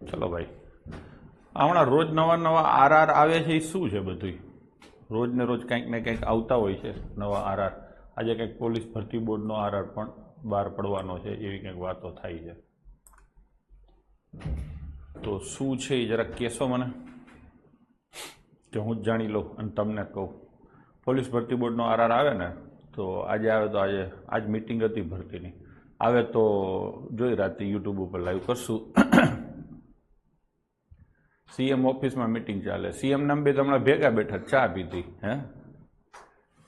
ચલો ભાઈ, હમણાં રોજ નવા નવા આરઆર આવે છે. એ શું છે બધું? રોજ ને રોજ કંઈક ને કંઈક આવતા હોય છે નવા આરઆર. આજે કંઈક પોલીસ ભરતી બોર્ડનો આરઆર પણ બહાર પડવાનો છે એવી કંઈક વાતો થાય છે. તો શું છે એ જરાક કહેશો મને, કે હું જ જાણી લઉં અને તમને કહું. પોલીસ ભરતી બોર્ડનો આરઆર આવે ને તો આજે આવે તો આજ મિટિંગ હતી ભરતીની. આવે તો જોઈ રાતે યુટ્યુબ ઉપર લાઈવ કરશું. સીએમ ઓફિસમાં મિટિંગ ચાલે. સીએમ નામ બે તમને ભેગા બેઠા ચા પીધી. હે,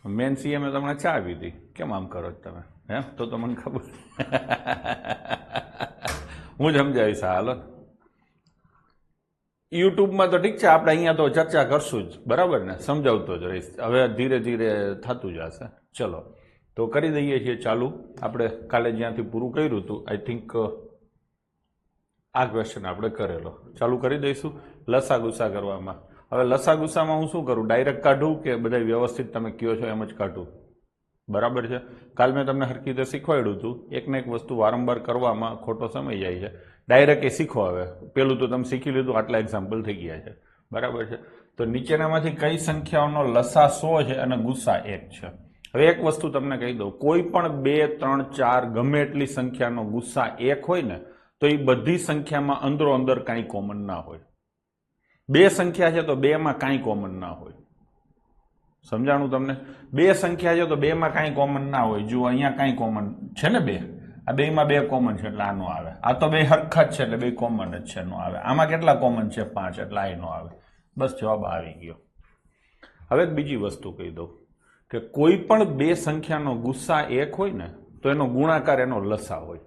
મેન સીએમે તમને ચા પીધી. કેમ આમ કરો છો તમે? હે, તો મને ખબર. હું જ સમજાવીશ. હાલો, યુટ્યુબમાં તો ઠીક છે, આપણે અહીંયા તો ચર્ચા કરશું જ, બરાબર ને? સમજાવતો જ રહીશ. હવે ધીરે ધીરે થતું જશે. ચલો, તો કરી દઈએ છીએ ચાલુ. આપણે કાલે જ્યાંથી પૂરું કર્યું હતું, આઈ થિંક આ ક્વેશ્ચન આપણે કરેલો. ચાલુ કરી દઈશું લસા ગુસા કરવામાં. હવે લસા ગુસામાં હું શું કરું? ડાયરેક્ટ કાઢું કે બધા વ્યવસ્થિત તમે કહો છો એમ જ કાઢું? બરાબર છે. કાલ મેં તમને હરખી રીતે શીખવાડ્યું હતું. એક ને એક વસ્તુ વારંવાર કરવામાં ખોટો સમય જાય છે. ડાયરેક્ટ એ શીખો. હવે પેલું તો તમે શીખી લીધું, આટલા એક્ઝામ્પલ થઈ ગયા છે. બરાબર છે. તો નીચેનામાંથી કઈ સંખ્યાઓનો લસા 100 છે અને ગુસા 1 છે? હવે એક વસ્તુ તમને કહી દઉં, કોઈ પણ 2, 3, 4 ગમે એટલી સંખ્યાનો ગુસ્સા 1 હોય ને તો એ બધી સંખ્યામાં અંદરો અંદર કાંઈ કોમન ના હોય. 2 સંખ્યા છે તો 2માં કાંઈ કોમન ના હોય. સમજાણું તમને? 2 સંખ્યા છે તો 2માં કાંઈ કોમન ના હોય. જુઓ, અહીંયા કાંઈ કોમન છે ને 2, આ 2માં 2 કોમન છે એટલે આ નો આવે. આ તો 2 હરખા જ છે એટલે 2 કોમન જ છે, નો આવે. આમાં કેટલા કોમન છે? 5, એટલે આ નો આવે. બસ જવાબ આવી ગયો. હવે બીજી વસ્તુ કહી દઉં કે કોઈ પણ 2 સંખ્યાનો ગુસ્સા 1 હોય ને તો એનો ગુણાકાર એનો લસા હોય.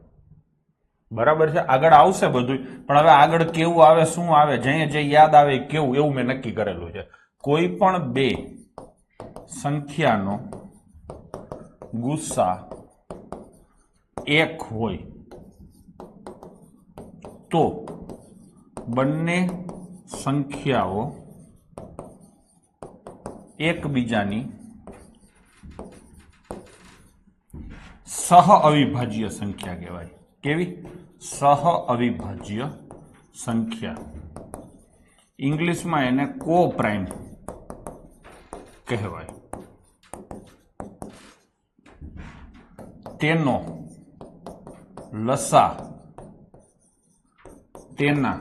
બરાબર છે. આગળ આવશે બધું, પણ હવે આગળ કેવું આવે, શું આવે, જે યાદ આવે કેવું, એવું મેં નક્કી કરેલું છે. કોઈ પણ 2 સંખ્યાનો ગુસ્સા 1 હોય તો બંને સંખ્યાઓ એકબીજાની સહ અવિભાજ્ય સંખ્યા કહેવાય. કેવી? સહ અવિભાજ્ય સંખ્યા. ઇંગ્લિશમાં એને કો-પ્રાઇમ કહેવાય. તેનો લસા તેના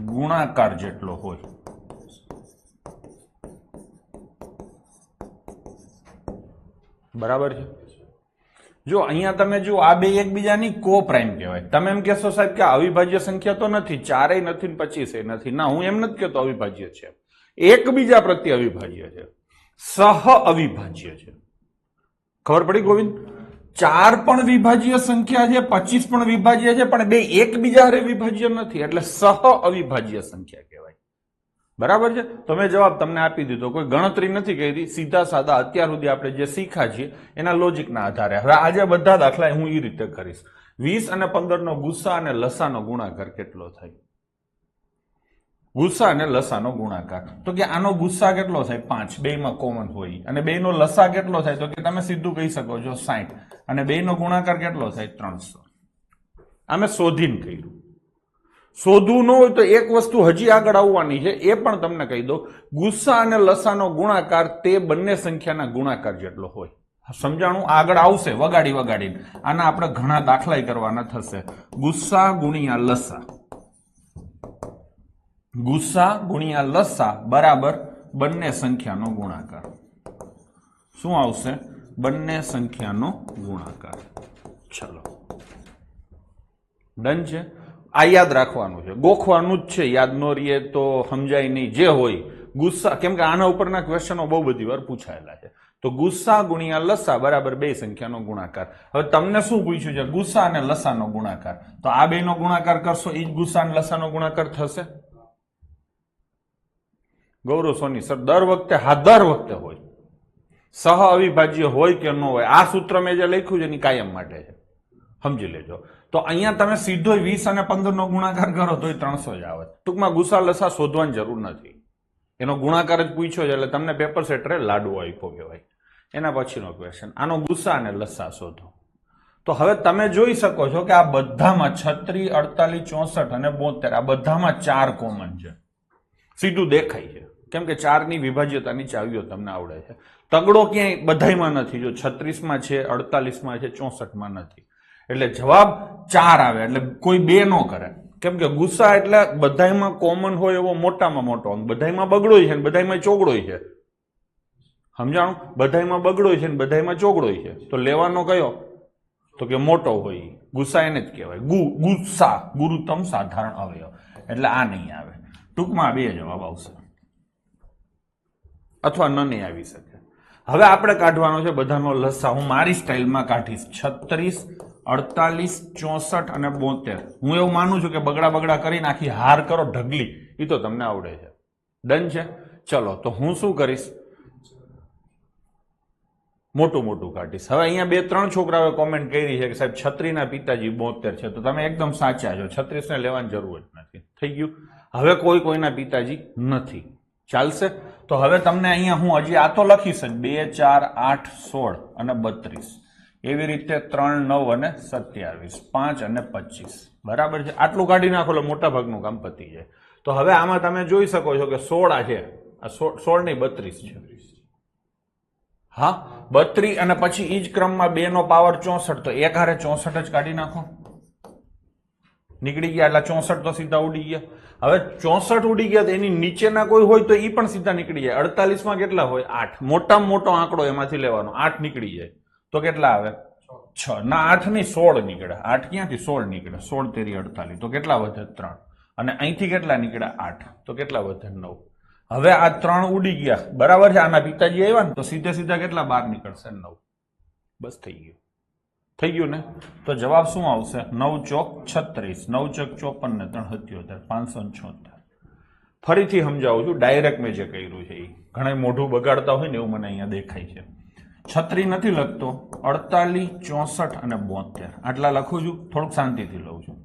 ગુણાકાર જેટલો હોય. બરાબર છે. જો અહીંયા તમે જુઓ, આ 2 એકબીજાની કો પ્રાઇમ કહેવાય. તમે એમ કહેશો સાહેબ કે અવિભાજ્ય સંખ્યા તો નથી, 4 નથી ને 25 નથી. ના, હું એમ નથી કહેતો અવિભાજ્ય છે. એકબીજા પ્રત્યે અવિભાજ્ય છે, સહ અવિભાજ્ય છે. ખબર પડી ગોવિંદ? 4 પણ વિભાજ્ય સંખ્યા છે, 25 પણ વિભાજ્ય છે, પણ 2 એકબીજા હારે વિભાજ્ય નથી, એટલે સહ અવિભાજ્ય સંખ્યા કહેવાય. બરાબર છે. તો મેં જવાબ તમને આપી દીધો. કોઈ ગણતરી નથી કરી, સીધા સાદા અત્યાર સુધી આપણે જે શીખ્યા છીએ એના લોજિકના આધારે. હવે આજે બધા દાખલા હું એ રીતે કરીશ. 20 અને 15 નો ગુસ્સા અને લસાનો ગુણાકાર કેટલો થાય? ગુસ્સા અને લસાનો ગુણાકાર. તો કે આનો ગુસ્સા કેટલો થાય? 5, 2માં કોમન હોય. અને 2 નો લસા કેટલો થાય? તો કે તમે સીધું કહી શકો છો 60. અને 2 નો ગુણાકાર કેટલો થાય? 300. અમે શોધીને કર્યું. શોધવું ન હોય તો એક વસ્તુ હજી આગળ આવવાની છે, એ પણ તમને કહી દો. ગુસ્સા અને લસાનો ગુણાકાર તે બંને સંખ્યાના ગુણાકાર જેટલો હોય. સમજાણું? આગળ આવશે વગાડીને. આના આપણે ઘણા દાખલા કરવાના થશે. ગુસ્સા ગુણ્યા લસા, ગુસ્સા ગુણ્યા લસા બરાબર બંને સંખ્યાનો ગુણાકાર. શું આવશે? બંને સંખ્યાનો ગુણાકાર. ચલો, ડન છે. આ યાદ રાખવાનું છે, ગોખવાનું જ છે. યાદ ન રહીએ તો સમજાય નહીં. જે હોય ગુસ્સા, કેમ કે આના ઉપરના ક્વેશ્ચનો બહુ બધી વાર પૂછાયેલા છે. તો ગુસ્સા ગુણ્યા લસા બરાબર 2 સંખ્યાનો ગુણાકાર. હવે તમને શું પૂછ્યું છે? ગુસ્સા અને લસાનો ગુણાકાર. તો આ 2 નો ગુણાકાર કરશો, એ જ ગુસ્સા અને લસાનો ગુણાકાર થશે. ગૌરવ સોની સર, દર વખતે હોય. સહ અવિભાજ્ય હોય કે ન હોય, આ સૂત્ર મેં જે લખ્યું છે એની કાયમ માટે છે. સમજી લેજો. તો અહીંયા તમે સીધો 20 અને 15 નો ગુણાકાર કરો તો 300 જ આવે. ટૂંકમાં ગુસ્સા લસા શોધવાની જરૂર નથી, એનો ગુણાકાર જ પૂછ્યો છે એટલે તમને પેપર સેટરે લાડવો આપ્યો કહેવાય. એના પછીનો ક્વેશ્ચન, આનો ગુસ્સા અને લસા શોધો. તો હવે તમે જોઈ શકો છો કે આ બધામાં 36, 48, 64 અને 72 આ બધામાં 4 કોમન છે. સીધું દેખાય છે, કેમ કે 4ની વિભાજ્યતાની ચાવીઓ તમને આવડે છે. તગડો ક્યાંય બધાયમાં નથી. જો 36માં છે, 48માં છે, 64માં નથી. એટલે જવાબ 4 આવે. એટલે કોઈ 2 ન કરે, કેમ કે ગુસ્સા એટલે બધાયમાં કોમન હોય એવો મોટામાં મોટો અંક. બધાયમાં બગડોય છે ને બધાયમાં ચોગડોય છે. સમજાણું? બધાયમાં બગડોય છે ને બધાયમાં ચોગડોય છે. તો લેવાનો કયો? તો કે મોટો હોય. ગુસ્સા એને જ કહેવાય. ગુસ્સા ગુરુતમ સાધારણ અવયવ. એટલે આ નહીં આવે. ટૂંકમાં 2 જવાબ આવશે, અથવા ન નહીં આવી શકે. હવે આપણે કાઢવાનો છે બધાનો લસા. હું મારી સ્ટાઇલમાં કાઢીશ. 36, 48, 64 અને 72. હું એવું માનું છું કે બગડા કરીને આખી હાર કરો ઢગલી, એ તો તમને આવડે છે. ડન છે? ચલો, તો હું શું કરીશ? મોટું કાઢીશ. હવે અહીંયા 2-3 છોકરાઓએ કોમેન્ટ કરી છે કે સાહેબ 36ના પિતાજી 72 છે. તો તમે એકદમ સાચા છો. 36ને લેવાની જરૂર જ નથી. થઈ ગયું. હવે કોઈના પિતાજી નથી. ચાલશે? તો હવે તમને અહીંયા હું હજી આ તો લખીશ જ 2, 4, 8, 16 અને 32. એવી રીતે 3, 9 અને 27, 5 અને 25. બરાબર છે? આટલું કાઢી નાખો એટલે મોટા ભાગનું કામ પતી જાય. તો હવે આમાં તમે જોઈ શકો છો કે 16 છે. આ 16 નહીં 32 છે. હા, 32 અને પછી ઈ જ ક્રમમાં 2 નો પાવર 64. તો એક હારે 64 જ કાઢી નાખો. નીકળી ગયા. એટલે 64 તો સીધા ઉડી ગયા. હવે 64 ઉડી ગયા તો એની નીચેના કોઈ હોય તો એ પણ સીધા નીકળી જાય. 48માં કેટલા હોય? 8. મોટામાં મોટો આંકડો એમાંથી લેવાનો. 8 નીકળી જાય તો કેટલા આવે? 6. ના, 8 નહીં 16 નીકળે. 8 ક્યાંથી? 16 નીકળે. 16 તેરી 48. તો કેટલા વધે? 3. અને અહીંથી કેટલા નીકળ્યા? 8. તો કેટલા વધે? 9. હવે આ 3 ઉડી ગયા. બરાબર છે? આના પિતાજી આવ્યા ને તો સીધા કેટલા બહાર નીકળશે? 9. બસ થઈ ગયું. થઈ ગયું ને? તો જવાબ શું આવશે? 9 ચોક 36, 9 ચોક 54 ને 3 77, 576. ફરીથી સમજાવું છું. ડાયરેક્ટ મેં જે કર્યું છે એ ઘણા મોઢું બગાડતા હોય ને એવું મને અહીંયા દેખાય છે. 36 નથી લખતો, 48, 64 અને 72 આટલા લખું છું. થોડુંક શાંતિથી લઉં છું.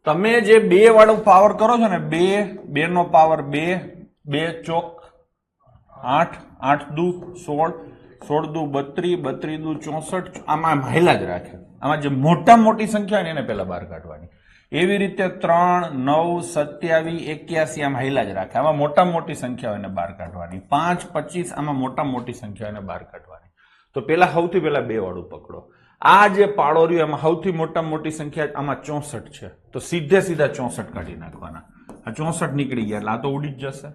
તમે જે 2 વાળો પાવર કરો છો ને, 2 નો પાવર 2, 2 ચોક 8, 8 દુ 16, 16 દુ 32, 32 દુ 64. આમાં હાઈલા જ રાખે. આમાં જે મોટી સંખ્યા હોય ને એને પહેલા બહાર કાઢવાની. એવી રીતે 3, 9, 27, 81 આમ હાઈલા જ રાખે. આમાં મોટી સંખ્યા હોય એને બહાર કાઢવાની. 5, 25 આમાં મોટી સંખ્યા હોય એને બહાર કાઢવાની. તો સૌથી પહેલા 2 વાળું પકડો. આ જે પાડો રહ્યો એમાં સૌથી મોટી સંખ્યા આમાં 64 છે. તો સીધા 64 કાઢી નાખવાના. આ 64 નીકળી ગયા એટલે આ તો ઉડી જ જશે.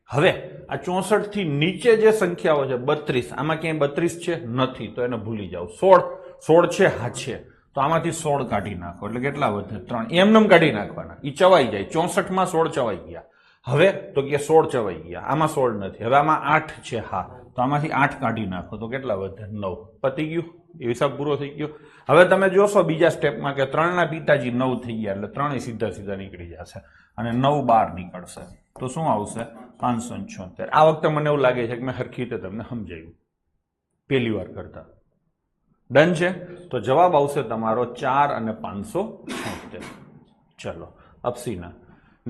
હવે આ 64 થી નીચે જે સંખ્યાઓ છે 32, આમાં ક્યાંય 32 છે? નથી. તો એને ભૂલી જાઓ. 16 છે? હા છે. તો આમાંથી 16 કાઢી નાખો એટલે કેટલા વધે? 3. એમનેમ કાઢી નાખવાના. એ ચવાઈ જાય. 64માં 16 ચવાઈ ગયા. હવે તો કે 16 ચવાઈ ગયા. આમાં 16 નથી. હવે આમાં 8 છે. હા, તો આમાંથી 8 કાઢી નાખો તો કેટલા વધે? 9. પતી ગયું. એ હિસાબ પૂરો થઈ ગયો. હવે તમે જોશો બીજા સ્ટેપમાં કે 3ના પિતાજી 9 થઈ ગયા એટલે 3 સીધા નીકળી જશે અને 9 બહાર નીકળશે. તો શું આવશે? 576. આ વખતે મને એવું લાગે છે કે મેં હરખી રીતે તમને સમજાવ્યું પહેલી વાર કરતા. ડન છે? તો જવાબ આવશે તમારો 4 અને 576. ચલો અપસીના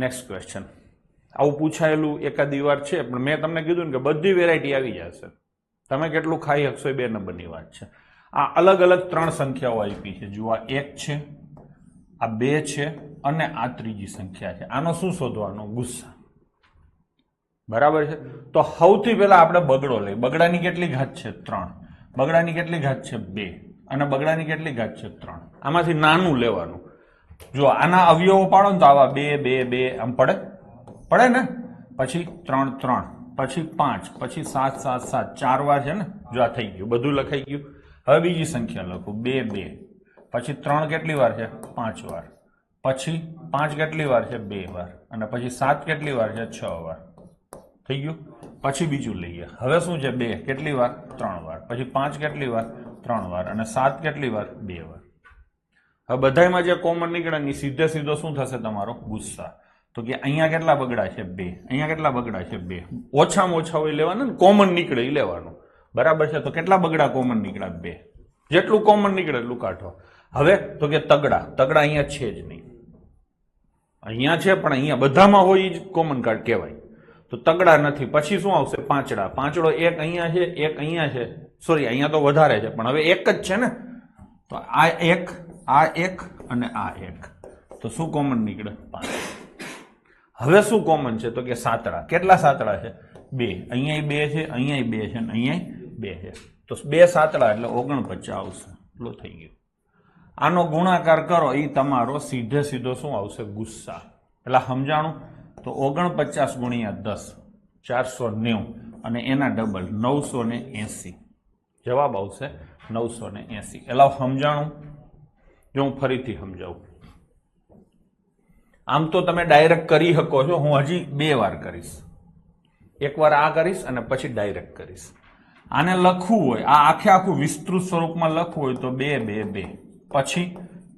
નેક્સ્ટ ક્વેશ્ચન. આવું પૂછાયેલું એકાદી વાર છે, પણ મેં તમને કીધું ને કે બધી વેરાયટી આવી જશે. તમે કેટલું ખાઈ શકશો એ 2 નંબરની વાત છે. આ અલગ 3 સંખ્યાઓ આપી છે. જુઓ, 1 છે, આ 2 છે અને આ ત્રીજી સંખ્યા છે. આનો શું શોધવાનો? ગુસ્સા. બરાબર છે? તો સૌથી પહેલા આપણે બગડો લઈ. બગડાની કેટલી ઘાત છે? 3. બગડાની કેટલી ઘાત છે? 2. અને બગડાની કેટલી ઘાત છે? 3. આમાંથી નાનું લેવાનું. જો આના અવયવો પાડો ને તો આવા 2, 2, 2 આમ પડે ને? પછી 3, 3, પછી 5, પછી 7, 7, 7 4 વાર છે ને? જો આ થઈ ગયું, બધું લખાઈ ગયું. હવે બીજી સંખ્યા લખું. 2, 2, પછી 3 કેટલી વાર છે? 5 વાર. પછી 5 કેટલી વાર છે? 2 વાર. અને પછી 7 કેટલી વાર છે? 6 વાર. થઈ ગયું. પછી બીજું લઈએ. હવે શું છે? 2 કેટલી વાર? 3 વાર. પછી 5 કેટલી વાર? 3 વાર. અને 7 કેટલી વાર? 2 વાર. હવે બધામાં જે કોમન નીકળે ને સીધો શું થશે? તમારો ગુસ્સા. તો કે અહીંયા કેટલા બગડા છે? 2. અહીંયા કેટલા બગડા છે? 2. ઓછામાં ઓછા હોય લેવાના ને, કોમન નીકળે એ લેવાનું. બરાબર છે? તો કેટલા બગડા કોમન નીકળ્યા? 2. જેટલું કોમન નીકળે એટલું કાઢો. હવે તો કે તગડા અહીંયા છે જ નહીં. અહીંયા છે પણ અહીંયા બધામાં હોય જ કોમન કાર્ડ કહેવાય. તો તગડા નથી. પછી શું આવશે? પાંચડા. પાંચડો એક અહીંયા છે, એક અહીંયા છે, સોરી અહીંયા તો વધારે છે પણ હવે એક જ છે ને, તો આ એક અને આ એક, તો શું કોમન નીકળે? 5. હવે શું કોમન છે? તો કે સાતડા. કેટલા સાતડા છે? 2. અહીંયા 2 છે, અહીંયા 2 છે, અહીંયા 2 છે, તો 2 સાતડા એટલે 49 આવશે. એટલું થઈ ગયું. આનો ગુણાકાર કરો એ તમારો સીધે સીધો શું આવશે? ગુસ્સા. એટલે સમજાણું? તો 49 ગુણ્યા 10 490 અને એના ડબલ 980. જવાબ આવશે 980. એટલે સમજાણું? જો હું ફરીથી સમજાવું. આમ તો તમે ડાયરેક્ટ કરી શકો છો, હું હજી 2 વાર કરીશ. એકવાર આ કરીશ અને પછી ડાયરેક્ટ કરીશ. આને લખવું હોય, આ આખું વિસ્તૃત સ્વરૂપમાં લખવું હોય તો 2 2 2, પછી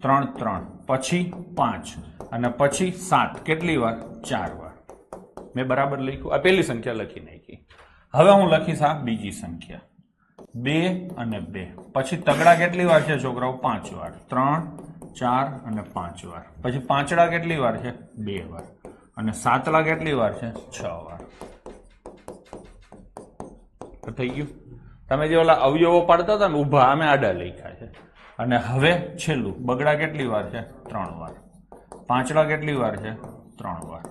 3 3, પછી 5 અને પછી 7. કેટલી વાર? 4 વાર. મેં બરાબર લખ્યું? આ પહેલી સંખ્યા લખી નાખી. હવે હું લખીશ આ બીજી સંખ્યા 2 અને 2, પછી તગડા કેટલી વાર છે છોકરાઓ? 5 વાર. 3 4 અને 5 વાર. પછી પાંચડા કેટલી વાર છે? 2 વાર. અને સાતલા કેટલી વાર છે? 6 વાર. થઈ ગયું? તમે જે ઓલા અવયવો પાડતા હતા ને ઊભા, અમે આડા લખ્યા છે. અને હવે છેલ્લું બગડા કેટલી વાર છે? 3 વાર. પાંચડા કેટલી વાર છે? 3 વાર.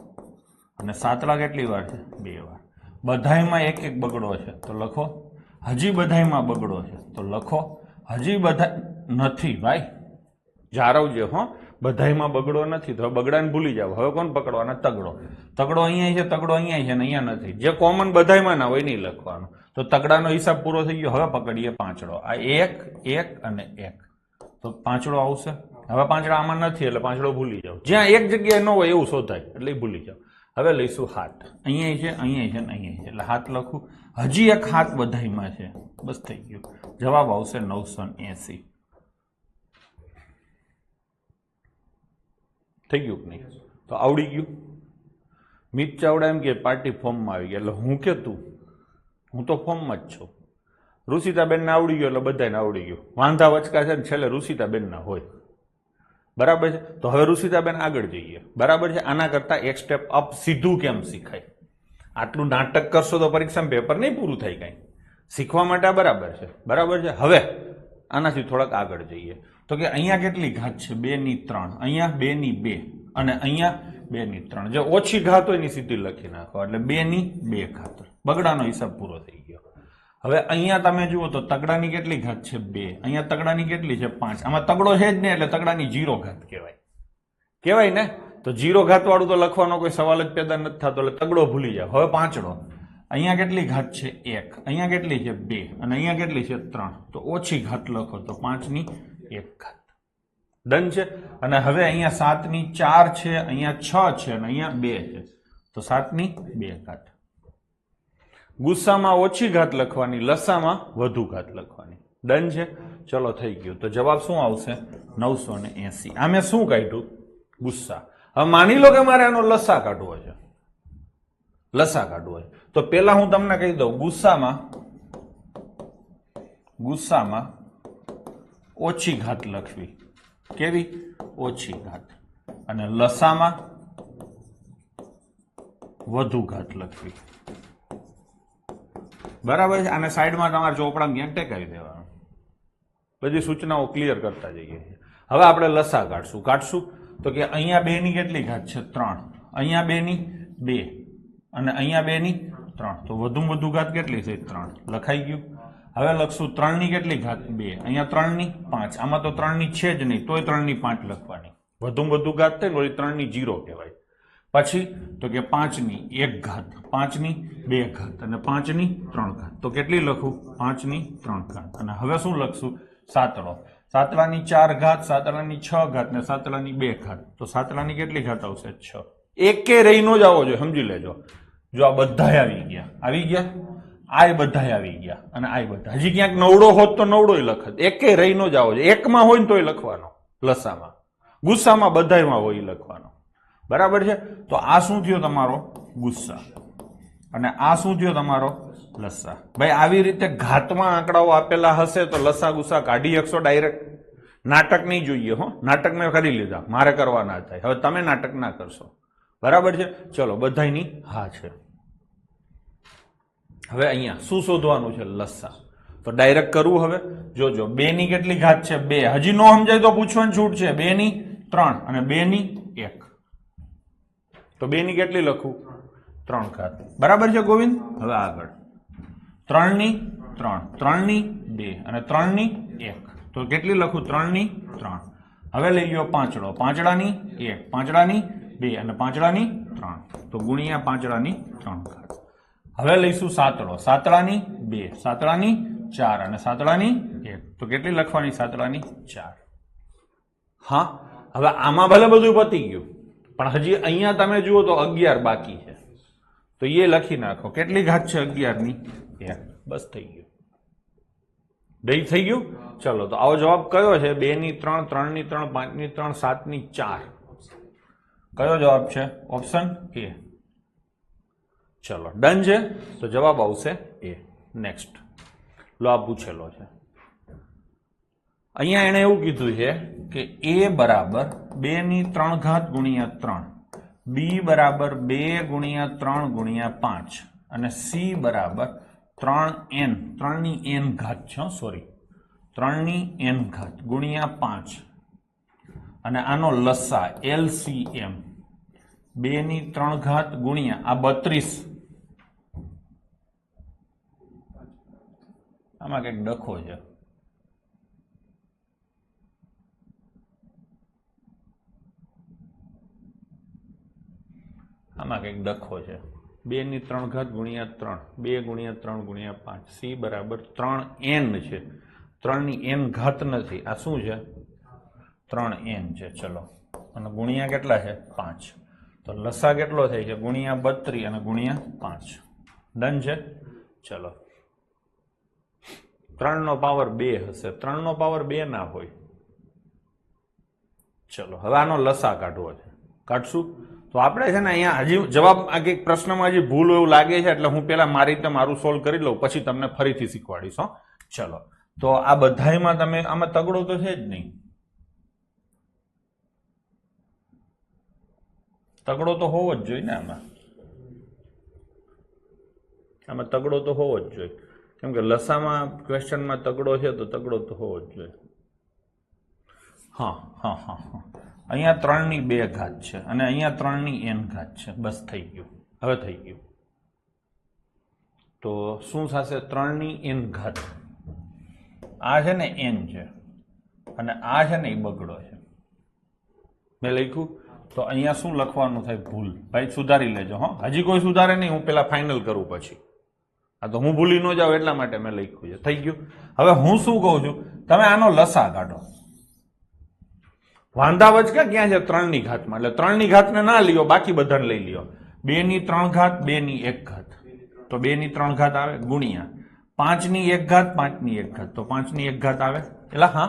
અને સાતલા કેટલી વાર છે? 2 વાર. બધાયમાં એક એક બગડો છે તો લખો. હજી બધાયમાં બગડો છે તો લખો. હજી બધા નથી ભાઈ, જાળવજો હો. બધાયમાં બગડો નથી તો બગડાને ભૂલી જાવ. હવે કોણ પકડવાના? તગડો. તગડો અહીંયા છે, તગડો અહીંયા છે ને અહીંયા નથી. જે કોમન બધાયમાં ના હોય નહીં લખવાનું. તો તગડાનો હિસાબ પૂરો થઈ ગયો. હવે પકડીએ પાંચડો. આ 1 1 અને 1, તો પાંચડો આવશે. હવે પાંચડા આમાં નથી એટલે પાંચડો ભૂલી જાવ. જ્યાં એક જગ્યાએ ન હોય એવું શોધાય એટલે ભૂલી જાવ. હવે લઈશું હાથ. અહીંયા છે, અહીંયા છે ને અહીંયા છે, એટલે હાથ લખું. હજી એક હાથ બધાયમાં છે. બસ થઈ ગયું. જવાબ આવશે 980. થઈ ગયું કે નહીં? તો આવડી ગયું. મિત ચાવડા એમ કે પાર્ટી ફોર્મમાં આવી ગયા. એટલે હું કે તું, હું તો ફોર્મમાં જ છું. રુચિતાબેનને આવડી ગયો એટલે બધાને આવડી ગયું. વાંધા વચકા છે ને છેલ્લે રુચિતાબેનના હોય. બરાબર છે? તો હવે રુચિતાબેન આગળ જઈએ. બરાબર છે? આના કરતા એક સ્ટેપ અપ સીધું કેમ શીખાય? આટલું નાટક કરશો તો પરીક્ષામાં પેપર નહીં પૂરું થાય કાંઈ. શીખવા માટે આ બરાબર છે. બરાબર છે? હવે આનાથી થોડાક આગળ જઈએ. તો કે અહીંયા કેટલી ઘાત છે? 2 ની 3. અહીંયા 2 ની 2 અને અહીંયા 2 ની 3. જે ઓછી ઘાત હોય એની સીધી લખી નાખો એટલે 2 ની 2 ઘાત. બગડાનો હિસાબ પૂરો થઈ ગયો. હવે અહીંયા તમે જુઓ તો તગડાની કેટલી ઘાત છે? 2. અહીંયા તગડાની કેટલી છે? 5. આમાં તગડો છે જ ને એટલે તગડાની 0 ઘાત કહેવાય. કહેવાય ને? તો 0 ઘાત વાળું તો લખવાનો કોઈ સવાલ જ પેદા નથી થતો એટલે તગડો ભૂલી જાવ. હવે પાંચડો. અહીંયા કેટલી ઘાત છે? 1. અહીંયા કેટલી છે? 2. અને અહીંયા કેટલી છે? 3. તો ઓછી ઘાત લખો તો 5 ની 1 ઘાત. ડન છે? અને હવે અહીંયા 7 ની 4 છે, અહીંયા 6 છે અને અહીંયા 2 છે, તો 7 ની 2 ઘાત. ગુસ્સામાં ઓછી ઘાત લખવાની, લસામાં વધુ ઘાત લખવાની. ડન છે? ચલો થઈ ગયું. તો જવાબ શું આવશે? 980. આ મેં શું કાઢ્યું? ગુસ્સા. હવે માની લો કે મારે આનો લસા કાઢવો છે. લસા કાઢવો છે તો પેલા હું તમને કહી દઉં, ગુસ્સામાં ઓછી ઘાત લખવી. કેવી? ઓછી ઘાત. અને લસામાં વધુ ઘાત લખવી. બરાબર છે? આને સાઈડમાં તમારે ચોપડામાં ક્યાંક ટેકાવી દેવાનું. બધી સૂચનાઓ ક્લિયર કરતા જઈએ. હવે આપણે લસા કાઢશું. તો કે અહીંયા 2 ની કેટલી ઘાત છે? 3. અહીંયા 2 ની 2 અને અહીંયા 2 ની 3. તો વધુમાં વધુ ઘાત કેટલી છે? 3. લખાઈ ગયું. હવે લખશું 3 ની કેટલી ઘાત? 2. અહીંયા 3 ની 5. આમાં તો 3 ની છે જ નહીં, તોય 3 ની 5 લખવાની. વધુમાં વધુ ઘાત થાય ને 3 ની 0 કહેવાય. પછી તો કે 5 ની 1 ઘાત, 5 ની 2 ઘાત અને 5 ની 3 ઘાત. તો કેટલી લખું? 5 ની 3 ઘાત. અને હવે શું લખશું? સાતડો. સાતડાની 4 ઘાત, સાતડાની 6 ઘાત ને સાતડાની 2 ઘાત. તો સાતડાની કેટલી ઘાત આવશે? 6. એકે રહી નો જ આવો જોઈએ, સમજી લેજો. જો આ બધા આવી ગયા, આ બધા આવી ગયા અને આ બધા. હજી ક્યાંક નવડો હોત તો નવડો લખત. એકે રહી નો જ આવો જોઈએ. એકમાં હોય ને તોય લખવાનો લસામાં. ગુસ્સામાં બધાયમાં હોય લખવાનો. બરાબર છે? તો આ શું થયો? તમારો ગુસ્સા. અને આ શું થયો? તમારો લસા. ભાઈ આવી રીતે ઘાતમાં આંકડાઓ આપેલા હશે તો લસા ગુસ્સા કાઢી શકશો ડાયરેક્ટ. નાટક નહીં જોઈએ હો. નાટક મેં કરી લીધા, મારે કરવા ના થાય. હવે તમે નાટક ના કરશો. બરાબર છે? ચલો બધાયની હા છે. હવે અહીંયા શું શોધવાનું છે? લસા. તો ડાયરેક્ટ કરવું હવે જોજો 2 ની કેટલી ઘાત છે 2 હજી નો સમજાય તો પૂછવાની છૂટ છે 2 ની 3 અને 2 ની 1 તો 2 ની કેટલી લખું 3 ઘાત બરાબર છે ગોવિંદ હવે આગળ 3 ની 3 3 ની 2 અને 3 ની 1 તો કેટલી લખું 3 ની 3 હવે લઈ લ્યો પાંચડો પાંચડાની 1 પાંચડાની 2 અને પાંચડાની 3 તો ગુણ્યા પાંચડાની 3 ઘાત હવે લઈશું સાતડો સાતડાની 2 સાતડાની 4 અને સાતડાની 1 તો કેટલી લખવાની સાતડાની 4 હા હવે આમાં ભલે બધું પતી ગયું પણ હજી અહીંયા તમે જુઓ તો 11 બાકી છે તો એ લખી નાખો કેટલી ઘાત છે 11 ની 1 બસ થઈ ગયું દઈ થઈ ગયું ચલો તો આવો જવાબ કયો છે 2 ની 3 3 ની 3 5 ની 3 7 ની 4 કયો જવાબ છે ઓપ્શન એ ચલો ડન છે તો જવાબ આવશે એ નેક્સ્ટ લો આ પૂછેલો છે અહીંયા એને એવું કીધું છે કે a બરાબર 2 ની 3 ઘાત ગુણ્યા 3 b બરાબર 2 ગુણ્યા 3 ગુણ્યા 5 અને c બરાબર 3n 3 ની n ઘાત છે સોરી 3 ની n ઘાત ગુણ્યા 5 અને આનો લસા LCM 2 ની 3 ઘાત ગુણ્યા આ 32 આમાં કંઈક ડખો છે આમાં કંઈક ડખો છે 2 ની 3 ઘાત ગુણ્યા 3 2 ગુણ્યા 3 ગુણ્યા 5 c બરાબર 3n છે 3 ની n ઘાત નથી આ શું છે 3n છે ચલો અને ગુણ્યા કેટલા છે 5 તો લસા કેટલો થાય છે ગુણ્યા 32 અને ગુણ્યા 5 ડન છે ચલો 3 નો પાવર 2 હશે 3 નો પાવર 2 ના હોય ચલો હવે આનો લસા કાઢવો છે કાઢશું તો આપણે છે ને અહીંયા હજી જવાબ આ કંઈક પ્રશ્નમાં હજી ભૂલ એવું લાગે છે એટલે હું પેલા મારી રીતે મારું સોલ્વ કરી લઉં પછી તમને ફરીથી શીખવાડીશ હો ચલો તો આ બધાયમાં તમે આમાં તગડો તો છે જ નહીં તગડો તો હોવો જ જોઈએ ને આમાં તગડો તો હોવો જ જોઈએ કેમ કે લસામાં ક્વેશ્ચનમાં તગડો છે તો તગડો તો હોવો જ જોઈએ હા હા હા હા અહીંયા 3 ની 2 ઘાત છે અને અહીંયા 3 ની n ઘાત છે બસ થઈ ગયું હવે થઈ ગયું તો શું થશે 3 ની n ઘાત આ છે ને n છે અને આ છે ને એ બગડો છે મેં લખ્યું તો અહીંયા શું લખવાનું થાય ભૂલ ભાઈ સુધારી લેજો હો હજી કોઈ સુધારે નહીં હું પેલા ફાઇનલ કરું પછી આ તો હું ભૂલી ન જાઉં એટલા માટે મેં લખ્યું છે થઈ ગયું હવે હું શું કહું છું તમે આનો લસા કાઢો વાંધાવચ ક્યાં છે 3 ની ઘાતમાં એટલે 3 ની ઘાતને ના લ્યો બાકી બધાને લઈ લ્યો 2 ની 3 ઘાત 2 ની 1 ઘાત તો 2 ની 3 ઘાત આવે ગુણ્યા 5 ની 1 ઘાત 5 ની 1 ઘાત તો 5 ની 1 ઘાત આવે એટલે હા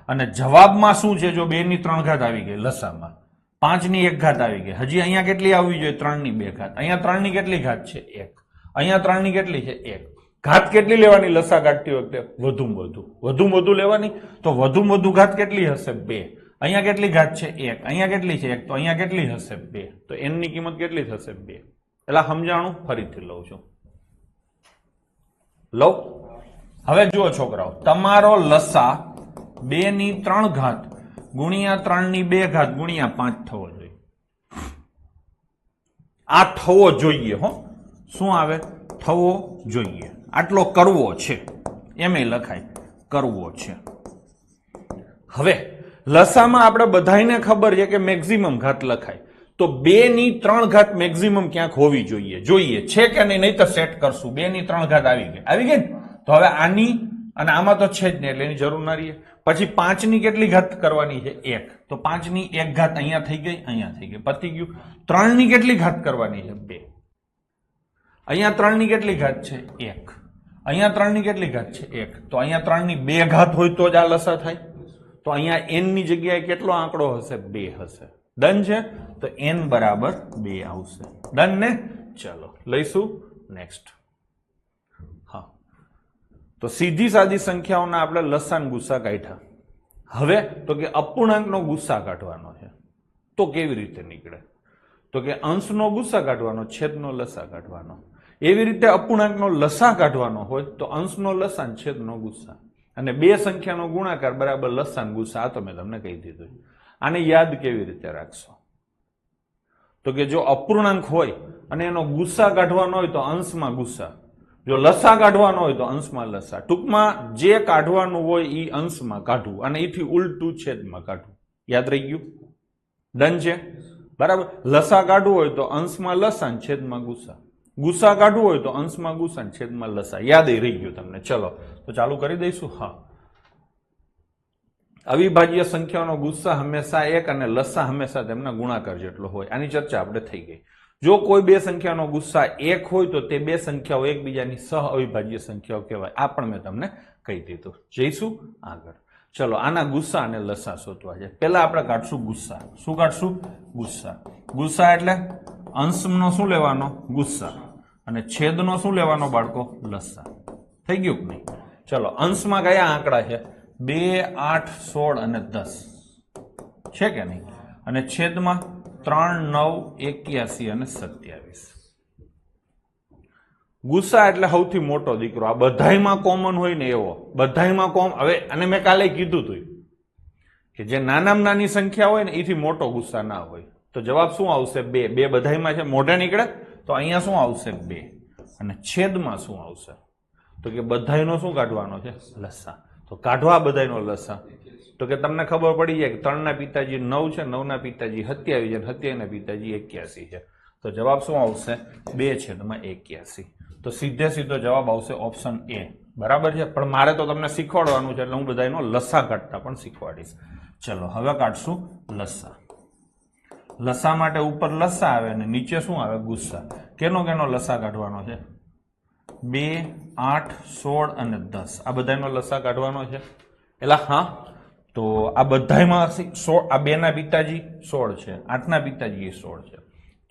અને જવાબમાં શું છે જો 2 ની 3 ઘાત આવી ગઈ લસામાં 5 ની 1 ઘાત આવી ગઈ હજી અહીંયા કેટલી આવવી જોઈએ 3 ની 2 ઘાત અહીંયા 3 ની કેટલી ઘાત છે 1 અહીંયા 3 ની કેટલી છે 1 ઘાત કેટલી લેવાની લસા કાઢતી વખતે વધુમાં વધુ લેવાની તો વધુમાં વધુ ઘાત કેટલી હશે 2 અહીંયા કેટલી ઘાત છે 1 અહીંયા કેટલી છે 1 તો અહીંયા કેટલી હશે 2 તો n ની કિંમત કેટલી થશે 2 એટલે સમજાણું ફરીથી લઉં છું લો હવે જુઓ છોકરાઓ તમારો લસા 2 ની 3 ઘાત ગુણ્યા 3 ની 2 ઘાત ગુણ્યા 5 થવો જોઈએ આ થવો જોઈએ હો શું આવે થવો જોઈએ આટલો કરવો છે એમ લખાય કરવો છે હવે લસામાં આપણે બધાને ખબર છે કે મેક્સિમમ ઘાત લખાય તો 2 ની 3 ઘાત મેક્સિમમ ક્યાંક હોવી જોઈએ છે કે નહીં તો સેટ કરશું 2 ની 3 ઘાત આવી ગઈ ને તો હવે આની અને આમાં તો છે જ નહીં એટલે એની જરૂર ના રહીએ પછી 5 ની કેટલી ઘાત કરવાની છે 1 તો 5 ની 1 ઘાત અહીંયા થઈ ગઈ પતી ગયું 3 ની કેટલી ઘાત કરવાની છે 2 અહીંયા 3 ની કેટલી ઘાત છે 1 અહીંયા 3 ની કેટલી ઘાત છે 1 તો અહીંયા 3 ની 2 ઘાત હોય તો જ આ લસા થાય તો અહીંયા n ની જગ્યાએ કેટલો આંકડો હશે 2 હશે ડન છે તો n બરાબર 2 આવશે ડન ને ચલો લઈશું નેક્સ્ટ હા તો સીધી સાદી સંખ્યાઓના આપણે લસાન ગુસ્સા કાઢ્યા હવે તો કે અપૂર્ણાંકનો ગુસ્સા કાઢવાનો છે તો કેવી રીતે નીકળે તો કે અંશનો ગુસ્સા કાઢવાનો છેદનો લસા કાઢવાનો એવી રીતે અપૂર્ણાંકનો લસા કાઢવાનો હોય તો અંશનો લસા ને છેદનો ગુસ્સા, અને બે સંખ્યાનો ગુણાકાર બરાબર લસા ને ગુસ્સા. આ તો મેં તમને કહી દીધું. આને યાદ કેવી રીતે રાખશો? તો કે જો અપૂર્ણાંક હોય અને એનો ગુસ્સા કાઢવાનો હોય તો અંશમાં ગુસ્સા, જો લસા કાઢવાનો હોય તો અંશમાં લસા. ટૂંકમાં જે કાઢવાનું હોય એ અંશમાં કાઢવું અને એથી ઉલટું છેદમાં કાઢવું. યાદ રહી ગયું? ડન છે? બરાબર. લસા કાઢવું હોય તો અંશમાં લસા ને છેદમાં ગુસ્સા, ગુસ્સા કાઢવું હોય તો અંશમાં ગુસ્સા ને છેદમાં લસા. યાદ રહી ગયું તમને? ચલો તો ચાલુ કરી દઈશું. હા, અવિભાજ્ય સંખ્યાઓનો ગુસ્સા હંમેશા એક અને લસા હંમેશા તેમના ગુણાકાર જેટલો હોય. આની ચર્ચા આપણે થઈ ગઈ. જો કોઈ બે સંખ્યાનો ગુસ્સા એક હોય તો તે બે સંખ્યાઓ એકબીજાની સહ અવિભાજ્ય સંખ્યાઓ કહેવાય. આ પણ મેં તમને કહી દીધું. જઈશું આગળ. ચલો, આના ગુસ્સા અને લસા શોધવા છે. પહેલા આપણે કાઢશું ગુસ્સા. શું કાઢશું? ગુસ્સા. ગુસ્સા એટલે અંશનો શું લેવાનો? ગુસ્સા, અને છેદનો શું લેવાનો બાળકો? લસા. થઈ ગયું કે નહીં? ચલો, અંશમાં કયા આંકડા છે? 2, 8, 16 અને 10 છે કે નહીં? અને છેદમાં 3, 9, 81 અને 27. ગુસ્સા એટલે સૌથી મોટો દીકરો. આ બધાયમાં કોમન હોય ને એવો. બધાયમાં હવે અને મેં કાલે કીધું હતું કે જે નાનામાં નાની સંખ્યા હોય ને એથી મોટો ગુસ્સા ના હોય. તો જવાબ શું આવશે? 2. 2 બધાયમાં છે, મોઢે નીકળે તો અહીંયા શું આવશે? 2. અને છેદમાં શું આવશે? તો કે બધાયનો શું કાઢવાનો છે? લસા. તો કાઢવા બધાયનો લસા. તો કે તમને ખબર પડી જાય કે 3 ના પિતાજી 9 છે, 9 ના પિતાજી 27 છે, 27 ના પિતાજી 81 છે. તો જવાબ શું આવશે? 2/81. તો સીધે સીધો જવાબ આવશે ઓપ્શન એ. બરાબર છે? પણ મારે તો તમને શીખવાડવાનું છે એટલે હું બધાનો લસા કાઢતા પણ શીખવાડીશ. ચલો, હવે કાઢશું લસા. લસા માટે ઉપર લસા આવે અને નીચે શું આવે? ગુસ્સા. કેનો લસા કાઢવાનો છે? 2, 8, 16 અને 10. આ બધાનો લસા કાઢવાનો છે. એટલે હા, તો આ બધામાં 16, આ 2 ના પિતાજી 16 છે, 8 ના પિતાજી 16 છે.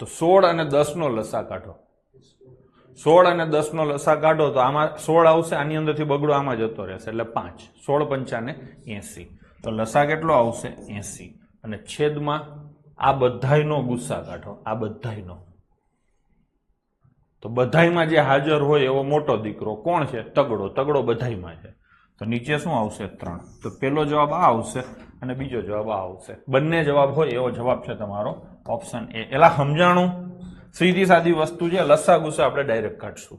તો 16 અને 10 નો લસા કાઢો. 16 અને 10 નો લસા કાઢો તો આમાં 16 આવશે, આની અંદરથી બગડો આમાં જતો રહેશે એટલે 5. 16 પંચાને 80. તો લસા કેટલો આવશે? 80. અને છેદમાં આ બધાયનો ગુસ્સા કાઢો. આ બધાયનો. તો બધાયમાં જે હાજર હોય એવો મોટો દીકરો કોણ છે? તગડો. તગડો બધાયમાં છે. તો નીચે શું આવશે? 3. તો પહેલો જવાબ આ આવશે અને બીજો જવાબ આ આવશે. બંને જવાબ હોય એવો જવાબ છે તમારો ઓપ્શન એ. એલા સમજાણું? સીધી સાદી વસ્તુ છે. લસા ગુસ્સા આપણે ડાયરેક્ટ કાઢશું.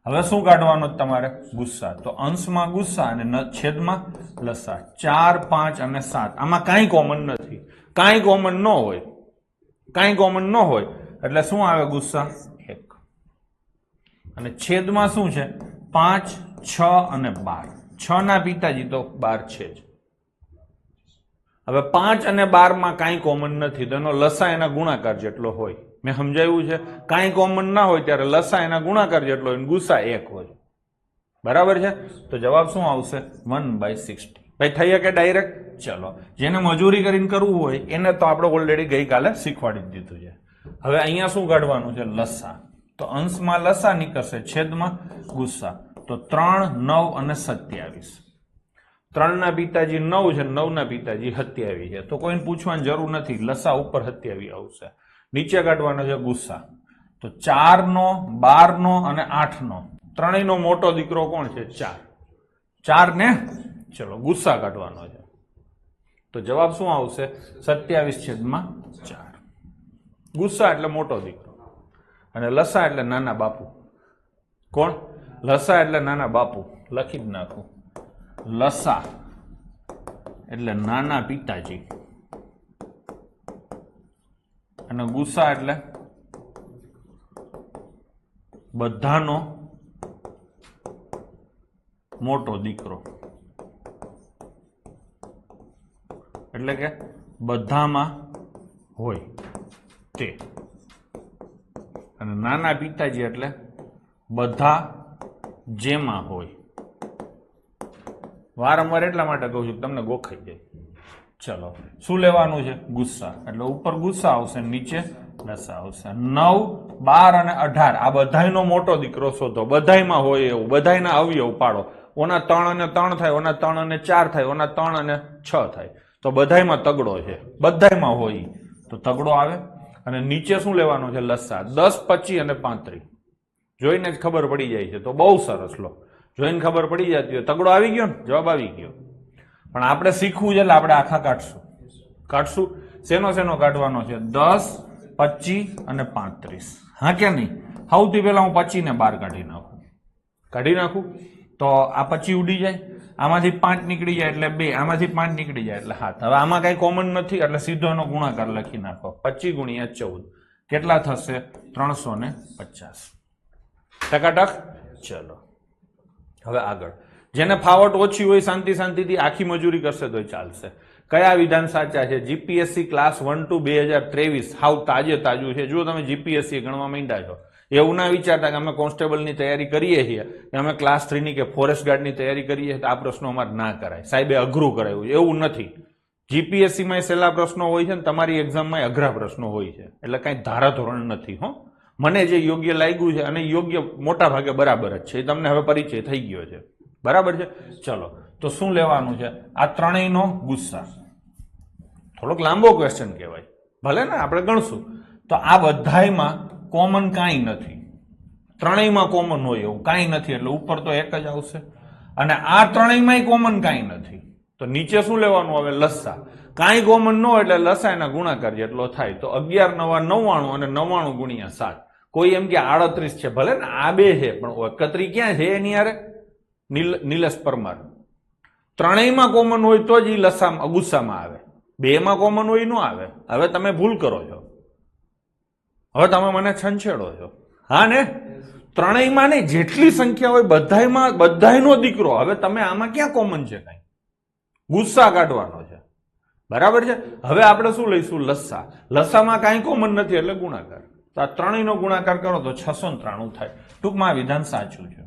હવે શું કાઢવાનું તમારે? ગુસ્સા. તો અંશમાં ગુસ્સા અને છેદમાં લસા. 4, 5 અને 7. આમાં કાંઈ કોમન નથી. કાંઈ કોમન ન હોય. કાંઈ કોમન ન હોય એટલે શું આવે? ગુસ્સા 1. અને છેદમાં શું છે? 5, 6 અને 12. 6 ના પિતાજી તો 12 છે જ. હવે 5 અને 12 માં કાંઈ કોમન નથી તો એનો લસા એના ગુણાકાર જેટલો હોય. મેં સમજાવ્યું છે? કાંઈ કોમન ના હોય ત્યારે લસા એના ગુણાકાર જેટલો હોય, ગુસ્સા 1 હોય. બરાબર છે? તો જવાબ શું આવશે? 1/60. ભાઈ થઈ કે ડાયરેક્ટ? ચલો, જેને મજૂરી કરીને કરવું હોય એને તો આપણે ઓલરેડી ગઈકાલે શીખવાડી જ દીધું છે. હવે અહીંયા શું કાઢવાનું છે? લસા. તો અંશમાં લસા નીકળશે, છેદમાં ગુસ્સા. તો 3, 9 અને 27. 3 ના પિતાજી 9 છે, 9 ના પિતાજી 27 છે. તો કોઈને પૂછવાની જરૂર નથી. લસા ઉપર 27 આવશે. નીચે કાઢવાનો છે ગુસ્સા. તો 4 નો, 12 નો અને 8 નો. ત્રણેયનો મોટો દીકરો કોણ છે? 4. 4 ને ચલો ગુસ્સા કાઢવાનો છે. તો જવાબ શું આવશે? 27/4. ગુસ્સા એટલે મોટો દીકરો અને લસા એટલે નાના બાપુ. કોણ? લસા એટલે નાના બાપુ. લખી જ નાખું. લસા એટલે નાના પિતાજી અને ગુસ્સા એટલે બધાનો મોટો દીકરો. એટલે કે બધામાં હોય તે. અને નાના પિતાજી એટલે બધા જેમાં હોય. વારંવાર એટલા માટે કહું છું તમને ગોખાઈ જાય. ચલો, શું લેવાનું છે? ગુસ્સા. એટલે ઉપર ગુસ્સા આવશે, નીચે લસા આવશે. 9, 12 અને 18 આ બધાયનો મોટો દીકરો શોધો. બધાયમાં હોય એવું. બધાયના અવયવ પાડો. ઓના 3 અને 3 થાય, ઓના 3 અને 4 થાય, ઓના 3 અને 6 થાય. તો બધાયમાં તગડો છે. બધાયમાં હોય તો તગડો આવે. અને નીચે શું લેવાનું છે? લસા. 10, 25 અને 35. જોઈને જ ખબર પડી જાય છે. તો બહુ સરસ. લો, જોઈને ખબર પડી જતી હોય તગડો આવી ગયો ને, જવાબ આવી ગયો. પણ આપણે શીખવું છે એટલે આપણે આખા કાઢશું. શેનો કાઢવાનો છે? 10, 25 અને 35. હા કે નહીં? સૌથી પહેલા હું 25 ને 12 કાઢી નાખું. તો આ 25 ઉડી જાય, આમાંથી 5 નીકળી જાય એટલે 2, આમાંથી 5 નીકળી જાય એટલે 7. હવે આમાં કઈ કોમન નથી એટલે સીધો એનો ગુણાકાર લખી નાખો. 25 ગુણ્યા 14 કેટલા થશે? 350. ટકાટક. ચલો હવે આગળ. જેને ફાવટ ઓછી હોય શાંતિથી આખી મજૂરી કરશે તો ચાલશે. કયા વિધાન સાચા છે? જીપીએસસી ક્લાસ 1-2 2023 હાવ તાજું છે. જો તમે જીપીએસસી ગણવા માંડ્યા છો, એવું ના વિચારતા કે અમે કોન્સ્ટેબલની તૈયારી કરીએ છીએ કે અમે ક્લાસ 3ની કે ફોરેસ્ટ ગાર્ડની તૈયારી કરીએ તો આ પ્રશ્નો અમારે ના કરાય, સાહેબે અઘરું કરાયું. એવું નથી. જીપીએસસીમાં સહેલા પ્રશ્નો હોય છે ને તમારી એક્ઝામમાં અઘરા પ્રશ્નો હોય છે, એટલે કાંઈ ધારાધોરણ નથી. હો, મને જે યોગ્ય લાગ્યું છે અને યોગ્ય મોટા ભાગે બરાબર જ છે, એ તમને હવે પરિચય થઈ ગયો છે. બરાબર છે. ચલો, તો શું લેવાનું છે? આ ત્રણેયનો ગુસ્સા. થોડોક લાંબો ક્વેશ્ચન કહેવાય, ભલે ને આપણે ગણશું. તો આ બધાયમાં કોમન કાંઈ નથી, ત્રણેયમાં કોમન હોય એવું કાંઈ નથી, એટલે ઉપર તો એક જ આવશે. અને આ ત્રણેયમાંય કોમન કાંઈ નથી, તો નીચે શું લેવાનું આવે? લસ્સા. કાંઈ કોમન ન હોય એટલે લસા એના ગુણાકાર જેટલો થાય. તો 11 9 99 અને 99 ગુણ્યા 7. કોઈ એમ કે 38 છે, ભલે ને આ બે છે, પણ 31 ક્યાં છે એની યારે? નિલેશ પરમાર. ત્રણેયમાં કોમન હોય તો જ એ ગુસ્સામાં આવે, બેમાં કોમન હોય ન આવે. હવે તમે ભૂલ કરો છો, હવે તમે મને છંછેડો છો. હા ને? ત્રણેયમાં નહીં, જેટલી સંખ્યા હોય બધાયનો દીકરો. હવે તમે આમાં ક્યાં કોમન છે? કઈ ગુસ્સા કાઢવાનો છે. બરાબર છે. હવે આપણે શું લઈશું? લસ્સા. લસ્સામાં કાંઈ કોમન નથી એટલે ગુણાકાર. તો આ ત્રણેયનો ગુણાકાર કરો તો 693 થાય. ટૂંકમાં આ વિધાન સાચું છે.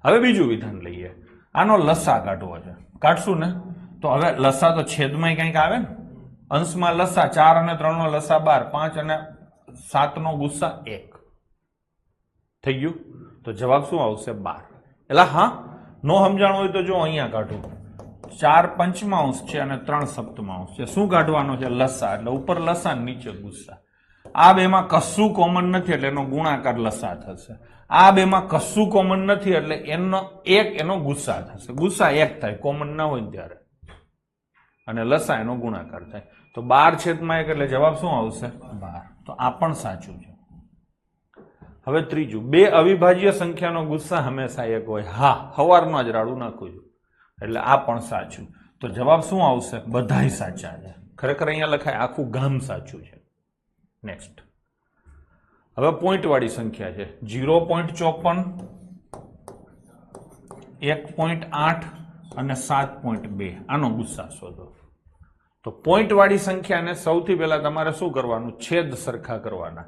હવે બીજું વિધાન લઈએ. આનો લસ્સા કાઢવો છે. કાઢશું ને? તો હવે લસ્સા તો છેદમાં કંઈક આવે ને, અંશમાં લસ્સા 4 અને 3 નો લસ્સા 12, 5 અને 7 નો ગુસ્સા 1 થઈ ગયું. તો જવાબ શું આવશે? 12. એટલે હા, નો સમજાણ હોય તો જો અહીંયા કાઢું. 4 પંચમાંશ છે અને 3 સપ્તમાંશ છે. શું કાઢવાનો છે? લસ્સા. એટલે ઉપર લસ્સા, નીચે ગુસ્સા. આ બેમાં કશું કોમન નથી એટલે એનો ગુણાકાર લસ્સા થશે. આ બેમાં કશું કોમન નથી એટલે એનો ગુસ્સા થશે. ગુસ્સા 1 થાય કોમન ના હોય ત્યારે, અને લસા એનો ગુણાકાર થાય. તો 12/1 એટલે જવાબ શું આવશે? 12. તો આ પણ સાચું છે. હવે ત્રીજું, બે અવિભાજ્ય સંખ્યાનો ગુસ્સા હંમેશા 1 હોય. હા, સવારમાં જ રાડું નાખું છું એટલે આ પણ સાચું. તો જવાબ શું આવશે? બધાય સાચા છે. ખરેખર અહીંયા લખાય આખું ગામ સાચું છે. નેક્સ્ટ. હવે પોઈન્ટ વાળી સંખ્યા છે. 0.54, 1.8 અને 7.2. આનો ગુસ્સા શોધો. તો પોઈન્ટ વાળી સંખ્યાને સૌથી પહેલા તમારે શું કરવાનું? છેદ સરખા કરવાના,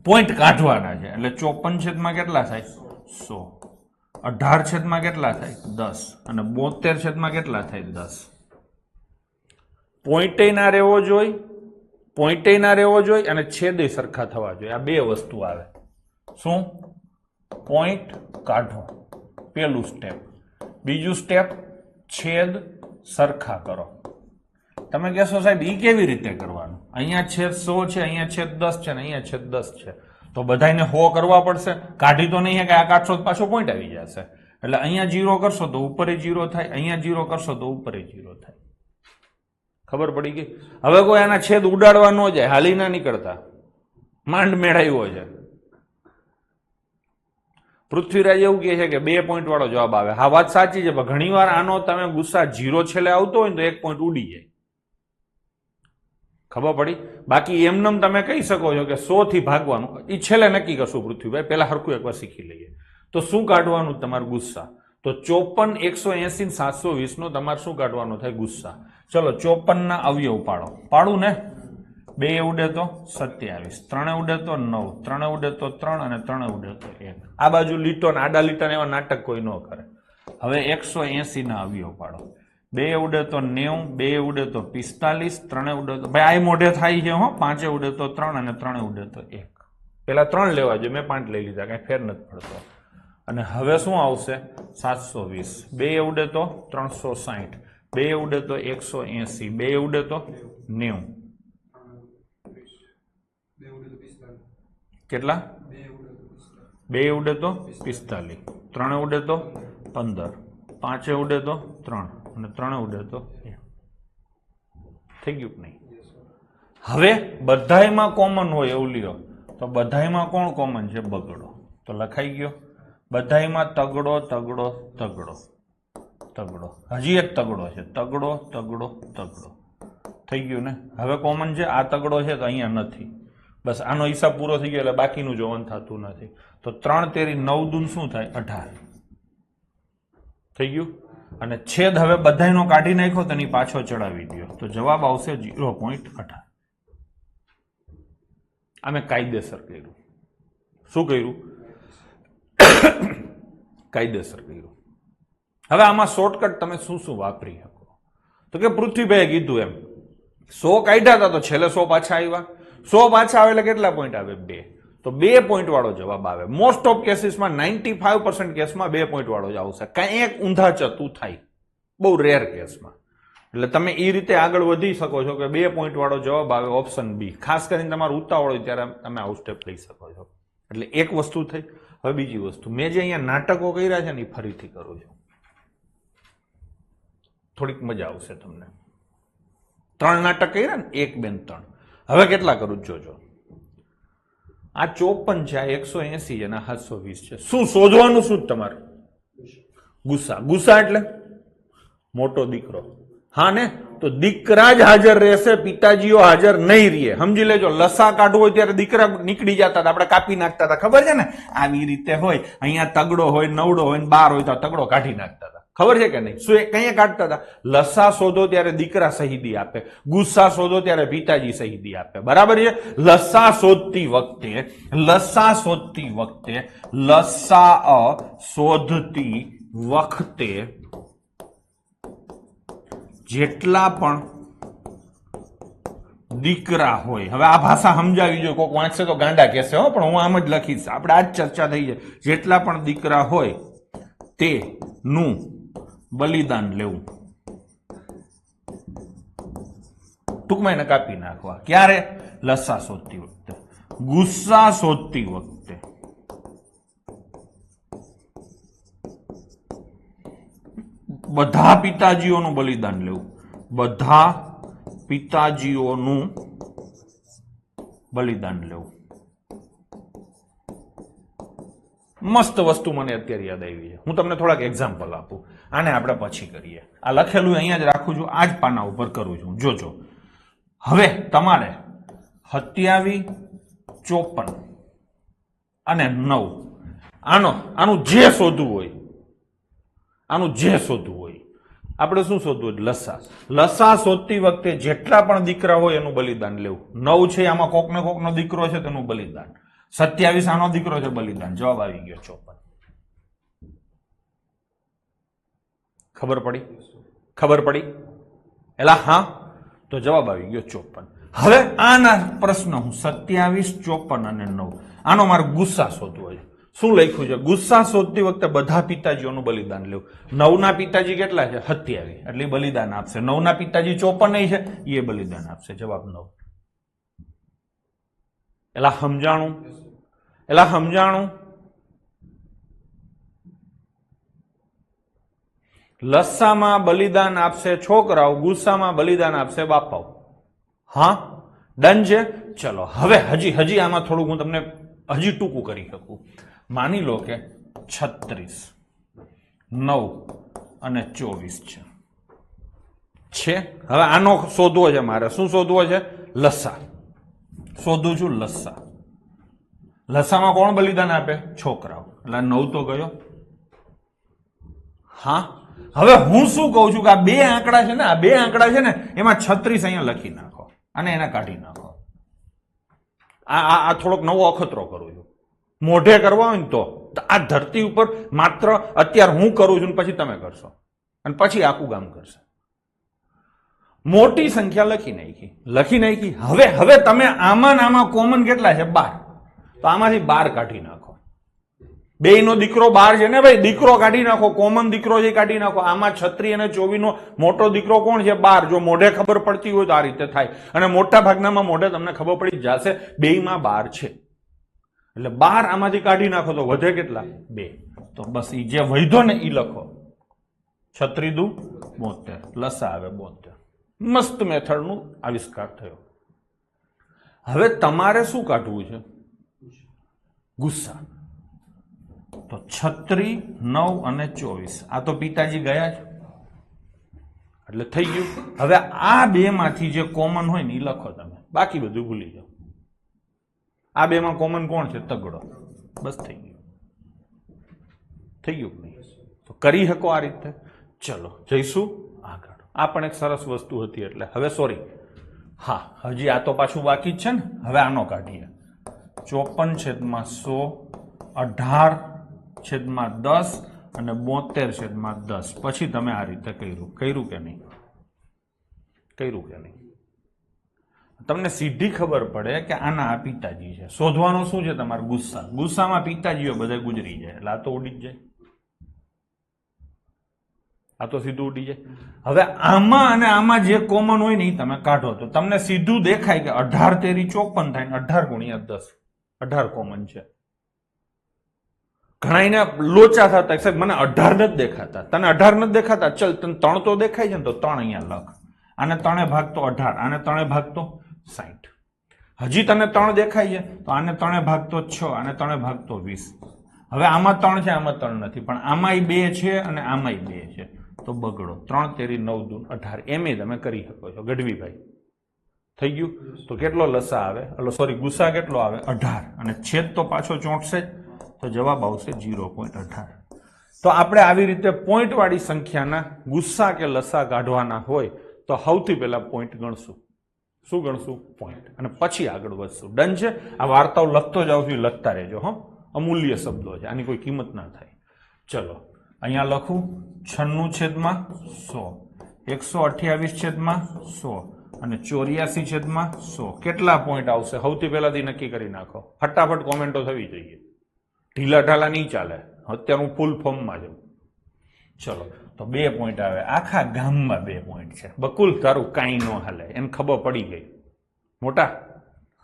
પોઈન્ટ કાઢવાના છે. એટલે 54 કેટલા થાય? 100. 18 કેટલા થાય? 10. અને 72 કેટલા થાય? 10. પોઈન્ટે ના રહેવો જોઈએ અને છેદે સરખા થવા જોઈએ. આ બે વસ્તુ આવે. શું? પોઈન્ટ કાઢો, પેલું સ્ટેપ. બીજું સ્ટેપ, છેદ સરખા કરો. તમે કહેશો સાહેબ ઈ કેવી રીતે કરવાનું? અહીંયા છેદ 100 છે, અહીંયા છેદ 10 છે, ને અહીંયા છેદ 10 છે, તો બધાને 100 કરવા પડશે. કાઢી તો નહીં કે આ કાઢશો પાછો પોઈન્ટ આવી જશે. એટલે અહીંયા 0 કરશો તો ઉપર 0 થાય, અહીંયા 0 કરશો તો ઉપર 0 થાય. ખબર પડી ગઈ? હવે કોઈ આના છેદ ઉડાડવા ન જાય, હાલી ના નીકળતા, માંડ મેળાવ્યો છે. પૃથ્વીરાજ એવું કહે છે કે 2 પોઈન્ટ વાળો જવાબ આવે. હા, વાત સાચી છે, પણ ઘણી વાર આનો તમે ગુસ્સા 0 છેલ્લે આવતો હોય ને તો 1 પોઈન્ટ ઉડી જાય. ખબર પડી? બાકી એમનેમ તમે કહી શકો છો કે 100 થી ભાગવાનું, એ છેલ્લે નક્કી કરશું પૃથ્વીભાઈ, પહેલા હરખું એકવાર શીખી લઈએ. તો શું કાઢવાનું તમારું ગુસ્સા? તો 54, 180, 720 નો તમારે શું કાઢવાનો થાય? ગુસ્સા. ચલો 54 ના અવયવ પાડું ને. 2 ઉડે તો 27, 3 ઉડે તો 9, 3 ઉડે તો 3 અને 3 ઉડે તો 1. આ બાજુ લીટો ને આડા લીટા એવા નાટક કોઈ ન કરે. હવે 180 ના અવયવ પાડો. 2 ઉડે તો 90, 2 ઉડે તો 45, 3 ઉડે તો ભાઈ આ મોઢે થાય છે. 5 ઉડે તો 3 અને 3 ઉડે તો 1. પેલા 3 લેવા જોઈએ, મેં 5 લઈ લીધા, કઈ ફેર નથી પડતો. અને હવે શું આવશે? 720. 2 ઉડે તો 360, 2 ઉડે તો 180, 2 ઉડે તો 90. કેટલા? 2 ઉડે તો 45, 3 ઉડે તો 15, 5 ઉડે તો 3 અને 3 ઉડે તો 1. થઈ ગયું કે નહીં? હવે બધાયમાં કોમન હોય એવું લ્યો તો બધાયમાં કોણ કોમન છે? બગડો. તો લખાઈ ગયો બધાયમાં તગડો તગડો તગડો તગડો. હજી એક તગડો છે, તગડો તગડો તગડો. થઈ ગયું ને? હવે કોમન છે આ તગડો છે તો અહીંયા નથી. બસ આનો હિસાબ પૂરો થઈ ગયો એટલે બાકીનું જોવાનું થતું નથી. તો 3 તેરી 9 દૂન શું થાય? 18. થઈ ગયું? અને છેદ હવે બધાયનો કાઢી નાખ્યો તો એની પાછો ચડાવી દો તો જવાબ આવશે 0.18. અમે કાયદેસર કર્યું. શું કર્યું? કાયદેસર કર્યું. હવે આમાં શોર્ટકટ તમે શું શું વાપરી શકો? તો કે પૃથ્વીભાઈએ કીધું એમ 100 કાઢ્યા હતા તો છેલ્લે 100 પાછા આવ્યા. 100 પાછા આવે એટલે કેટલા પોઈન્ટ આવે? 2. તો 2 પોઈન્ટ વાળો જવાબ આવે. મોસ્ટ ઓફ કેસીસમાં 95% કેસમાં 2 પોઈન્ટ વાળો જ આવશે. કાંઈ એક ઊંધા ચતું થાય, બહુ રેર કેસમાં. એટલે તમે એ રીતે આગળ વધી શકો છો કે 2 પોઈન્ટ વાળો જવાબ આવે ઓપ્શન બી. ખાસ કરીને તમારું ઉતાવળ હોય ત્યારે તમે આવું સ્ટેપ લઈ શકો છો. એટલે એક વસ્તુ થઈ. હવે બીજી વસ્તુ, મેં જે અહીંયા નાટકો કર્યા છે ને એ ફરીથી કરું છું, થોડીક મજા આવશે તમને. 3 નાટક કર્યા ને, 1, 2, 3. હવે કેટલા કરું જોજો. આ 54 છે, આ 180 છે, અને 720 છે. શું શોધવાનું? શું તમારે? ગુસ્સા. ગુસ્સા એટલે મોટો દીકરો. હા ને? તો દીકરા જ હાજર રહેશે, પિતાજીઓ હાજર નહીં રહે. સમજી લેજો. લસા કાઢવો હોય ત્યારે દીકરા નીકળી જતા હતા, આપણે કાપી નાખતા હતા. ખબર છે ને? આવી રીતે હોય, અહીંયા તગડો હોય, નવડો હોય, 12 હોય તો તગડો કાઢી નાખતા હતા. ખબર છે કે નહીં? શું કઈ કાઢતા હતા? લસા શોધો ત્યારે દીકરા શહીદી આપે, ગુસ્સા શોધો ત્યારે પિતાજી શહીદી આપે. બરાબર છે? લસા શોધતી વખતે જેટલા પણ દીકરા હોય, હવે આ ભાષા સમજાવી જોઈએ, કોઈક વાંચશે તો ગાંડા કહેશે હો, પણ હું આમ જ લખીશ. આપણે આ જ ચર્ચા થઈ જાય. જેટલા પણ દીકરા હોય તેનું બલિદાન લેવું. ટૂંકમાં એને કાપી નાખવા. ક્યારે? લસા શોધતી વખતે. ગુસ્સા શોધતી વખતે. બધા પિતાજીઓનું બલિદાન લેવું. બધા પિતાજીઓનું બલિદાન લેવું. મસ્ત વસ્તુ મને અત્યારે યાદ આવી છે. હું તમને થોડાક એક્ઝામ્પલ આપું. આને આપણે પછી કરીએ. આ લખેલું અહીંયા જ રાખું છું, આ જ પાના ઉપર કરું છું. જોજો. હવે તમારે 27, 54 અને 9 આનું જે શોધવું હોય, આપણે શું શોધવું? લસા શોધતી વખતે જેટલા પણ દીકરા હોય એનું બલિદાન લેવું. 9 છે, આમાં કોકને કોકનો દીકરો છે તેનું બલિદાન. 27 આનો દીકરો છે, બલિદાન. જવાબ આવી ગયો 54. ખબર પડી? એલા હા, તો જવાબ આવી ગયો 54. હવે આના પ્રશ્ન હું 27, 54 અને 9 આનો મારે ગુસ્સા શોધવો છે. શું લખ્યું છે? ગુસ્સા શોધતી વખતે બધા પિતાજીઓનું બલિદાન લેવું. 9 ના પિતાજી કેટલા છે? 27, એટલે બલિદાન આપશે. 9 ના પિતાજી 54 છે, એ બલિદાન આપશે. જવાબ 9. એલા સમજાણું? લસ્સામાં બલિદાન આપશે છોકરાઓ, ગુસ્સામાં બલિદાન આપશે બાપાઓ. હા, ડન છે. ચલો હવે હજી આમાં થોડું હું તમને હજી ટૂંકું કરી શકું. માની લો કે 36, 9 અને 24 છે. હવે આનો શોધવો છે મારે. શું શોધવો છે? લસા શોધું છું. લસામાં કોણ બલિદાન આપે? છોકરાઓ. એટલે 9 તો ગયો. હા, હવે હું શું કહું છું કે આ 2 આંકડા છે ને, એમાં 36 અહીંયા લખી નાખો અને એને કાઢી નાખો. આ થોડોક નવો અખતરો કરું છું. મોઢે કરવા હોય ને તો આ ધરતી ઉપર માત્ર અત્યારે હું કરું છું, પછી તમે કરશો, અને પછી આખું ગામ કરશે. મોટી સંખ્યા લખી નાખી. હવે તમે આમાં કોમન કેટલા છે? 12. તો આમાંથી 12 કાઢી નાખો. 2 નો દીકરો 12 છે ને ભાઈ, દીકરો કાઢી નાખો. કોમન દીકરો છે કાઢી નાખો. આમાં 36 અને 24 નો મોટો દીકરો કોણ છે? 12. જો મોઢે ખબર પડતી હોય તો આ રીતે થાય, અને મોટા ભાગનામાં મોઢે તમને ખબર પડી જશે 2 માં 12 છે. એટલે 12 આમાંથી કાઢી નાખો તો વધે કેટલા? 2. તો બસ એ જે વધ્યો ને એ લખો. 36 દુ 72, લસા આવે 72. મસ્ત મેથડનું આવિષ્કાર થયો. હવે તમારે શું કાઢવું છે? ગુસ્સા. તો 36, 9 અને 24 આ તો પિતાજી ગયા જ એટલે થઈ ગયું. હવે આ બે માંથી જે કોમન હોય ને એ લખો તમે, બાકી બધું ભૂલી જાઓ. આ બે માં કોમન કોણ છે? તગડો. બસ થઈ ગયું. થઈ ગયું નહીં? તો કરી શકો આ રીતે. ચલો જઈશું આગળ. આ પણ એક સરસ વસ્તુ હતી. એટલે હવે સોરી, હા હજી આ તો પાછું બાકી જ છે ને. હવે આનો કાઢીએ. 54/100, 18/10 અને 72/10. પછી તમે આ રીતે કર્યું કે નહીં? કર્યું કે નહીં? તમને સીધી ખબર પડે કે આના આ પિતાજી છે. શોધવાનું શું છે તમારે? ગુસ્સા. ગુસ્સામાં પિતાજીઓ બધા ગુજરી જાય એટલે આ તો ઉડી જ જાય. આ તો સીધું ઉડી જાય. હવે આમાં અને આમાં જે કોમન હોય ને એ તમે કાઢો તો તમને સીધું દેખાય કે 18 તેરી 54 થાય ને 18 × 10. 18 કોમન છે. ઘણા લોચા થતા સાહેબ મને 18 નથી દેખાતા. તને 18 નથી દેખાતા? ચલ તને 3 તો દેખાય છે ને, તો 3 અહીંયા લખ. આને 3 ભાગતો 18, આને 3 ભાગતો 60. હજી તને 3 દેખાય છે તો આને 3 ભાગતો 6, આને 3 ભાગતો 20. હવે આમાં 3 છે, આમાં 3 નથી, પણ આમાંય 2 છે અને આમાંય 2 છે. તો બગડો. 3 તેરી 9 દુ 18. એમ તમે કરી શકો છો ગઢવીભાઈ. થઈ ગયું? તો કેટલો લસા આવે? સોરી ગુસ્સા કેટલો આવે? 18. અને છેદ તો પાછો 64 જ. તો જવાબ આવશે 0.18. તો આપણે આવી રીતે પોઈન્ટ વાળી સંખ્યાના ગુસ્સા કે લસા કાઢવાના હોય તો સૌથી પહેલા પોઈન્ટ ગણશું. શું ગણશું? પોઈન્ટ. અને પછી આગળ વધશું. ડન છે? આ વાર્તાઓ લખતો જાવ છું, લખતા રહેજો. હો, અમૂલ્ય શબ્દો છે, આની કોઈ કિંમત ના થાય. ચલો અહીંયા લખું 96/100, 128/100 અને 84/100. કેટલા પોઈન્ટ આવશે? સૌથી પહેલાથી નક્કી કરી નાખો. ફટાફટ કોમેન્ટો થવી જોઈએ. ઢીલા ઢાલા નહીં ચાલે. અત્યારે હું ફૂલ ફોર્મમાં છું. ચલો તો 2 પોઈન્ટ આવે. આખા ગામમાં 2 પોઈન્ટ છે. બકુલ તારું કાંઈ ન હાલે, એને ખબર પડી ગઈ મોટા.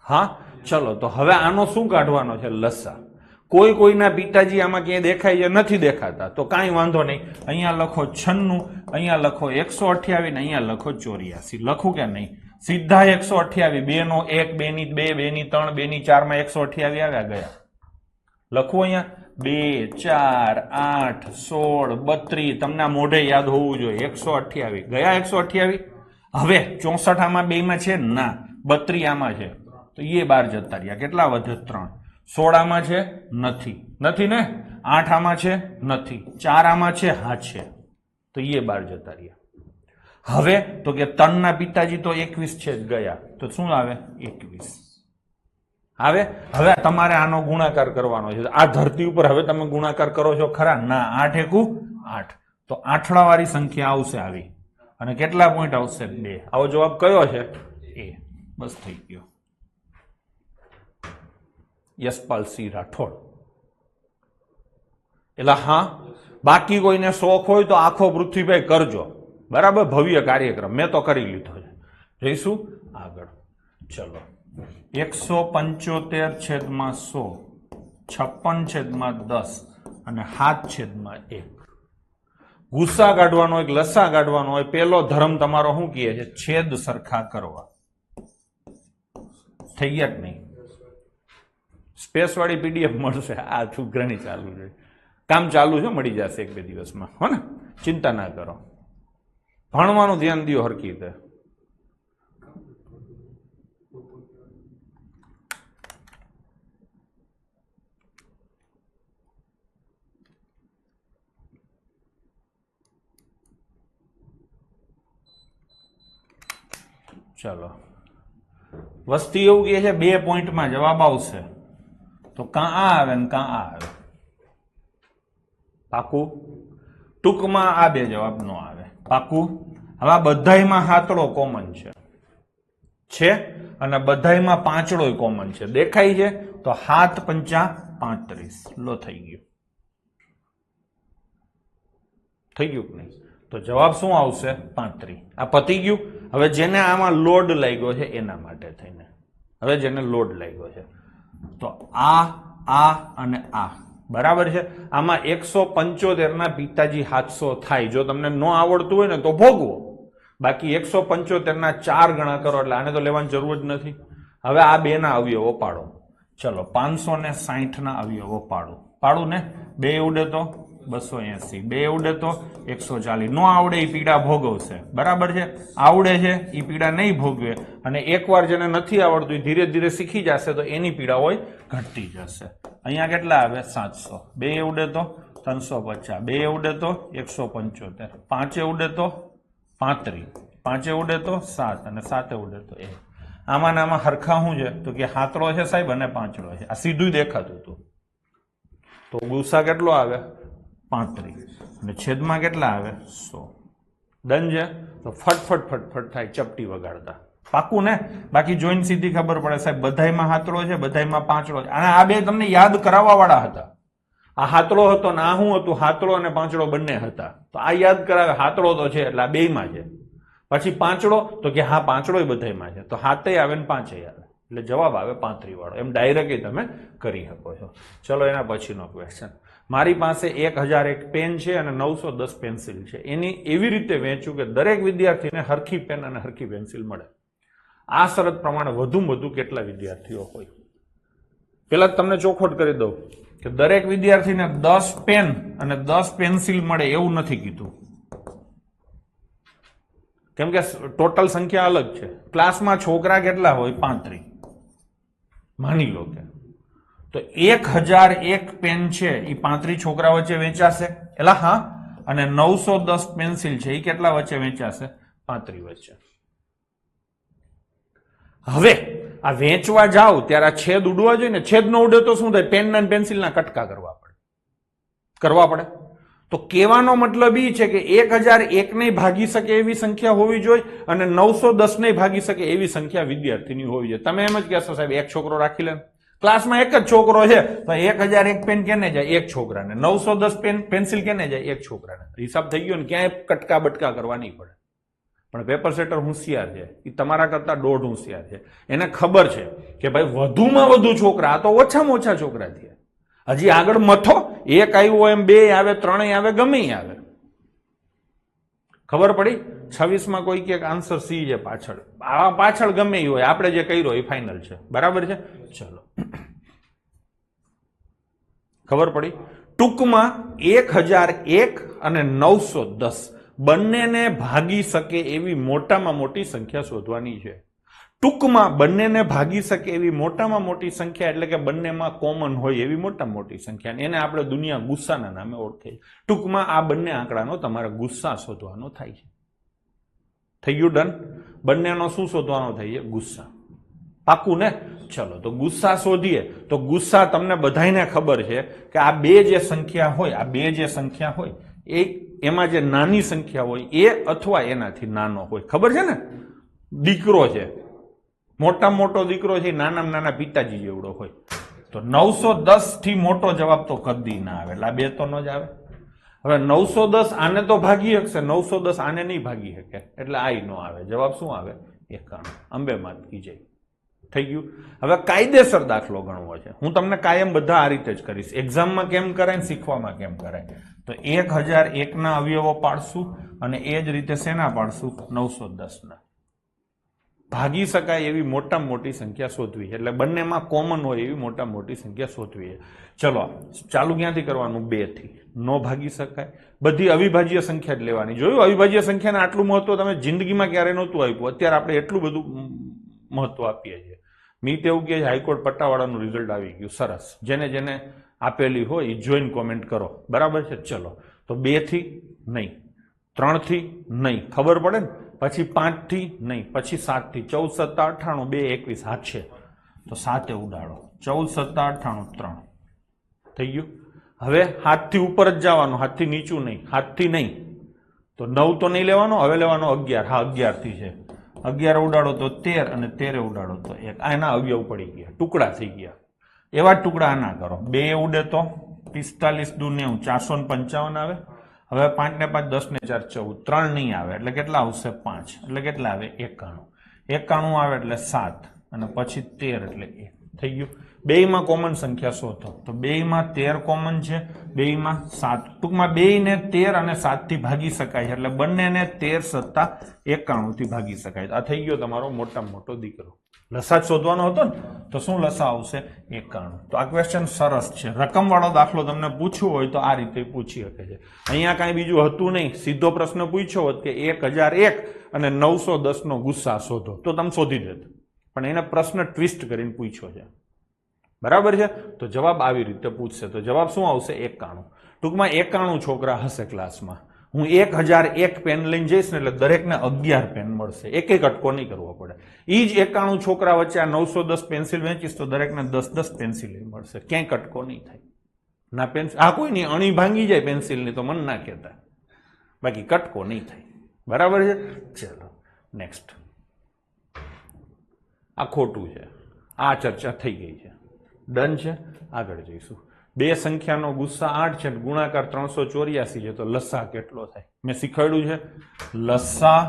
હા ચલો તો હવે આનો શું કાઢવાનો છે? લસા. કોઈના પિતાજી આમાં ક્યાંય દેખાય છે? નથી દેખાતા. તો કાંઈ વાંધો નહીં. અહીંયા લખો 96, અહીંયા લખો 128 ને અહીંયા લખો 84. લખું કે નહીં? સીધા 128. 2 નો 1, 2 ની 2, 2 ની 3, 2 ની 4 માં 128 આવ્યા ગયા. લખું અહીંયા 2, 4, 8, 16, 32. તમને આ મોઢે યાદ હોવું જોઈએ. 128 ગયા. 128. હવે 64 આમાં 2 માં છે? ના. 32 આમાં છે તો એ 12 જતા રહ્યા. કેટલા વધે? 3. 16 આમાં છે? નથી ને. 8 આમાં છે? નથી. 4 આમાં છે? હા છે. તો એ 12 જતા રહ્યા. હવે તો કે તનના પિતાજી તો 21 છે જ ગયા. તો શું આવે? 21 આવે. હવે તમારે આનો ગુણાકાર કરવાનો છે. આ ધરતી ઉપર હવે તમે ગુણાકાર કરો છો ખરા? ના. 8 એકુ 8. તો આઠડાવાળી સંખ્યા આવશે આવી. અને કેટલા પોઈન્ટ આવશે? 2. આવો જવાબ કયો છે? એ. બસ થઈ ગયો. યશપાલસિંહ રાઠોડ. એટલે હા, બાકી કોઈને શોખ હોય તો આખો પૃથ્વીભાઈ કરજો. બરાબર, ભવ્ય કાર્યક્રમ મેં તો કરી લીધો છે. જઈશું આગળ. ચલો 175/100, 56/10 અને 7/1. ગુસ્સા કાઢવાનો હોય, લસા કાઢવાનો હોય, પેલો ધર્મ તમારો શું કહે છે? છેદ સરખા કરવા. થઈ ગયા કે નહીં? સ્પેસ વાળી પીડીએફ મળશે. આ છોકરાની ચાલુ છે, કામ ચાલુ છે, મળી જશે 1-2 દિવસમાં. હો ને, ચિંતા ના કરો. ભણવાનું ધ્યાન દો હરકી રીતે. ચલો, વસ્તી એવું કહે છે 2 પોઈન્ટમાં જવાબ આવશે. તો કાં આ આવે ને કાં આ આવે. પાકું? ટૂંકમાં આ 2 જવાબ નો આવે. પાકું? હવે આ બધાયમાં હાતડો કોમન છે અને બધાયમાં પાંચડો કોમન છે. દેખાય છે? તો 7×5 = 35. લો થઈ ગયું. થઈ ગયું કે નહીં? તો જવાબ શું આવશે? 35. આ પતી ગયું. હવે જેને આમાં લોડ લાગ્યો છે એના માટે થઈને, હવે જેને લોડ લાગ્યો છે તો આ અને આ બરાબર છે. આમાં 175 ના પિતાજી 700 થાય. જો તમને ન આવડતું હોય ને તો ભોગવો, બાકી 175 ના 4 ગણા કરો એટલે આને તો લેવાની જરૂર જ નથી. હવે આ બે ના અવયવો પાડો. ચલો 560 ના અવયવો પાડું ને. 2 ઉડે તો 280, 2 ઉડે તો 140. નો આવડે એ પીડા ભોગવશે, બરાબર છે. આવડે છે એ પીડા નહીં ભોગવે, અને એકવાર જેને નથી આવડતું એ ધીરે ધીરે શીખી જશે તો એની પીડા હોય ઘટતી જશે. અહીંયા કેટલા આવે? 700. 2 ઉડે તો 350, 2 ઉડે તો 175, 5 ઉડે તો 35, 5 ઉડે તો 7 અને 7 ઉડે તો 1. આમાં હરખા શું છે તો કે હાથડો છે સાહેબ અને પાંચડો છે. આ સીધું દેખાતું હતું. તો ગુસ્સા કેટલો આવે? 35 અને છેદમાં કેટલા આવે? 100. ડન છે. તો ફટફટ થાય ચપટી વગાડતા. પાકું ને? બાકી જોઈને સીધી ખબર પડે સાહેબ બધાયમાં હાથડો છે, બધાયમાં પાંચડો છે. અને આ બે તમને યાદ કરાવવા વાળા હતા. આ હાથડો હતો ને આ શું હતું? હાથડો અને પાંચડો બંને હતા. તો આ યાદ કરાવે હાથડો તો છે એટલે આ બેયમાં છે. પછી પાંચડો તો કે હા પાંચડો બધાયમાં છે, તો હાથે આવે ને પાંચે આવે એટલે જવાબ આવે 35 વાળો. એમ ડાયરેક્ટ તમે કરી શકો છો. ચલો એના પછીનો ક્વેશ્ચન. મારી પાસે 1001 પેન છે અને 910 પેન્સિલ છે. એની એવી રીતે વહેંચ્યું કે દરેક વિદ્યાર્થીને હરખી પેન અને હરખી પેન્સિલ મળે. આ શરત પ્રમાણે વધુમાં વધુ કેટલા વિદ્યાર્થીઓ હોય? પેલા તમને ચોખવટ કરી દઉં કે દરેક વિદ્યાર્થીને 10 પેન અને 10 પેન્સિલ મળે એવું નથી કીધું, કેમ કે ટોટલ સંખ્યા અલગ છે. ક્લાસમાં છોકરા કેટલા હોય? 35. માની લો કે તો 1001 પેન છે એ 35 છોકરા વચ્ચે વેચાશે. એલા હા. અને 910 પેન્સિલ છે એ કેટલા વચ્ચે વેચાશે? 35 વચ્ચે. હવે આ વેચવા જાવ ત્યારે આ છેદ ઉડવા જોઈએ ને. છેદ ન ઉડે તો શું થાય? પેન અને પેન્સિલના કટકા કરવા પડે. તો કહેવાનો મતલબ એ છે કે 1001 ને ભાગી શકે એવી સંખ્યા હોવી જોઈએ અને 910 ને ભાગી શકે એવી સંખ્યા વિદ્યાર્થીની હોવી જોઈએ. તમે એમ જ કહેશો સાહેબ એક છોકરો રાખી લે, ક્લાસમાં એક જ છોકરો છે તો 1001 પેન કેને જાય? એક છોકરાને. 910 પેન્સિલ કેને જાય? એક છોકરાને. હિસાબ થઈ ગયો ને. ક્યાંય કટકા બટકા કરવા નહીં પડે. પણ પેપર સેટર હોશિયાર છે, એ તમારા કરતા દોઢ હોશિયાર છે. એને ખબર છે કે ભાઈ વધુમાં વધુ છોકરા, આ તો ઓછામાં ઓછા છોકરા થયા. હજી આગળ મથો, એક આવ્યું એમ 2 આવે, 3 આવે, ગમે આવે. ખબર પડી? 26માં કોઈ કે આન્સર સી છે પાછળ. આ પાછળ ગમે એ હોય, આપણે જે કર્યો એ ફાઇનલ છે. બરાબર છે. ચલો ખબર પડી? ટૂંકમાં 1001 અને 910 બંનેને ભાગી શકે એવી મોટામાં મોટી સંખ્યા શોધવાની છે. ટૂંકમાં બંનેને ભાગી શકે એવી મોટામાં મોટી સંખ્યા એટલે કે બંનેમાં કોમન હોય એવી મોટામાં મોટી સંખ્યા. એને આપણે દુનિયા ગુસ્સાના નામે ઓળખીએ. ટૂંકમાં આ બંને આંકડાનો તમારે ગુસ્સા શોધવાનો થાય છે. થઈ ગયું? ડન. બંનેનો શું શોધવાનો થાય છે? ગુસ્સા. પાકું ને? ચલો તો ગુસ્સા શોધીએ. તો ગુસ્સા તમને બધાને ખબર છે કે આ બે જે સંખ્યા હોય એમાં જે નાની સંખ્યા હોય એ અથવા એનાથી નાનો હોય. ખબર છે ને? દીકરો છે, મોટામાં મોટો દીકરો છે, નાનામાં નાના પિતાજી જેવડો હોય. તો 910 થી મોટો જવાબ તો કદી ના આવે. એટલે આ બે તો ન જ આવે. હવે 910 આને તો ભાગી શકશે, 910 આને નહીં ભાગી શકે એટલે આ નો આવે. જવાબ શું આવે? 91. અંબે માત કી જય. થઈ ગયું? હવે કાયદેસર દાખલો ગણવો છે. હું તમને કાયમ બધા આ રીતે જ કરીશ. એક્ઝામમાં કેમ કરાય, શીખવામાં કેમ કરાય. તો 1001 ના અવયવો પાડશું અને એ જ રીતે શેના પાડશું? 910 ના. ભાગી શકાય એવી મોટામાં મોટી સંખ્યા શોધવી, એટલે બંનેમાં કોમન હોય એવી મોટામાં મોટી સંખ્યા શોધવી. ચલો ચાલુ ક્યાંથી કરવાનું? 2 થી. નો ભાગી શકાય, બધી અવિભાજ્ય સંખ્યા જ લેવાની. જોયું? અવિભાજ્ય સંખ્યાને આટલું મહત્વ તમે જિંદગીમાં ક્યારે નહોતું આપ્યું. અત્યારે આપણે એટલું બધું મહત્વ આપીએ છીએ. મીત એવું કે હાઈકોર્ટ પટ્ટાવાળાનું રિઝલ્ટ આવી ગયું. સરસ. જેને જેને આપેલી હોય એ જોઈને કોમેન્ટ કરો. બરાબર છે. ચલો તો 2 થી નહીં, 3 થી નહીં, ખબર પડે ને? પછી 5 થી નહીં, પછી 7 થી. 14 7 98 2 21 હાથ છે તો 7 ઉડાડો. 14 7 98 3 થઈ ગયું. હવે હાથથી ઉપર જ જવાનું, હાથથી નીચું નહીં. હાથથી નહીં તો 9 તો નહીં લેવાનો, હવે લેવાનો 11. હા 11 થી છે. 11 ઉડાડો તો 13 અને 13 ઉડાડો તો 1. આના અવયવ પડી ગયા, ટુકડા થઈ ગયા. એવા ટુકડા આના કરો. 2 ઉડે તો 45 દુ 90, 455 આવે. હવે 5 ને 5 10 ને 4 14. 3 નહીં આવે એટલે કેટલા આવશે? 5. એટલે કેટલા આવે? 91. 91 આવે એટલે 7 અને પછી 13 એટલે 1. થઈ ગયું. બેયમાં કોમન સંખ્યા શોધો તો બેયમાં 13 કોમન છે, બેયમાં 7. ટૂંકમાં બેયને 13 અને 7 થી ભાગી શકાય એટલે બંનેને 13 + 91 થી ભાગી શકાય. આ થઈ ગયો તમારો મોટામાં મોટો દીકરો. લસા જ શોધવાનો હતો ને તો શું લસા આવશે 91. તો આ ક્વેશ્ચન સરસ છે. રકમ વાળો દાખલો તમને પૂછવું હોય તો આ રીતે પૂછી શકે છે. અહીંયા કાંઈ બીજું હતું નહીં, સીધો પ્રશ્ન પૂછ્યો હોત કે 1001 અને 910 નો ગુસ્સા શોધો તો તમે શોધી દેત, પણ એને પ્રશ્ન ટ્વિસ્ટ કરીને પૂછ્યો છે. બરાબર છે. તો જવાબ આવી રીતે પૂછશે તો જવાબ શું આવશે 91. ટૂંકમાં 91 છોકરા હશે ક્લાસમાં. હું 1001 પેન લઈને જઈશ ને એટલે દરેકને 11 પેન મળશે, એક એક અટકો નહીં કરવો પડે. ઈ જ 91 છોકરા વચ્ચે આ 910 પેન્સિલ વેચીશ તો દરેકને 10 પેન્સિલ મળશે, ક્યાંય કટકો નહીં થાય. ના પેન્સિલ આ કોઈ નહીં, અણી ભાંગી જાય પેન્સિલની તો મન ના કહેતા, બાકી કટકો નહીં થાય. બરાબર છે. ચલો નેક્સ્ટ. આ ખોટું છે, આ ચર્ચા થઈ ગઈ છે, ડન છે. આગળ જઈશું. બે સંખ્યાનો ગુસ્સા 8 છે, ગુણાકાર 384 છે, તો લસા કેટલો થાય? મેં શીખવાડ્યું છે લસા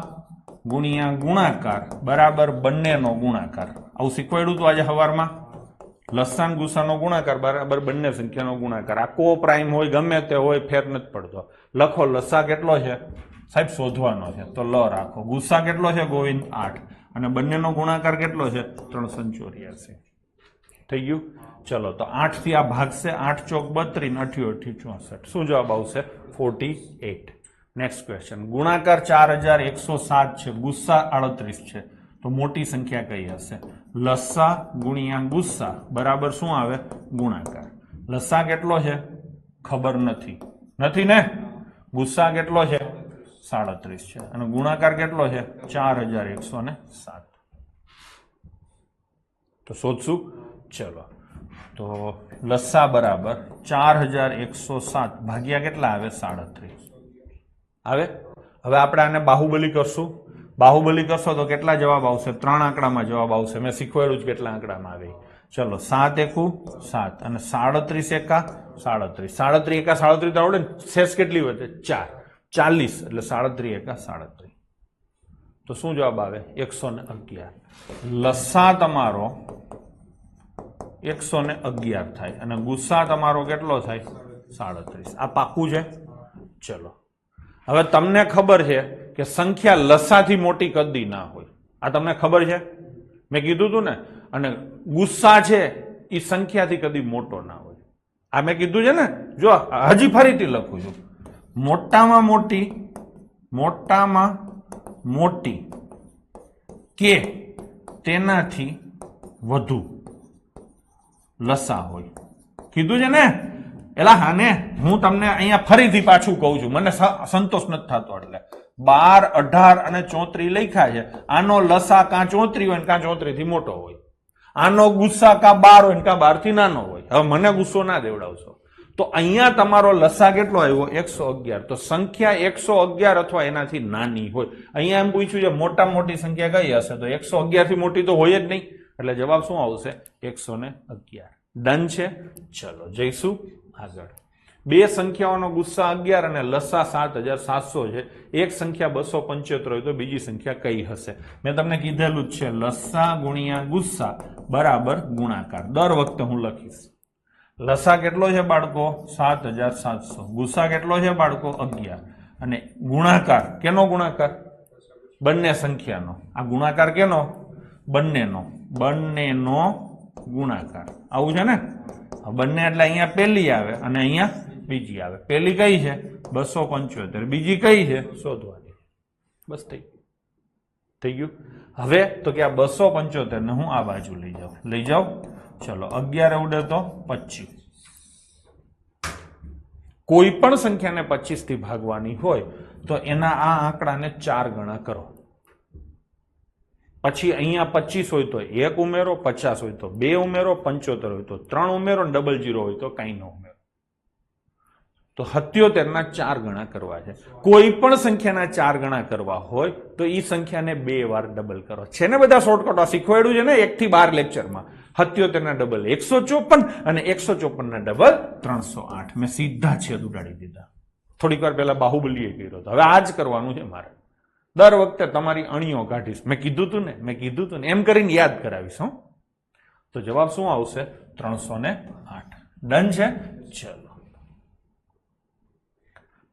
ગુણ્યા ગુણાકાર બરાબર બંનેનો ગુણાકાર. આવું શીખવાડ્યું હતું આજે સવારમાં. લસા ગુસ્સાનો ગુણાકાર બરાબર બંને સંખ્યાનો ગુણાકાર. આ કો પ્રાઇમ હોય ગમે તે હોય ફેર નથી પડતો. લખો લસા કેટલો છે સાહેબ શોધવાનો છે તો લ રાખો. ગુસ્સા કેટલો છે ગોવિંદ 8 અને બંનેનો ગુણાકાર કેટલો છે 384. થઈ ગયું. ચલો તો 8 થી આ ભાગશે, 8 ચોક 32 88 64. શું જવાબ આવશે 48. Next question. ગુણાકાર 4107 છે, ગુસ્સા 38 છે, તો મોટી સંખ્યા કઈ હશે? લસા ગુણ્યા ગુસ્સા બરાબર શું આવે ગુણાકાર. લસા કેટલો છે ખબર નથી, નથી ને. ગુસ્સા કેટલો છે 37 છે અને ગુણાકાર કેટલો છે 4107. તો શોધશું. ચલો તો લસા બરાબર 4107 ભાગ્યા કેટલા આવે 37 આવે. હવે આપણે આને બાહુબલી કરશું. બાહુબલી કરશો તો કેટલા જવાબ આવશે? 3 આંકડામાં જવાબ આવશે. મેં શીખવાડ્યું જ કેટલા આંકડામાં આવે. ચલો 7 એકુ 7 અને 37 એકા 37. 37 એકા 37 તો આવડે ને. શેષ કેટલી વધે 4, 40 એટલે 37 એકા 37. તો શું જવાબ આવે 111. લસા તમારો 111 થાય અને ગુસ્સા તમારો કેટલો થાય 37. આ પાક્કું છે. ચલો હવે તમને ખબર છે કે સંખ્યા લસાથી મોટી કદી ના હોય. આ તમને ખબર છે, મેં કીધું હતું ને. અને ગુસ્સા છે એ સંખ્યાથી કદી મોટો ના હોય. આ મેં કીધું છે ને. જો હજી ફરીથી લખું છું. મોટામાં મોટી કે તેનાથી વધુ લસા હોય. કીધું છે ને. એલા હા ને, હું તમને અહીંયા ફરીથી પાછું કહું છું, મને સંતોષ નથી થતો. એટલે 12, 18 અને 34 લખ્યા છે. આનો લસા કાં 34 હોય કાં 34 થી મોટો હોય. આનો ગુસ્સા કાં 12 હોય કાં 12 થી નાનો હોય. હવે મને ગુસ્સો ના દેવડાવશો. તો અહીંયા તમારો લસા કેટલો આવ્યો 111. તો સંખ્યા 111 અથવા એનાથી નાની હોય. અહીંયા એમ પૂછ્યું છે મોટામાં મોટી સંખ્યા કઈ હશે? તો 111 થી મોટી તો હોય જ નહીં. એટલે જવાબ શું આવશે 111. ડન છે. ચલો જઈશું આગળ. બે સંખ્યાઓનો ગુસ્સા 11 અને લસા 7700 છે. એક સંખ્યા 275 હોય તો બીજી સંખ્યા કઈ હશે? મેં તમને કીધેલું જ છે લસા ગુણ્યા ગુસ્સા બરાબર ગુણાકાર. દર વખતે હું લખીશ. લસા કેટલો છે બાળકો 7700, ગુસ્સા કેટલો છે બાળકો 11 અને ગુણાકાર કેનો ગુણાકાર? બંને સંખ્યાનો. આ ગુણાકાર કેનો? બંનેનો ગુણાકાર. આવું છે ને. બંને એટલે અહીંયા પહેલી આવે અને અહીંયા બીજી આવે. પહેલી કઈ છે 275, બીજી કઈ છે શોધવાની. બસ થઈ ગયું. હવે તો કે આ 275 ને હું આ બાજુ લઈ જાઉં. ચલો 11 ઉડે તો 25. કોઈ પણ સંખ્યાને 25 થી ભાગવાની હોય તો એના આ આંકડાને 4 ગણા કરો. પછી અહીંયા 25 હોય તો 1 ઉમેરો, 50 હોય તો 2 ઉમેરો, 75 હોય તો 3 ઉમેરો, 00 હોય તો કઈ ન ઉમેરો. તો 77 ના 4 ગણા કરવા છે. કોઈ પણ સંખ્યાના 4 ગણા કરવા હોય તો એ સંખ્યાને 2 વાર ડબલ કરો. છે ને બધા શોર્ટકટ શીખવાડ્યું છે ને 1 થી 12 લેક્ચરમાં. 77 ના ડબલ 154 અને 154 ના ડબલ 308. મેં સીધા છેદ ઉડાડી દીધા. થોડીક વાર પહેલા બાહુબલીએ કર્યો હતો. હવે આ જ કરવાનું છે મારે. દર વખતે તમારી અણીઓ કાઢીશ. મેં કીધું તું ને એમ કરીને યાદ કરાવીશ. તો તો જવાબ શું આવશે? 308. ડન છે? ચલો,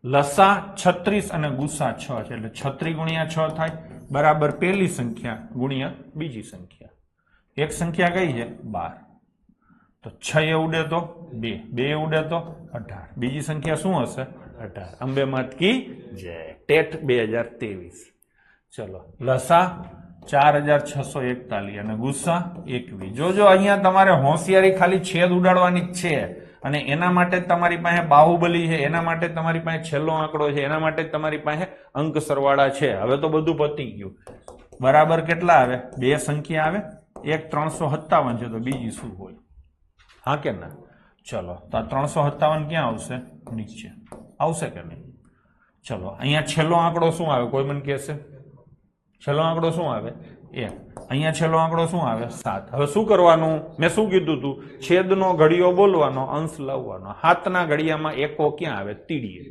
લસા 36 અને ગુસા 6 છે, એટલે 36 ગુણ્યા 6 થાય બરાબર પહેલી સંખ્યા ગુણ્યા બીજી સંખ્યા. એક સંખ્યા કઈ છે? 12. તો 6 એ ઉડે તો 2, 2 એ ઉડે તો 18. બીજી સંખ્યા શું હશે? 18. અંબે માત કી જય. ટેટ 2023. ચલો, લસા 4641 અને ગુસ્સા 21. જોજો અહીંયા તમારે હોશિયારી ખાલી છેદ ઉડાડવાની જ છે, અને એના માટે તમારી પાસે બાહુબલી છે, એના માટે તમારી પાસે છેલ્લો આંકડો છે, એના માટે તમારી પાસે અંક સરવાળા છે. હવે તો બધું પતી ગયું. બરાબર કેટલા આવે? બે સંખ્યા આવે, એક 357 છે, તો બીજી શું હોય? હા કે ના? ચલો, તો આ 357 ક્યાં આવશે? નીચે આવશે કે નહીં? ચલો, અહીંયા છેલ્લો આંકડો શું આવે? કોઈ મને કહેશે? છેલ્લો આંકડો શું આવે? 1. અહીંયા છેલ્લો આંકડો શું આવે? 7. હવે શું કરવાનું? મેં શું કીધું તું? છેદનો ઘડિયો બોલવાનો, અંશ લાવવાનો. હાથના ઘડિયામાં એકો ક્યાં આવે? તીડીએ.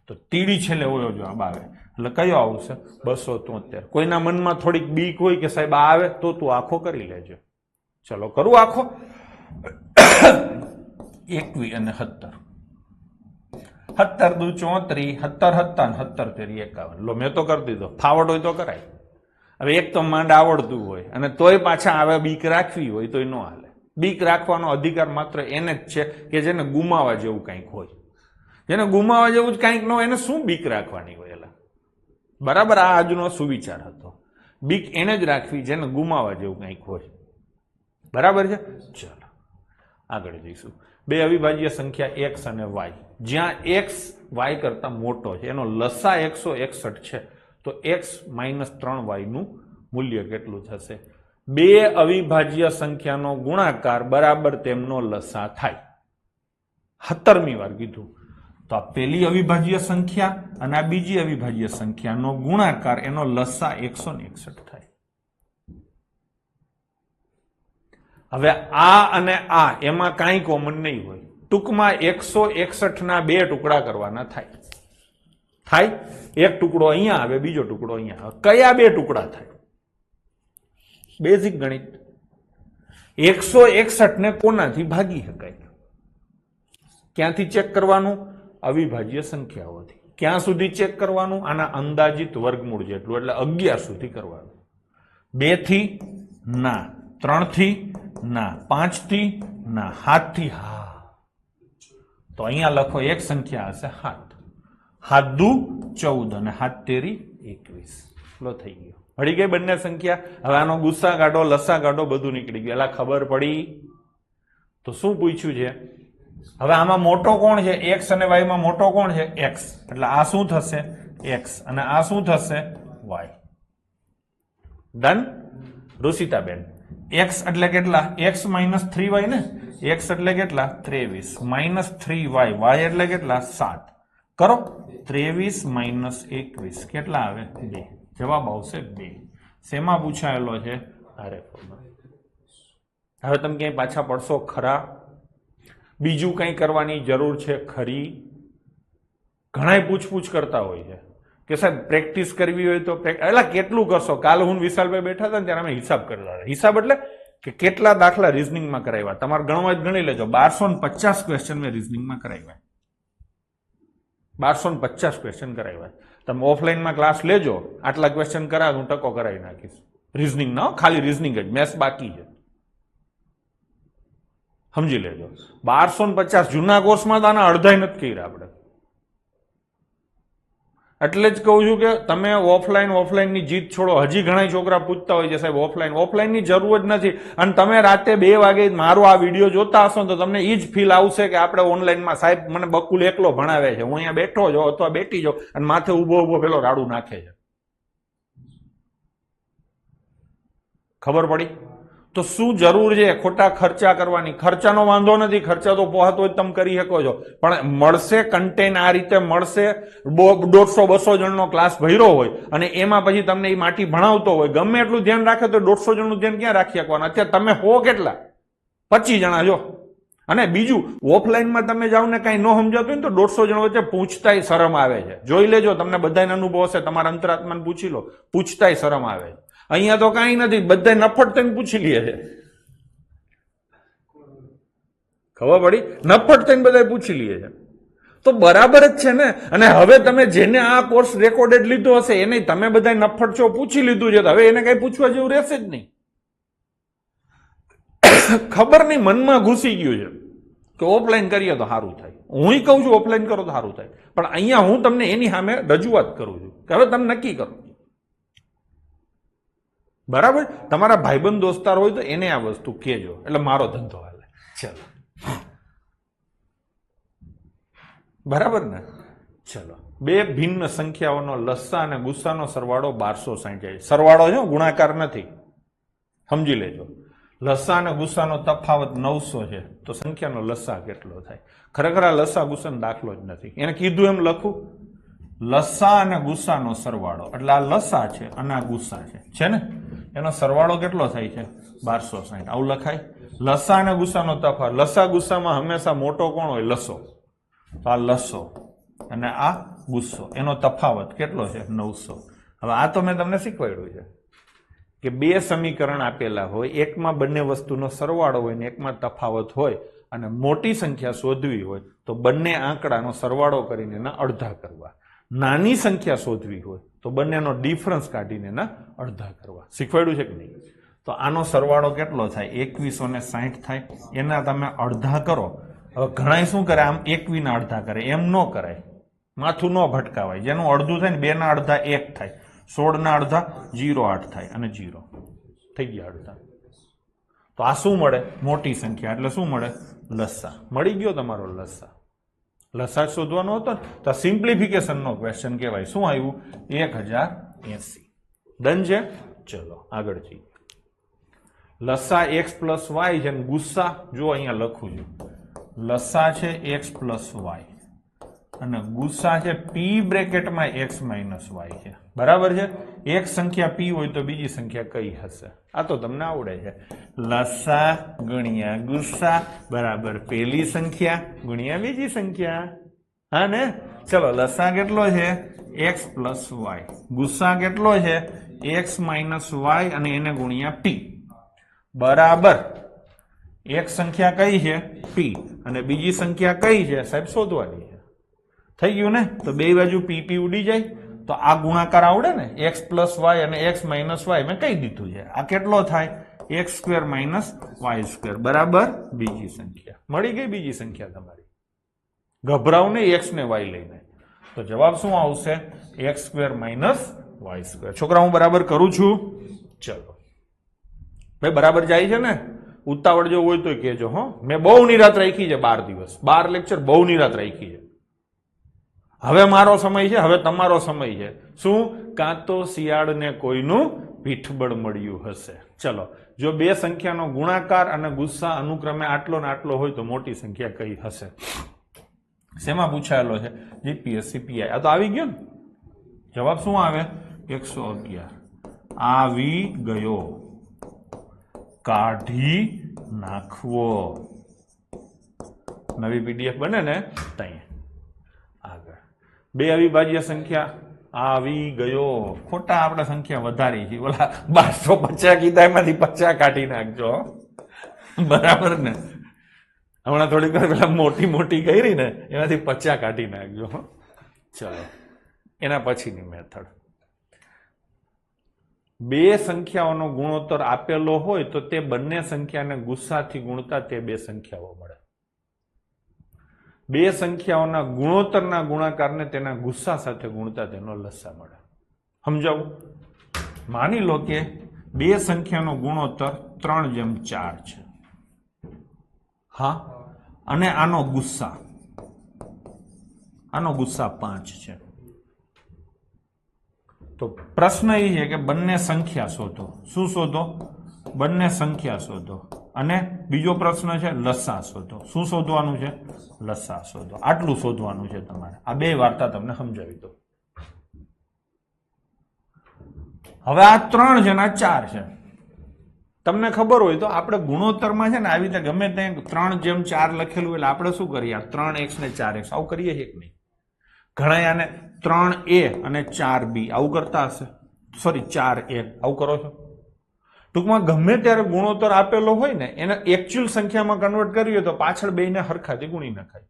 તો તીડી છેલ્લે ઓયો જવાબ આવે, એટલે કયો આવશે? 273. કોઈના મનમાં થોડીક બીક હોય કે સાહેબ આ આવે, તો તું આખો કરી લેજો. ચલો, કરું આખો? 21 અને 17. 17 દુ 34, 17 17 51. લો, મેં તો કરી દીધો. ફાવટ હોય તો કરાય. હવે એક તો માંડ આવડતું હોય અને તોય પાછા આવે બીક રાખવી હોય તોય ન હાલે. બીક રાખવાનો અધિકાર માત્ર એને જ છે કે જેને ગુમાવા જેવું કંઈક હોય. જેને ગુમાવા જેવું જ કંઈક ન હોય એને શું બીક રાખવાની હોય? એલા બરાબર, આ આજનો સુવિચાર હતો. બીક એને જ રાખવી જેને ગુમાવા જેવું કંઈક હોય. બરાબર છે? ચલો, આગળ જઈશું. બે અવિભાજ્ય સંખ્યા x અને y, જ્યાં x y કરતા મોટો છે, એનો લસા 161 છે, તો x - 3y નું મૂલ્ય કેટલું થશે? બે અવિભાજ્ય સંખ્યાનો ગુણાકાર બરાબર તેમનો લસા થાય. 17મી વાર કીધું. તો આ પહેલી અવિભાજ્ય સંખ્યા અને આ બીજી અવિભાજ્ય સંખ્યાનો ગુણાકાર, એનો લસા 161 થાય. હવે આ અને આ એમાં કાંઈ કોમન નહીં હોય. ટૂંકમાં 161 ના બે ટુકડા કરવાના થાય. એક ટુકડો અહીંયા આવે, બીજો ટુકડો અહીંયા આવે. કયા બે ટુકડા થાય? બેઝિક ગણિત. 161 ને કોનાથી ભાગી શકાય? ક્યાંથી ચેક કરવાનું? અવિભાજ્ય સંખ્યાઓથી. ક્યાં સુધી ચેક કરવાનું? આના અંદાજિત વર્ગમૂળ જેટલું, એટલે 11 સુધી કરવાનું. 2 થી ના, 3 થી ના, 5 થી ના, 7 થી હા. તો અહીંયા લખો એક સંખ્યા હશે 7. 7 દુ 14 અને 7 તેરી 21. લો, થઈ ગયો. મળી ગઈ બંને સંખ્યા. હવે આનો ગુસ્સા કાઢો, લસા કાઢો, બધું નીકળી ગયું. એટલે ખબર પડી. તો શું પૂછ્યું છે? હવે આમાં મોટો કોણ છે? x અને y માં મોટો કોણ છે? x. એટલે આ શું થશે? x અને આ શું થશે? y. ડન? રુષિતાબેન, x એટલે કેટલા? x - 3y ને? x એટલે કેટલા? 23 - 3y. y એટલે કેટલા? 7. કરો 23 - 21 કેટલા આવે? 2. જવાબ આવશે 2. શેમાં પૂછાયેલો છે? આરએફમાં. હવે તમે ક્યાંય પાછા પડશો ખરા? બીજું કંઈ કરવાની જરૂર છે ખરી? ઘણાય પૂછપૂછ કરતા હોય છે કે સાહેબ પ્રેક્ટિસ કરવી હોય તો એટલે કેટલું કરશો? કાલ હું વિશાલભાઈ બેઠા હતા ને ત્યારે અમે હિસાબ કરતા હતા. હિસાબ એટલે કે કેટલા દાખલા રીઝનિંગમાં કરાવ્યા. તમારે ગણવા જ ગણી લેજો. 1250 ક્વેશ્ચન મેં રીઝનિંગમાં કરાવ્યા. 1250 ક્વેશ્ચન કરાવ્યા. તમે ઓફલાઈનમાં ક્લાસ લેજો, આટલા ક્વેશ્ચન કરાવ હું ટકો કરાવી નાખીશ. રીઝનિંગ ના, ખાલી રીઝનિંગ જ, મેથ્સ બાકી છે. સમજી લેજો. 1250 જૂના કોર્સમાં તો આના અડધાય નથી કર્યા આપણે. એટલે જ કહું છું કે તમે ઓફલાઈનની જીત છોડો. હજી ઘણા છોકરા પૂછતા હોય છે સાહેબ ઓફલાઈનની જરૂર જ નથી. અને તમે રાતે 2 વાગે મારો આ વિડીયો જોતા હશો તો તમને એ જ ફીલ આવશે કે આપણે ઓનલાઈનમાં સાહેબ મને બકુલ એકલો ભણાવે છે, હું અહીંયા બેઠો જો અથવા બેઠી જો અને માથે ઉભો પેલો રાડું નાખે છે. ખબર પડી? તો શું જરૂર છે ખોટા ખર્ચા કરવાની? ખર્ચાનો વાંધો નથી, ખર્ચા તો પોહાતો જ તમે કરી શકો છો, પણ મળશે કન્ટેન્ટ આ રીતે મળશે. 150-200 જણનો ક્લાસ ભર્યો હોય અને એમાં પછી તમને એ માટી ભણાવતો હોય, ગમે એટલું ધ્યાન રાખે તો 150 જણનું ધ્યાન ક્યાં રાખી શકવાનું? અત્યારે તમે હો કેટલા? 25 જણા જો. અને બીજું, ઓફલાઈનમાં તમે જાઓ ને કઈ ન સમજાતું હોય ને તો 150 જણ વચ્ચે પૂછતાય શરમ આવે છે. જોઈ લેજો, તમને બધાને અનુભવ હશે, તમારા અંતરાત્માને પૂછી લો, પૂછતાય શરમ આવે છે. અહીંયા તો કઈ નથી, બધા નફટ થઈને પૂછી લે છે. ખબર પડી? નફટ થઈને બધા પૂછી લઈએ છે તો બરાબર જ છે ને. અને હવે તમે જેને આ કોર્સ રેકોર્ડેડ લીધો હશે એને તમે બધા નફટ છો પૂછી લીધું છે, હવે એને કઈ પૂછવા જેવું રહેશે જ નહીં. ખબર નહીં, મનમાં ઘૂસી ગયું છે કે ઓફલાઈન કરીએ તો સારું થાય. હું કહું છું ઓફલાઈન કરો તો સારું થાય, પણ અહીંયા હું તમને એની સામે રજૂઆત કરું છું કે હવે તમે નક્કી કરો. બરાબર? તમારા ભાઈબંધ દોસ્તાર હોય તો એને આ વસ્તુ કહેજો, એટલે મારો ધંધો હાલે. ચલો, બરાબર ને? ચલો, બે ભિન્ન સંખ્યાઓનો લસ્સા અને ગુસ્સાનો સરવાળો 1260. સરવાળો છે, ગુણાકાર નથી, સમજી લેજો. લસ્સા અને ગુસ્સાનો તફાવત 900 છે, તો સંખ્યાનો લસ્સા કેટલો થાય? ખરેખર આ લસ્સા ગુસ્સાનો દાખલો જ નથી, એને કીધું એમ લખું. લસ્સા અને ગુસ્સાનો સરવાળો, એટલે આ લસ્સા છે અને આ ગુસ્સા છે ને, એનો સરવાળો કેટલો થાય છે? 1260. આવું લખાય. લસ્સા અને ગુસ્સાનો તફાવત, લસ્સા ગુસ્સામાં હંમેશા મોટો કોણ હોય? લસો. તો આ લસો અને આ ગુસ્સો, એનો તફાવત કેટલો છે? 900. હવે આ તો મેં તમને શીખવાડ્યું છે કે બે સમીકરણ આપેલા હોય, એકમાં બંને વસ્તુનો સરવાળો હોય ને એકમાં તફાવત હોય, અને મોટી સંખ્યા શોધવી હોય તો બંને આંકડાનો સરવાળો કરીને એના અડધા કરવા. નાની સંખ્યા શોધવી હોય તો બંનેનો ડિફરન્સ કાઢીને એના અડધા કરવા. શીખવાડ્યું છે કે નહીં? તો આનો સરવાળો કેટલો થાય? 2160 થાય. એના તમે અડધા કરો. હવે ઘણા શું કરે? આમ 21 ના અડધા કરે. એમ ન કરાય, માથું ન ભટકાવાય. જેનું અડધું થાય ને 2 ના અડધા 1 થાય, 16 ના અડધા 0.8 થાય, અને 0 થઈ ગયા અડધા. તો આ શું મળે? મોટી સંખ્યા. એટલે શું મળે? લસ્સા. મળી ગયો તમારો લસ્સા. લસ્સા શોધવાનો હતો તો સિમ્પ્લિફિકેશનનો ક્વેશ્ચન કહેવાય. શું આવ્યું? 1080. ડન છે? ચલો આગળ જઈએ. લસ્સા x પ્લસ વાય છે, ગુસ્સા જો અહીંયા લખું છું. લસ્સા છે x પ્લસ વાય અને ગુસ્સા છે p બ્રેકેટમાં x માઇનસ વાય છે. બરાબર છે? એક સંખ્યા p હોય તો બીજી સંખ્યા કઈ હશે? આ તો તમને આવડે છે. લસ્સા ગુણ્યા ગુસ્સા બરાબર પેલી સંખ્યા ગુણ્યા બીજી સંખ્યા. હા ને? ચલો, લસ્સા કેટલો છે? x plus y. ગુસ્સા કેટલો છે? x માઇનસ વાય અને એને ગુણ્યા p. બરાબર, એક સંખ્યા કઈ છે? p અને બીજી સંખ્યા કઈ છે? સાહેબ શોધવાની છે. થઈ ગયું ને? તો બે બાજુ p ઉડી જાય. તો આ ગુણાકાર આવડે ને? x પ્લસ વાય અને x માઇનસ વાય મેં કહી દીધું છે. આ કેટલો થાય? x square minus y square બરાબર બીજી સંખ્યા. મળી ગઈ બીજી સંખ્યા તમારી. ગભરાવ નહીં x ને y લઈને. તો જવાબ શું આવશે? x square minus y square. છોકરા હું બરાબર કરું છું? ચલો ભાઈ, બરાબર જાય છે ને? ઉતાવળ જો હોય તો કહેજો. હો, મેં બહુ નિરાત રાખી છે. 12 દિવસ 12 લેક્ચર બહુ નિરાત રાખી છે. હવે મારો સમય છે, હવે તમારો સમય છે. શું? કાં તો શિયાળને કોઈનું પીઠબળ મળ્યું હશે. ચલો, જો બે સંખ્યાનો ગુણાકાર અને ગુસ્સા અનુક્રમે આટલો ને આટલો હોય તો મોટી સંખ્યા કઈ હશે? શેમાં પૂછાયેલો છે? GPSC PI. આ તો આવી ગયો ને? જવાબ શું આવે? 111. આવી ગયો. કાઢી નાખવો. નવી પીડીએફ બને ને ત્યાં આગળ. બે અવિભાજ્ય સંખ્યા આવી ગયો. ખોટા આપણે સંખ્યા વધારી છે. ઓલા 1250 કીધા, એમાંથી 50 કાઢી નાખજો. બરાબર ને? હમણાં થોડીક વાર પેલા મોટી મોટી કરી ને એમાંથી 50 કાઢી નાખજો. ચલો, એના પછીની મેથડ. બે સંખ્યાઓનો ગુણોત્તર આપેલો હોય તો તે બંને સંખ્યાને ગુસ્સાથી ગુણતા તે બે સંખ્યાઓ મળે. બે સંખ્યાઓના ગુણોત્તરના ગુણાકારને તેના ગુસ્સા સાથે ગુણતા તેનો લસ્સા મળે. સમજાવું? માની લો કે બે સંખ્યાનો ગુણોત્તર 3:4 છે. હા, અને આનો ગુસ્સા 5 છે. તો પ્રશ્ન એ છે કે બંને સંખ્યા શોધો. શું શોધો? બંને સંખ્યા શોધો. અને બીજો પ્રશ્ન છે લસ્સા શોધો. શું શોધવાનું છે? લસ્સા શોધો. આટલું શોધવાનું છે તમારે. આ બે વાર્તા તમને સમજાવી દો. હવે આ 3 છે ને આ 4 છે. તમને ખબર હોય તો આપણે ગુણોત્તરમાં છે ને આવી રીતે ગમે ત્યાં 3:4 લખેલું એટલે આપણે શું કરીએ? 3x ને 4x આવું કરીએ છે કે નહીં? ઘણા આને 3a અને 4b આવું કરતા હશે. સોરી, 4a આવું કરો છો. ટૂંકમાં ગમે ત્યારે ગુણોત્તર આપેલો હોય ને એને એકચ્યુઅલ સંખ્યામાં કન્વર્ટ કરીએ તો પાછળ બેને હરખાથી ગુણી નખાય.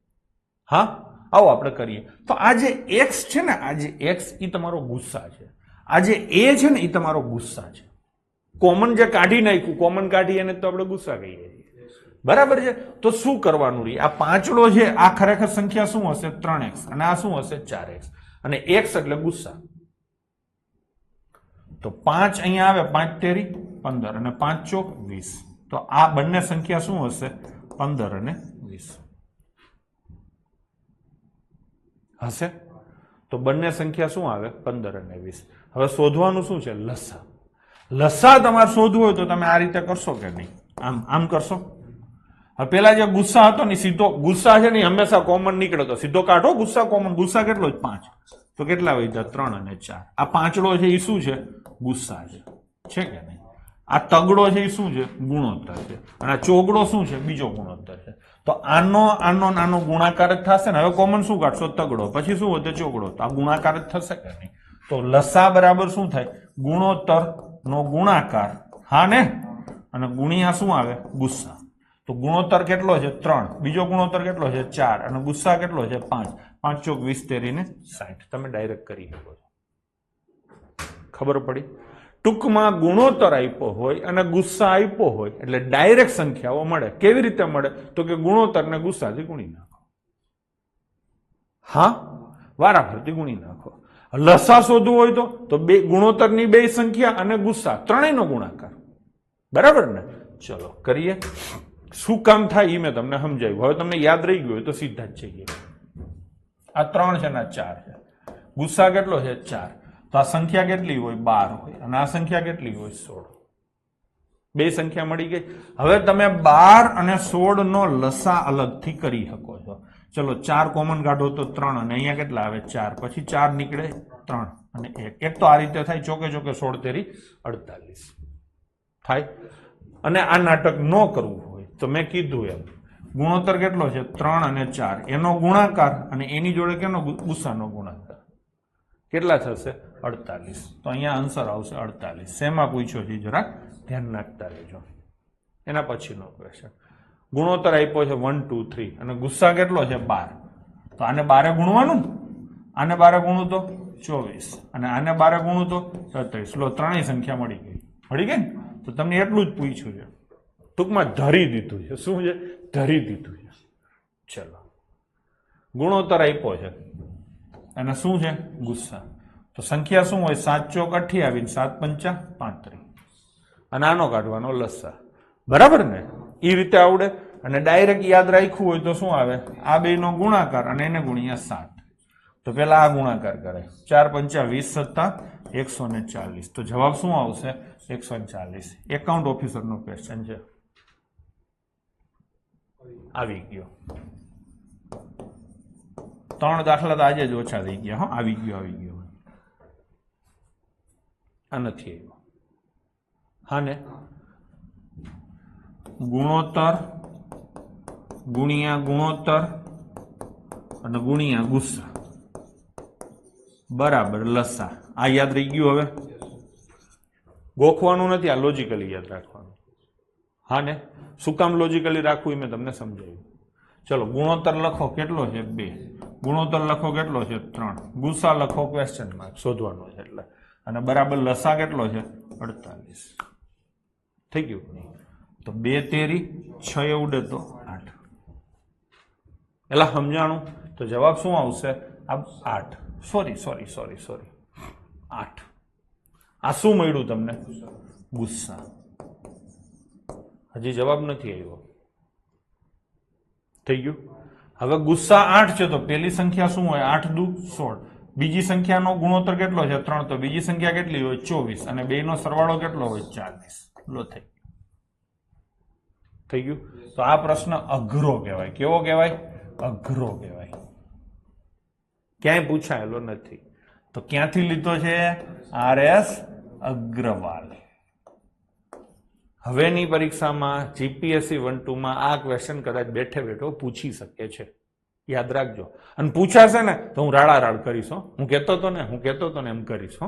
હા, આવો આપણે કરીએ. તો આ જે એક્સ છે ને, આ જે એક્સ એ તમારો ગુસ્સા છે, આ જે એ છે ને એ તમારો ગુસ્સા છે. કોમન જે કાઢી નાખ્યું, કોમન કાઢી એને તો આપણે ગુસ્સા કહીએ છીએ, બરાબર છે. તો શું કરવાનું રહી? આ પાંચડો છે આ ખરેખર સંખ્યા શું હશે? 3x, અને આ શું હશે? 4x, અને x એટલે ગુસ્સા. તો 5 અહીંયા આવે, 5 તેરી 15 અને 5 ચોક 20. તો આ બંને સંખ્યા શું હશે? 15 અને 20 હશે. તો બંને સંખ્યા શું આવે? 15 અને 20. હવે શોધવાનું શું છે? લસા. લસા તમારે શોધવું હોય તો તમે આ રીતે કરશો કે નહીં? આમ કરશો. હવે પેલા જે ગુસ્સા હતો ને સીધો ગુસ્સા છે ને હંમેશા કોમન નીકળે તો સીધો કાઢો ગુસ્સા કોમન. ગુસ્સા કેટલો? 5. તો કેટલા વધ્યા? 3 અને 4. આ પાંચડો છે એ શું છે? ગુસ્સા છે કે નહીં? આ તગડો છે એ શું છે? ગુણોત્તર છે. અને આ ચોગડો શું છે? બીજો ગુણોત્તર છે. તો આનો ગુણાકાર જ થશે ને. હવે કોમન શું કાઢશો? તગડો. પછી શું વધે? ચોગડો. તો આ ગુણાકાર જ થશે કે નહીં? તો લસા બરાબર શું થાય? ગુણોત્તર નો ગુણાકાર. હા ને? અને ગુણ્યા શું આવે? ગુસ્સા. તો ગુણોત્તર કેટલો છે? 3. બીજો ગુણોત્તર કેટલો છે? 4. અને ગુસ્સા કેટલો છે? 5. 5 ચોક 20 તેરીને 60. તમે ડાયરેક્ટ કરી શકો છો. ખબર પડી? ટૂંકમાં ગુણોત્તર આપ્યો હોય અને ગુસ્સા આપ્યો હોય એટલે ડાયરેક્ટ સંખ્યાઓ મળે. કેવી રીતે મળે? તો કે ગુણોત્તર ને ગુસ્સાથી ગુણી નાખો. હા, વારાફરતી ગુણી નાખો. લસા શોધવું હોય તો બે ગુણોત્તરની બે સંખ્યા અને ગુસ્સા ત્રણેયનો ગુણાકાર. બરાબર ને? ચલો કરીએ. શું કામ થાય એ મેં તમને સમજાવ્યું. હવે તમને યાદ રહી ગયું હોય તો સીધા જ જઈએ. આ 3 છે ને 4 છે. ગુસ્સા કેટલો છે? 4. તો આ સંખ્યા કેટલી હોય? 12 હોય. અને આ સંખ્યા કેટલી હોય? 16. બે સંખ્યા મળી ગઈ. હવે તમે 12 અને 16 નો લસા અલગથી કરી શકો છો. ચલો 4 કોમન કાઢો તો 3, અને અહીંયા કેટલા આવે? 4. પછી 4 નીકળે 3 અને 1. એક તો આ રીતે થાય. ચોકે ચોકે 16 તેરી 48 થાય. અને આ નાટક ન કરવું હોય તો મેં કીધું એમ ગુણોત્તર કેટલો છે? 3 અને 4. એનો ગુણાકાર અને એની જોડે કેનો? ગુસ્સાનો ગુણાકાર. કેટલા થશે? 48. તો અહીંયા આન્સર આવશે 48. શેમાં પૂછ્યો છે જરાક ધ્યાન નાખતા રહેજો. એના પછીનો ક્વેશ્ચન. ગુણોત્તર આપ્યો છે 1 2 3 અને ગુસ્સા કેટલો છે? 12. તો આને 12 ગુણવાનું. આને 12 ગુણું તો 24 અને આને 12 ગુણું તો 37. લો, ત્રણેય સંખ્યા મળી ગઈ. મળી ગઈ ને? તો તમને એટલું જ પૂછ્યું છે. ટૂંકમાં ધરી દીધું છે. શું છે? ધરી દીધું છે. ચલો, ગુણોત્તર આપ્યો છે અને શું છે? ગુસ્સા. તો સંખ્યા શું હોય? 7 ચોક 28, 7 પંચા 35. અને આનો કાઢવાનો લસા. બરાબર ને? એ રીતે આવડે. અને ડાયરેક્ટ યાદ રાખ્યું હોય તો શું આવે? આ બેનો ગુણાકાર અને એને ગુણ્યા 7. તો પેલા આ ગુણાકાર કરે. 4 પંચા 20 + 140. તો જવાબ શું આવશે? 140. એકાઉન્ટ ઓફિસરનો ક્વેશ્ચન છે. આવી ગયો. 3 દાખલા તો આજે જ ઓછા થઈ ગયા. હા, આવી ગયો. આ નથી આવ્યો. હા ને? ગુણોત્તર ગુણ્યા ગુણોત્તર અને ગુણ્યા ગુસ્સા બરાબર લસા. આ યાદ રહી ગયું. હવે ગોખવાનું નથી, આ લોજિકલી યાદ રાખવાનું. હા ને? શું કામ લોજિકલી રાખવું એ મેં તમને સમજાવ્યું. ચલો, ગુણોત્તર લખો કેટલો છે? 2. ગુણોત્તર લખો કેટલો છે? 3. ગુસ્સા લખો ક્વેશ્ચન માર્ક શોધવાનો છે એટલે. અને બરાબર લસા કેટલો છે? 48. થઈ ગયું. તો 2 તેરી 6 ઉડે તો 8. એટલે સમજાણું. તો જવાબ શું આવશે? આ 8. સોરી 8. આ શું મળ્યું તમને? ગુસ્સા. હજી જવાબ નથી આવ્યો. થઈ ગયું. હવે ગુસ્સા 8 છે તો પેલી સંખ્યા શું હોય? 8 દુ 16. બીજી સંખ્યાનો ગુણોત્તર કેટલો છે? 3. તો બીજી સંખ્યા કેટલી હોય? 24. અને બેનો સરવાળો કેટલો હોય? 40. લો, થઈ ગયું. તો આ પ્રશ્ન અઘરો કહેવાય. કેવો કહેવાય? અઘરો કહેવાય. ક્યાંય પૂછાયેલો નથી. તો ક્યાંથી લીધો છે? RS અગ્રવાલ. હવેની પરીક્ષામાં જીપીએસસી 1-2 માં આ ક્વેશ્ચન કદાચ બેઠે બેઠો પૂછી શકે છે. યાદ રાખજો. અને પૂછાશે ને તો હું રાડા રાડ કરીશ. હું કહેતો હતો ને એમ કરીશ.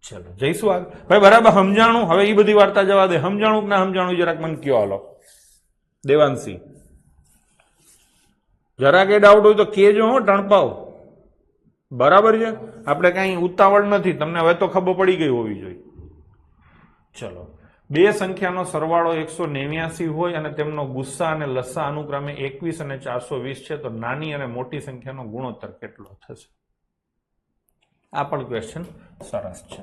ચલો જઈશું આગળ ભાઈ બરાબર સમજાણું હવે એ બધી વાર્તા જવા દે સમજાણું કે ના સમજાણું જરાક મને કયો હાલો દેવાંશી જરા કે ડાઉટ હોય તો કેજો હો ટણપાવ બરાબર છે આપણે કઈ ઉતાવળ નથી તમને હવે તો ખબર પડી ગઈ હોવી જોઈએ ચલો બે સંખ્યાનો સરવાળો 189 હોય અને તેમનો ગુસ્સા અને લસ્સા અનુક્રમે 21 અને 420 છે તો નાની અને મોટી સંખ્યાનો ગુણોત્તર કેટલો થશે આ પણ ક્વેશ્ચન સરસ છે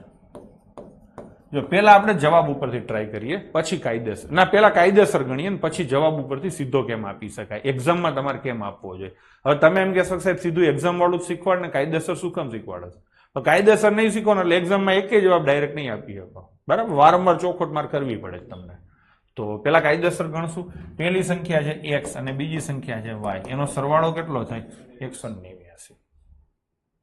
જો પેલા આપણે જવાબ ઉપરથી ટ્રાય કરીએ પછી કાયદેસર ના પેલા કાયદેસર ગણીએ ને પછી જવાબ ઉપરથી સીધો કેમ આપી શકાય એક્ઝામમાં તમારે કેમ આપવો જોઈએ હવે તમે એમ કહેશો સાહેબ સીધું એક્ઝામ વાળું જ શીખવાડ ને કાયદેસર શું કામ શીખવાડે છે કાયદેસર નહીં શીખવાનો એટલે એક્ઝામમાં એક જવાબ ડાયરેક્ટ નહીં આપી શકો બરાબર વારંવાર ચોખોટ માર કરવી પડે તમને તો પેલા કાયદેસર ગણશું પહેલી સંખ્યા છે x અને બીજી સંખ્યા છે y એનો સરવાળો કેટલો થાય 189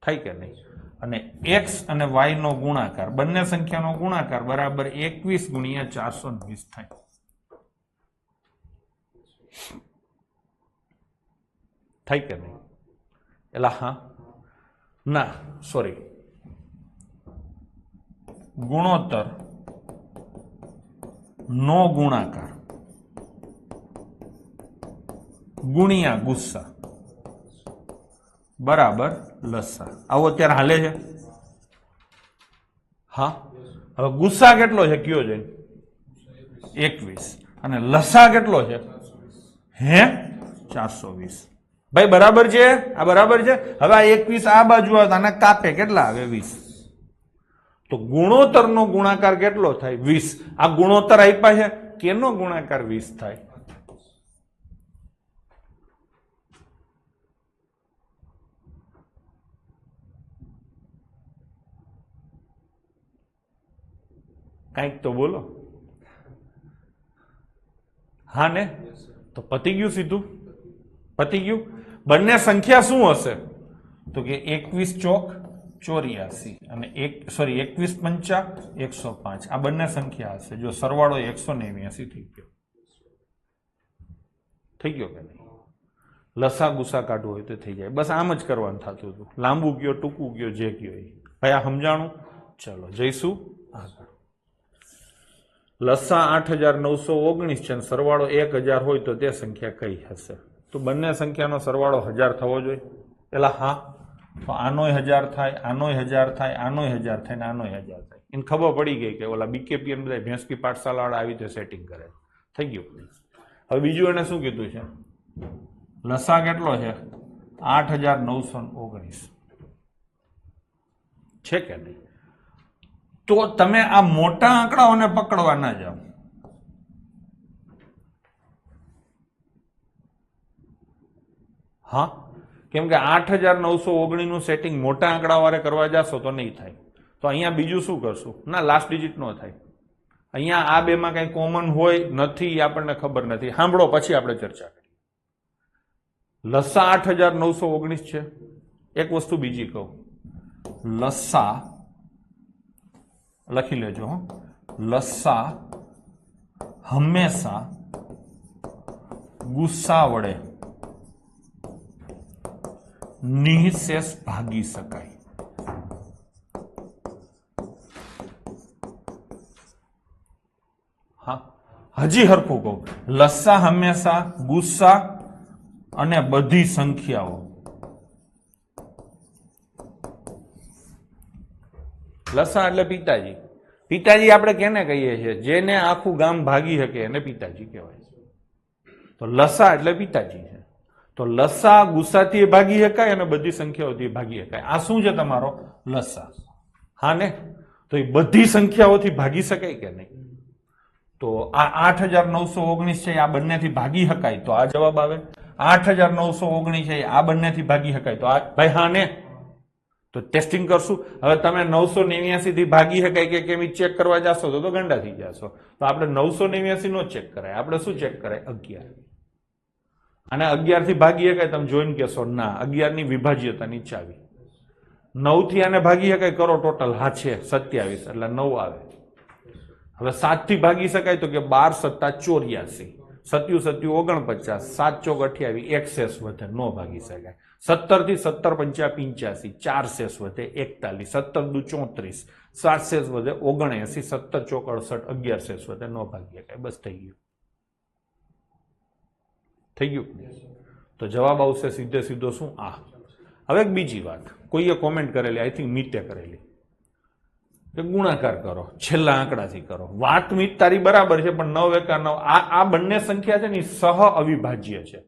થાય કે નહીં અને x અને y નો ગુણાકાર બંને સંખ્યાનો ગુણાકાર બરાબર 21 ગુણ્યા 420 થાય થાય કે નહીં એલા હા ના સોરી ગુણોત્તર નો ગુણાકાર ગુણ્યા ગુસ્સા બરાબર લસ્સા આવો અત્યારે હાલે છે હા હવે ગુસ્સા કેટલો છે કયો છે 21 અને લસ્સા કેટલો છે હે 420 ભાઈ બરાબર છે આ બરાબર છે હવે આ 21 આ બાજુ આવે આને કાપે કેટલા આવે 20 તો ગુણોત્તર નો ગુણાકાર કેટલો થાય 20 આ ગુણોત્તર આપ્યા છે કેનો ગુણાકાર 20 થાય કઈક તો બોલો હા ને તો પતી ગયું સીધું પતી ગયું બંને સંખ્યા શું હશે તો કે 21 ચોક 84 અને 21 પંચા 105 આ બંને સંખ્યા હશે જો સરવાળો 189 થઈ ગયો કે નહીં લસા ગુસા કાઢવું હોય તો થઈ જાય બસ આમ જ કરવાનું થતું હતું લાંબુ ગયો ટૂંકું ગયો જે ગયો ભાઈ આ સમજાણું ચલો જઈશું આગળ લસા 8919 છે સરવાળો 1000 હોય તો તે સંખ્યા કઈ હશે તો બંને સંખ્યાનો સરવાળો 1000 થવો જોઈએ પેલા હા તો આનોય 1000 થાય આનોય 1000 થાય આનોય 1000 થાય ને આનોય 1000 થાય એને ખબર પડી ગઈ કે ઓલા બીકેપીએન બધા ભેંસકી પાઠશાલા વાળા આવી રીતે સેટિંગ કરે થઈ ગયું હવે બીજું એને શું કીધું છે લસા કેટલો છે 8919 છે કે નહીં તો તમે આ મોટા આંકડાઓને પકડવા ના જાઓ હા કેમ કે 8919 નું સેટિંગ મોટા આંકડા વાળે કરવા જશો તો નહીં થાય તો અહીંયા બીજું શું કરશું ના લાસ્ટ ડિજિટ નો થાય અહીંયા આ બે માં કઈ કોમન હોય નથી આપણને ખબર નથી સાંભળો પછી આપણે ચર્ચા કરીએ લસા 8919 છે એક વસ્તુ બીજી કહું લસા લખી લેજો લસા હંમેશા ગુસ્સા વડે નિઃશેષ ભાગી શકાય હા હજી હરખું કહું લસા હંમેશા ગુસ્સા અને બધી સંખ્યાઓ લસા એટલે પિતાજી પિતાજી આપણે કેને કહીએ છીએ જેને આખું ગામ ભાગી શકે એને પિતાજી કહેવાય તો લસા એટલે પિતાજી છે તો લસા ગુસ્સાથી ભાગી શકાય અને બધી સંખ્યાઓથી ભાગી શકાય આ શું છે તમારો લસા હા ને તો એ બધી સંખ્યાઓથી ભાગી શકાય કે નહીં તો આ 8919 છે આ બંનેથી ભાગી શકાય તો આ જવાબ આવે 8919 છે આ બંનેથી ભાગી શકાય તો આ ભાઈ હા ને તો ટેસ્ટિંગ કરશું હવે તમે 989 થી ભાગી શકાય કે કેમ ચેક કરવા જશો તો ગંડા થઈ જશો તો આપણે 989 નો ચેક કરાય આપણે શું ચેક કરાય 11 અને 11 થી ભાગી શકાય તમે જોઈને કહેશો ના 11 ની વિભાજ્યતાની ચાવી 9 થી આને ભાગી શકાય કરો ટોટલ હા છે 27 એટલે 9 આવે હવે 7 થી ભાગી શકાય તો કે 12 + 84 સત્યુ સત્યુ 49, 7 ચોક 28, એક શેષ વધે, નો ભાગી શકાય. 17 થી 17 પંચા 85, 4 શેષ વધે 41, 17 દુ 34, 7 શેષ વધે 79, 17 ચોક 68, 11 શેષ વધે, નો ભાગી શકાય. બસ થઈ ગયું. થઈ ગયું. તો જવાબ આવશે સીધે સીધો શું? આ. હવે એક બીજી વાત કોઈએ કોમેન્ટ કરેલી, આઈ થિંક મીતે કરેલી, કે ગુણાકાર કરો, છેલ્લા આંકડાથી કરો. વાત મીત તારી બરાબર છે, પણ 9 એકા 9 આ બંને સંખ્યા છે ને સહ અવિભાજ્ય છે.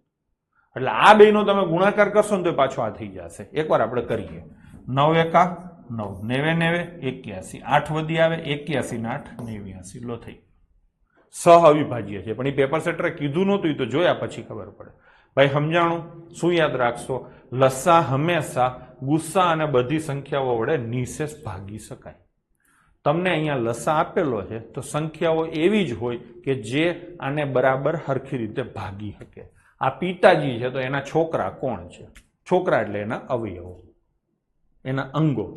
એટલે આ બેનો તમે ગુણાકાર કરશો ને તો પાછો આ થઈ જશે. એકવાર આપણે કરીએ. 9 એકા 9, 9 81, 8 વધી આવે 81 ને 8 89, લો થઈ. સહ અવિભાજ્ય છે, પણ એ પેપર સેટરે કીધું નહોતું, એ તો જોયા પછી ખબર પડે. ભાઈ સમજાણું? શું યાદ રાખશો? લસા હંમેશા ગુસ્સા અને બધી સંખ્યાઓ વડે નિશેષ ભાગી શકાય. તમને અહીંયા લસા આપેલો છે તો સંખ્યાઓ એવી જ હોય કે જે આને બરાબર હરખી રીતે ભાગી શકે. આ પિતાજી છે તો એના છોકરા કોણ છે? છોકરા એટલે એના અવયવો, એના અંગો.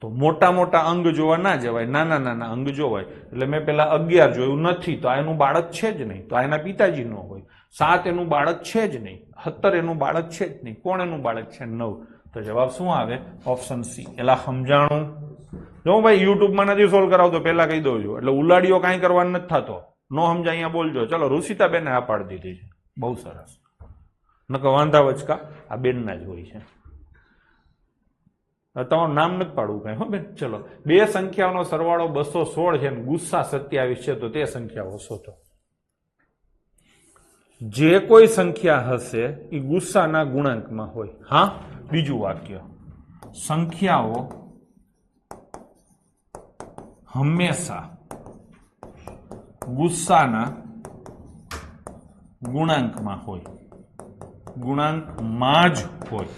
તો મોટા મોટા અંગ જોવા ના જવાય, નાના નાના અંગ જોવાય. એટલે મેં પેલા 11 જોયું નથી, તો આ એનું બાળક છે જ નહીં, તો આ એના પિતાજી નો હોય. 7 એનું બાળક છે જ નહીં, 17 એનું બાળક છે જ નહીં. કોણ એનું બાળક છે? 9. તો જવાબ શું આવે? Option C. એલા સમજાણું? જો ભાઈ યુટ્યુબમાં નથી સોલ્વ કરાવતો, પેલા કહી દઉં છું, એટલે ઉલાડીઓ કાંઈ કરવાનું નથી થતો. નો સમજાય અહીંયા બોલજો. ચલો, રુષિતાબેને આ પાડી દીધી છે, બહુ સરસ. નકર વાંધા વચકા આ બેનના જ હોય છે. તમારું નામ નથી પાડવું કઈ, હો બેન. ચલો, બે સંખ્યાઓનો સરવાળો 216 છે અને ગુસ્સા 27 છે, તો તે સંખ્યાઓ શોધો. જે કોઈ સંખ્યા હશે એ ગુસ્સાના ગુણાંકમાં હોય. હા, બીજું વાક્ય, સંખ્યાઓ હંમેશા ગુસ્સાના ગુણાંકમાં હોય. ગુણાંકમાં જ હોય.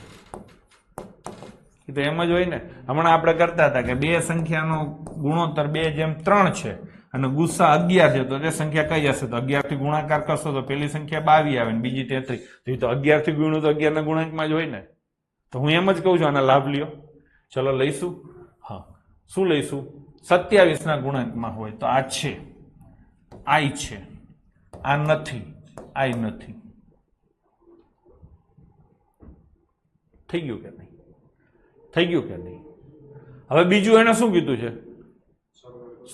તો એમ જ હોય ને. હમણાં આપણે કરતા હતા કે બે સંખ્યાનો ગુણોત્તર 2:3 છે અને ગુસ્સા 11 છે, તો તે સંખ્યા કઈ હશે? તો 11 થી ગુણાકાર કરશો તો પેલી સંખ્યા 22 આવે ને બીજી 33. તો 11 થી ગુણ્યું તો 11 ના ગુણાંકમાં જ હોય ને. તો હું એમ જ કહું છું, આના લાભ લ્યો. ચલો લઈશું. હા, શું લઈશું? 27 ના ગુણાંકમાં હોય તો આ છે, આઈ છે, આ નથી, આઈ નથી. થઈ ગયું કે નહીં? થઈ ગયું કે નહીં? હવે બીજું એને શું કીધું છે?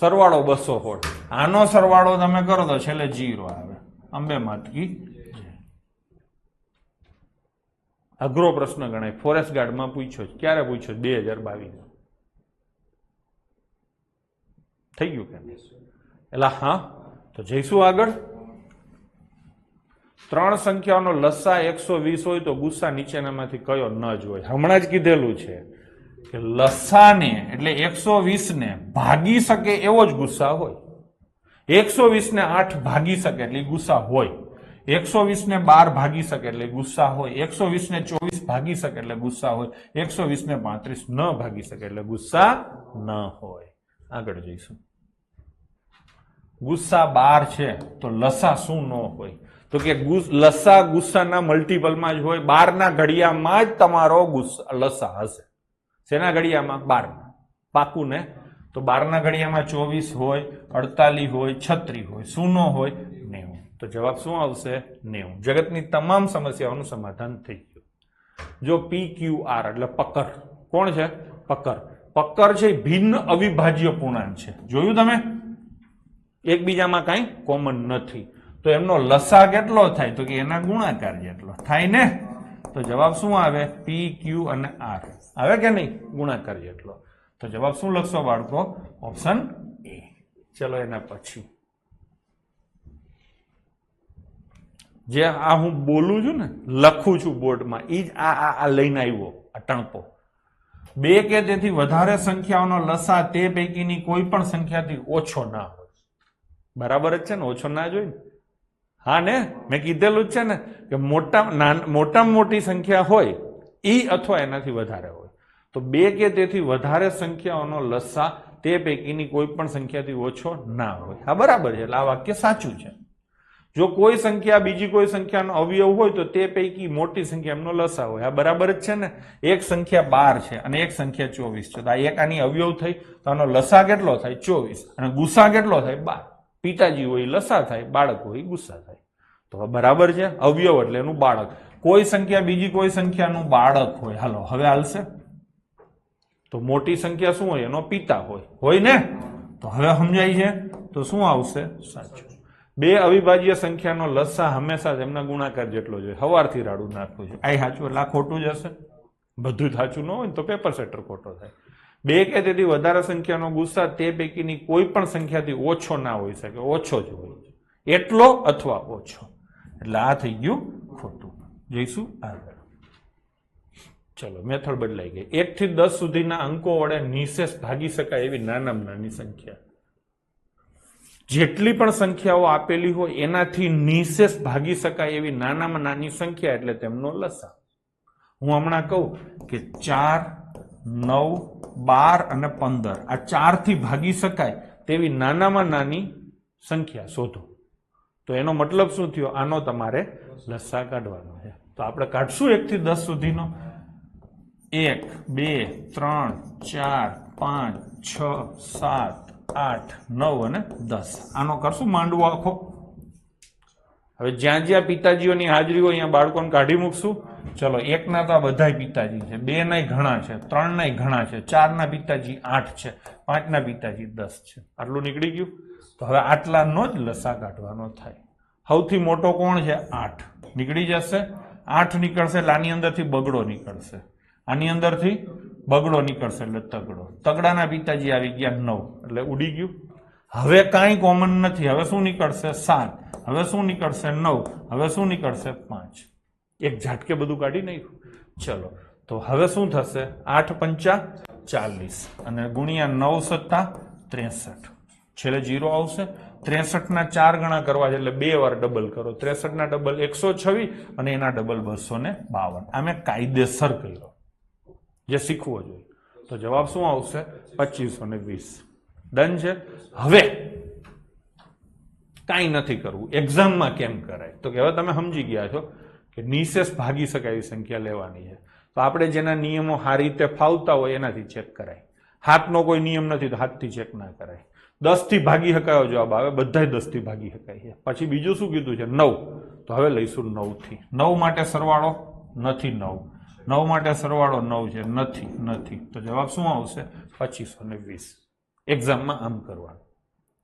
સરવાળો 216. આનો સરવાળો તમે કરો તો છેલ્લે 0 આવે. અંબે માતકી. અઘરો પ્રશ્ન ગણાય. ફોરેસ્ટ ગાર્ડમાં પૂછ્યો. ક્યારે પૂછ્યો? 2022. થઈ ગયું કે નહીં? એટલે હા, તો જઈશું આગળ. 3 સંખ્યાઓનો લસા 120 હોય તો ગુસ્સા નીચેનામાંથી કયો ન જ હોય? હમણાં જ કીધેલું છે કે લસાને એટલે 120 ને ભાગી શકે એવો જ ગુસ્સા હોય. 120 ને 8 ભાગી શકે એટલે ગુસ્સા હોય. 120 ને 12 ભાગી શકે એટલે ગુસ્સા હોય. 120 ને 24 ભાગી શકે એટલે ગુસ્સા હોય. 120 ને 35 ન ભાગી શકે એટલે ગુસ્સા ન હોય. આગળ જઈશું. ગુસ્સા 12 છે તો લસા શું ન હોય? તો કે લસા ગુસ્સાના મલ્ટીપલમાં જ હોય. 12 ના ઘડિયામાં જ તમારો લસા હશે. શેના ઘડિયામાં? 12 ના. પાકું ને? તો 12 ના ઘડિયામાં 24 હોય, 48 હોય, 36 હોય. શું ન હોય? 90. તો જવાબ શું આવશે? 90. જગતની તમામ સમસ્યાઓનું સમાધાન થઈ ગયું. જો PQR એટલે પકર. કોણ છે? પકર. પકર છે ભિન્ન અવિભાજ્ય પૂર્ણાંક છે. જોયું તમે? એકબીજામાં કાંઈ કોમન નથી. તો એમનો લસા કેટલો થાય? તો કે એના ગુણાકાર જેટલો થાય ને. તો જવાબ શું આવે? P, Q અને R આવે કે નહીં? ગુણાકાર જેટલો. તો જવાબ શું લખશો બાળકો? Option A. ચલો એના પછી જે આ હું બોલું છું ને, લખું છું બોર્ડમાં, એ જ આ લઈને આવ્યો આ ટણકો. 2 કે તેથી વધારે સંખ્યાઓનો લસા તે પૈકીની કોઈ પણ સંખ્યાથી ઓછો ના હોય. બરાબર જ છે ને? ઓછો ના જ હોય ને? હા ને? મેં કીધેલું જ છે ને કે મોટામાં મોટી સંખ્યા હોય ઈ અથવા એનાથી વધારે હોય તો 2 કે તેથી વધારે સંખ્યાઓનો લસા તે પૈકીની કોઈ પણ સંખ્યાથી ઓછો ના હોય. હા, બરાબર છે. એટલે આ વાક્ય સાચું છે. જો કોઈ સંખ્યા બીજી કોઈ સંખ્યાનો અવયવ હોય તો તે પૈકી મોટી સંખ્યા એમનો લસા હોય. આ બરાબર જ છે ને? એક સંખ્યા 12 છે અને એક સંખ્યા 24 છે. તો આ એક આની અવયવ થઈ તો આનો લસા કેટલો થાય? 24 અને ગુસા કેટલો થાય? 12. પિતાજી હોય લસા થાય, બાળક હોય ગુસ્સા થાય. તો બરાબર છે, અવયવ એટલે એનું બાળક. કોઈ સંખ્યા બીજી કોઈ સંખ્યાનું બાળક હોય, હાલો હવે હાલશે. તો મોટી સંખ્યા શું હોય? એનો પિતા હોય ને? તો હવે સમજાય છે. તો શું આવશે? સાચું. બે અવિભાજ્ય સંખ્યાનો લસા હંમેશા એમના ગુણાકાર જેટલો જોઈએ. સવારથી રાડું નાખવું છે. આ સાચું એટલે આ ખોટું જ હશે. બધું સાચું ન હોય ને તો પેપર સેટર ખોટો થાય. બે કે તેથી વધારે સંખ્યાનો ગુસ્સા તે પૈકીની કોઈ પણ સંખ્યાથી ઓછો ના હોઈ શકે. ઓછો જ હોય, એટલો અથવા ઓછો. એટલે આ થઈ ગયું ખોટું. જઈશું આગળ. ચલો, મેથડ બદલાઈ ગઈ. 1 થી 10 સુધીના અંકો વડે નિશેષ ભાગી શકાય એવી નાનામાં નાની સંખ્યા. જેટલી પણ સંખ્યાઓ આપેલી હોય એનાથી નિશેષ ભાગી શકાય એવી નાનામાં નાની સંખ્યા એટલે તેમનો લસા. હું હમણાં કહું કે 4, 9, 12 અને 15 આ 4 થી ભાગી શકાય તેવી નાનામાં નાની સંખ્યા શોધો. તો એનો મતલબ શું થયો? આનો તમારે લસા કાઢવાનો છે. તો આપણે કાઢશું 1 થી 10 સુધીનો. 1, 2, 3, 4, 5, 6, 7, 8, 9 અને 10. આનો કરશું માંડવો આખો. હવે જ્યાં જ્યાં પિતાજીઓની હાજરી હોય અહીંયા બાળકોને કાઢી મૂકશું. ચલો, 1 ના તો આ બધા પિતાજી છે, 2 ના ઘણા છે, 3 ના ઘણા છે, 4 ના પિતાજી 8 છે, 5 ના પિતાજી 10 છે. આટલું નીકળી ગયું. તો હવે આટલાનો જ લસા કાઢવાનો થાય. સૌથી મોટો કોણ છે? 8. નીકળી જશે. 8 નીકળશે એટલે આની અંદરથી બગડો નીકળશે, આની અંદરથી બગડો નીકળશે એટલે તગડો. તગડાના પિતાજી આવી ગયા 9 એટલે ઉડી ગયું. હવે કાંઈ કોમન નથી. હવે શું નીકળશે? 7. હવે શું નીકળશે? 9. હવે શું નીકળશે? 5. એક ઝાટકે બધું કાઢી નાખ્યું. ચલો, તો હવે શું થશે? 8 પંચા 40 અને ગુણ્યા 9 સત્તા 63. છેલ્લે 0 આવશે. 63 ના 4 ગણા કરવા છે એટલે 2 વાર ડબલ કરો. 63 ના ડબલ 126 અને એના ડબલ 252. આ મેં કાયદેસર કર્યો, જે શીખવો જોઈએ. તો જવાબ શું આવશે? 2520. ડન છે. હવે કાંઈ નથી કરવું. એક્ઝામમાં કેમ કરાય? તો કે હવે તમે સમજી ગયા છો કે નિશેષ ભાગી શકાય એવી સંખ્યા લેવાની છે. તો આપણે જેના નિયમો સારી રીતે ફાવતા હોય એનાથી ચેક કરાય. હાથનો કોઈ નિયમ નથી તો હાથથી ચેક ના કરાય. 10 થી ભાગી શકાયો જવાબ આવે. બધાય 10 થી ભાગી શકાય છે. પછી બીજું શું કીધું છે? 9. તો હવે લઈશું 9 થી. 9 માટે સરવાળો નથી. 9 માટે સરવાળો 9 છે. નથી. તો જવાબ શું આવશે? 2520. એક્ઝામમાં આમ કરવાનું.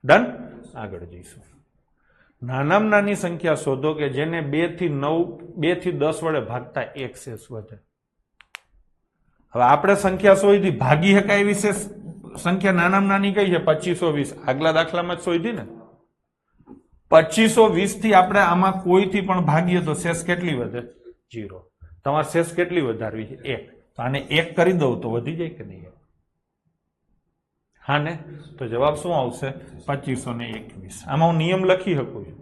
ડન. આગળ જઈશું. નાનામાં નાની સંખ્યા શોધો કે જેને 2 થી 10 વડે ભાગતા એક શેષ વધે. હવે આપણે સંખ્યા શોધી, ભાગી શકાય એવી શેષ સંખ્યા નાનામાં નાની કઈ છે? 2520. આગલા દાખલામાં જ શોધી ને. 2520 થી આપણે આમાં કોઈથી પણ ભાગીએ તો શેષ કેટલી વધે? 0. તમારે શેષ કેટલી વધારવી છે? 1. તો આને 1 કરી દઉં તો વધી જાય કે નહીં? હા ને? તો જવાબ શું આવશે? 2521. આમાં હું નિયમ લખી શકું છું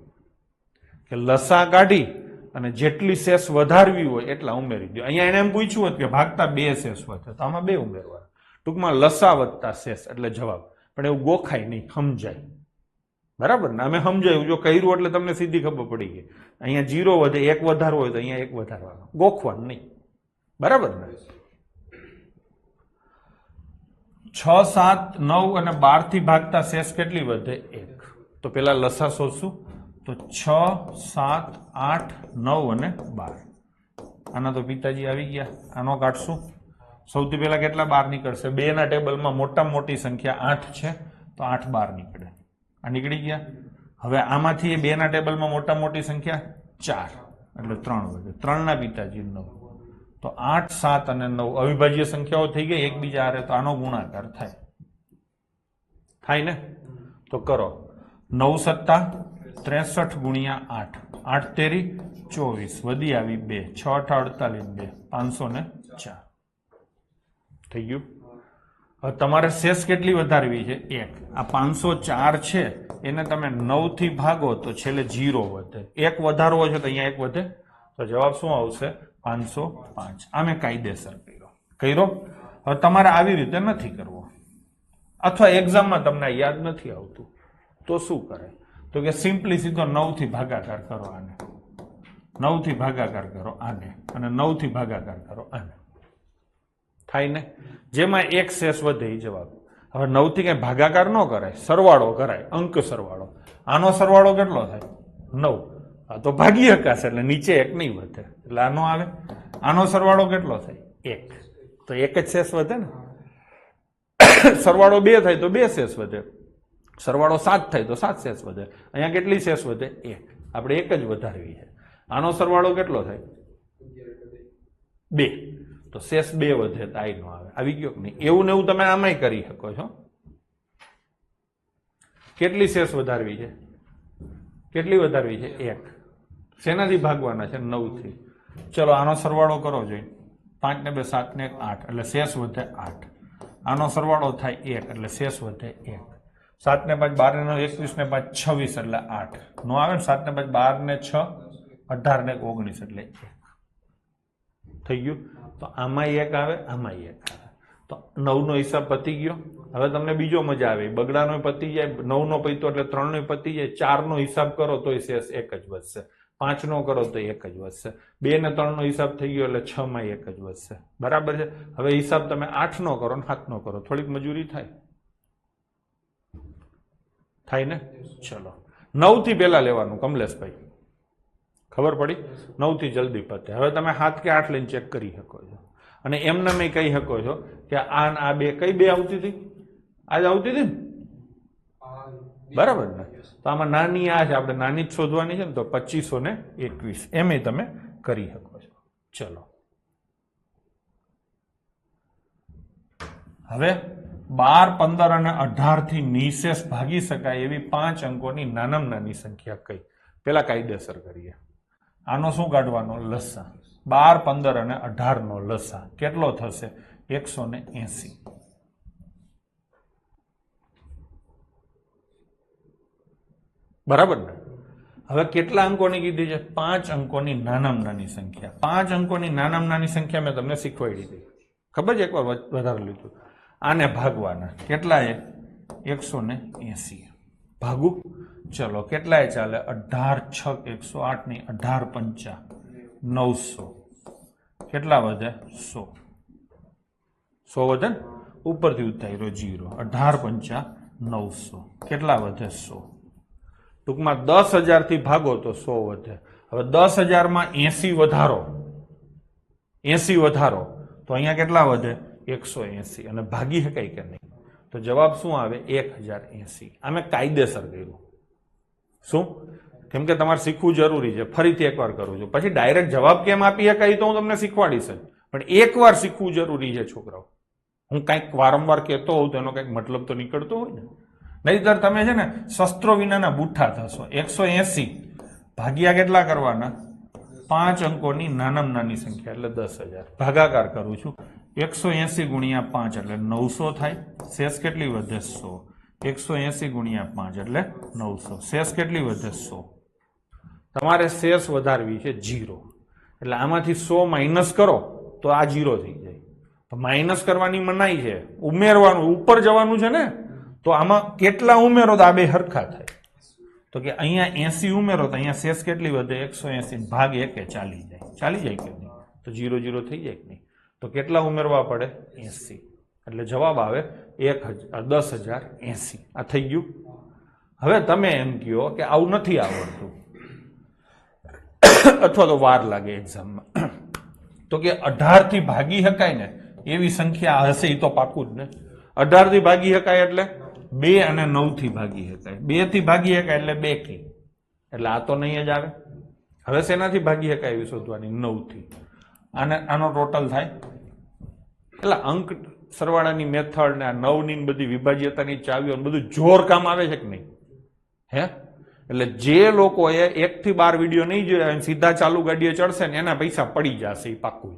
કે લસા કાઢી અને જેટલી શેષ વધારવી હોય એટલા ઉમેરી દો. અહીંયા એને એમ પૂછ્યું હોત કે ભાગતા 2 શેષ વધે તો આમાં 2 ઉમેરવા. ટૂંકમાં લસા વધતા શેષ એટલે જવાબ. પણ એવું ગોખાય નહીં, સમજાય. બરાબર ને? અમે સમજાયું. જો કર્યું એટલે તમને સીધી ખબર પડી ગઈ. અહીંયા 0 વધે, 1 વધારવો હોય તો અહીંયા 1 વધારવાનો. ગોખવાનું નહીં. બરાબર ને? 6, 7, 9 અને 12 થી ભાગતા શેષ કેટલી વધે? 1. તો પેલા લસા શોધશું. તો 6, 7, 8, 9 અને 12. આના તો પિતાજી આવી ગયા. આનો કાઢશું. સૌથી પહેલા કેટલા 12 નીકળશે? 2 ના ટેબલમાં મોટામાં મોટી સંખ્યા 8 છે તો 8 12 નીકળે. આ નીકળી ગયા. હવે આમાંથી 2 ના ટેબલમાં મોટામાં મોટી સંખ્યા 4 એટલે 3 વધે. 3 ના પિતાજી 9. તો 8, 7 અને 9 અવિભાજ્ય સંખ્યાઓ થઈ ગઈ એકબીજા હારે. તો આનો ગુણાકાર થાય ને? તો કરો. 9 સત્તા 63 ગુણ્યા 8. 8 તેરી 24. વધી આવી 2. 6 8 48 2. 504 થઈ ગયું. હવે તમારે શેષ કેટલી વધારવી છે? 1. આ 504 છે એને તમે 9 થી ભાગો તો છેલ્લે 0 વધે. 1 વધારવો છે તો અહીંયા 1 વધે. તો જવાબ શું આવશે? 505. આ મેં કાયદેસર કર્યો. હવે તમારે આવી રીતે નથી કરવો, અથવા એક્ઝામમાં તમને યાદ નથી આવતું તો શું કરે? તો કે સિમ્પલી સીધો 9 થી ભાગાકાર કરો આને, 9 થી ભાગાકાર કરો આને, અને 9 થી ભાગાકાર કરો આને. થાય ને? જેમાં એક શેષ વધે એ જવાબ. હવે 9 થી કઈ ભાગાકાર ન કરાય, સરવાળો કરાય, અંક સરવાળો. આનો સરવાળો કેટલો થાય? 9. આ તો ભાગી હકાશે એટલે નીચે 1 નહીં વધે એટલે આનો આવે. આનો સરવાળો કેટલો થાય? 1. તો 1 જ શેષ વધે ને. સરવાળો 2 થાય તો 2 શેષ વધે, સરવાળો 7 થાય તો 7 શેષ વધે. અહીંયા કેટલી શેષ વધે? 1. આપણે 1 જ વધારવી છે. આનો સરવાળો કેટલો થાય? 2. તો શેષ 2 વધે તો આઈ નો આવે. આવી ગયો કે નહીં? એવું ને એવું તમે આમાંય કરી શકો છો. કેટલી શેષ વધારવી છે? કેટલી વધારવી છે? 1. શેનાથી ભાગવાના છે? 9 થી. ચલો આનો સરવાળો કરો જોઈએ. 5 ને 2 7 ને 1 8 એટલે શેષ વધે 8. આનો સરવાળો થાય 1 એટલે શેષ વધે 1. 7 ને 5 12 ને 21 ને 5 26 એટલે 8 નો આવે ને. 7 ને 5 12 ને 6 18 ને 19 એટલે 1 થઈ ગયું. તો આમાં 1 આવે, આમાં 1 આવે. તો 9 નો હિસાબ પતી ગયો. હવે તમને બીજો મજા આવે, બગડાનો પતી જાય, 9 નો પત્યો એટલે 3 નો પતી જાય. 4 નો હિસાબ કરો તો શેષ 1 જ વધશે. 5 નો કરો તો 1 જ વધશે. 2 ને 3 નો હિસાબ થઈ ગયો એટલે 6 માં 1 જ વધશે. બરાબર છે. હવે હિસાબ તમે 8 નો કરો ને 7 નો કરો, થોડીક મજૂરી થાય ને. ચલો 9 થી પેલા લેવાનું કમલેશભાઈ, ખબર પડી? 9 થી જલ્દી પતે. હવે તમે 7 કે 8 લઈને ચેક કરી શકો છો. અને એમને મેં કહી શકો છો કે આ બે કઈ બે આવતી હતી? આજ આવતી હતી ને, બરાબર ને? તો આમાં નાની આ છે, આપણે નાની જ શોધવાની છે ને, તો 2521 એમ તમે કરી શકો છો. ચલો હવે 12, 15 અને 18 થી નિશેષ ભાગી શકાય એવી 5 અંકોની નાનામાં નાની સંખ્યા કઈ? પેલા કાયદેસર કરીએ. આનો શું કાઢવાનો? લસા. 12, 15 અને 18 નો લસા કેટલો થશે? 180. બરાબર ને? હવે કેટલા અંકોની કીધી છે? 5 અંકોની નાનામાં નાની સંખ્યા. 5 અંકોની નાનામાં નાની સંખ્યા મેં તમને શીખવાડી દીધી, ખબર છે? એકવાર વધારે લીધું. આને ભાગવાના કેટલાય? 180 ભાગું. ચલો કેટલાય ચાલે? 18 6 108 ની 18 5 900. કેટલા વધે? 100. 100 વધે ને? ઉપરથી ઉતાર્યો 0. 18 5 900. કેટલા વધે? 100. ટૂંકમાં 10,000 થી ભાગો તો 100 વધે. હવે 10,000 માં 80 વધારો, 80 વધારો તો અહીંયા કેટલા વધે? 180. અને ભાગી શકાય કે નહીં? તો જવાબ શું આવે? 1080. આમે કાયદેસર કર્યું. શું? કેમ કે તમારે શીખવું જરૂરી છે. ફરીથી એકવાર કરું છું, પછી ડાયરેક્ટ જવાબ કેમ આપી શકાય તો હું તમને શીખવાડીશ જ, પણ એકવાર શીખવું જરૂરી છે છોકરાઓ. હું કંઈક વારંવાર કહેતો હોઉં તો એનો કંઈક મતલબ તો નીકળતો હોય ને. નહીતર તમે છે ને શસ્ત્રો વિનાના બુઠ્ઠા થશો. 180 ભાગ્યા કેટલા કરવાના? 5 અંકોની નાનામાં નાની સંખ્યા એટલે 10,000. ભાગાકાર કરું છું. 180 ગુણ્યા 5 એટલે 900 થાય. શેષ કેટલી વધે? 100. 180 ગુણ્યા 5 એટલે 900. શેષ કેટલી વધે? 100. તમારે શેષ વધારવી છે 0. એટલે આમાંથી 100 માઇનસ કરો તો આ 0 થઈ જાય. તો માઇનસ કરવાની મનાઈ છે, ઉમેરવાનું, ઉપર જવાનું છે ને. તો આમાં કેટલા ઉમેરો તો આ બે હરખા થાય. તો કે અહીંયા 80 ઉમેરો તો અહીંયા શેષ કેટલી વધે? 180 ભાગ 1 ચાલી જાય. ચાલી જાય કે નહીં? તો 0 0 થઈ જાય કે નહીં? તો કેટલા ઉમેરવા પડે? 80. એટલે જવાબ આવે 10,080. આ થઈ ગયું. હવે તમે એમ કહો કે આવું નથી આવડતું અથવા તો વાર લાગે એક્ઝામમાં, તો કે 18 થી ભાગી શકાય ને એવી સંખ્યા હશે. એ તો પાકું જ ને. 18 થી ભાગી શકાય એટલે 2 અને 9 થી ભાગી શકાય. 2 થી ભાગી શકાય એટલે 2 કી, એટલે આ તો નહીં જ આવે. હવે શેનાથી ભાગી શકાય એવી શોધવાની? 9 થી. આનો ટોટલ થાય. એટલે અંક સરવાળાની મેથડ ને આ 9 ની બધી વિભાજ્યતાની ચાવીઓ બધું જોર કામ આવે છે કે નહીં? હે? એટલે જે લોકોએ 1 થી 12 વિડીયો નહીં જોયા સીધા ચાલુ ગાડીએ ચડશે ને એના પૈસા પડી જશે. એ પાકું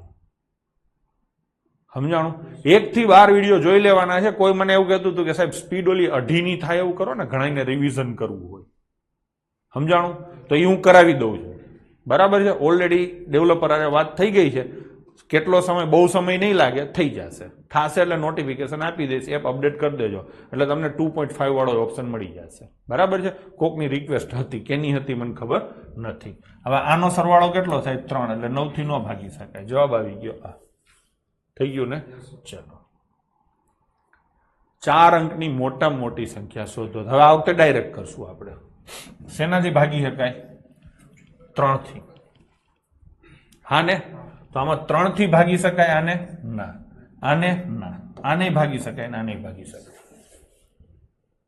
સમજાણું? 1 થી 12 વિડીયો જોઈ લેવાના છે. કોઈ મને એવું કહેતું હતું કે સાહેબ સ્પીડ ઓલી 2.5 ની થાય એવું કરો ને, ઘણાને રિવિઝન કરવું હોય. સમજાણું? તો એ હું કરાવી દઉં છું. બરાબર છે? ઓલરેડી ડેવલપર આરે વાત થઈ ગઈ છે. કેટલો સમય? બહુ સમય નહીં લાગે, થઈ જશે. થશે એટલે નોટિફિકેશન આપી દઈશ, એપ અપડેટ કરી દેજો એટલે તમને 2.5 વાળો ઓપ્શન મળી જશે. બરાબર છે? કોકની રિક્વેસ્ટ હતી, કેની હતી મને ખબર નથી. હવે આનો સરવાળો કેટલો થાય? 3. એટલે 9 થી ન ભાગી શકાય. જવાબ આવી ગયો આ. થઈ ગયું ને? ચલો 4 અંકની મોટામાં મોટી સંખ્યા શોધો. હવે આ વખતે ડાયરેક્ટ કરશું આપણે. શેનાથી ભાગી શકાય? 3 થી. હા ને? તો આમાં 3 થી ભાગી શકાય? આને ના, આને ના, આને ભાગી શકાય ને આને ભાગી શકાય.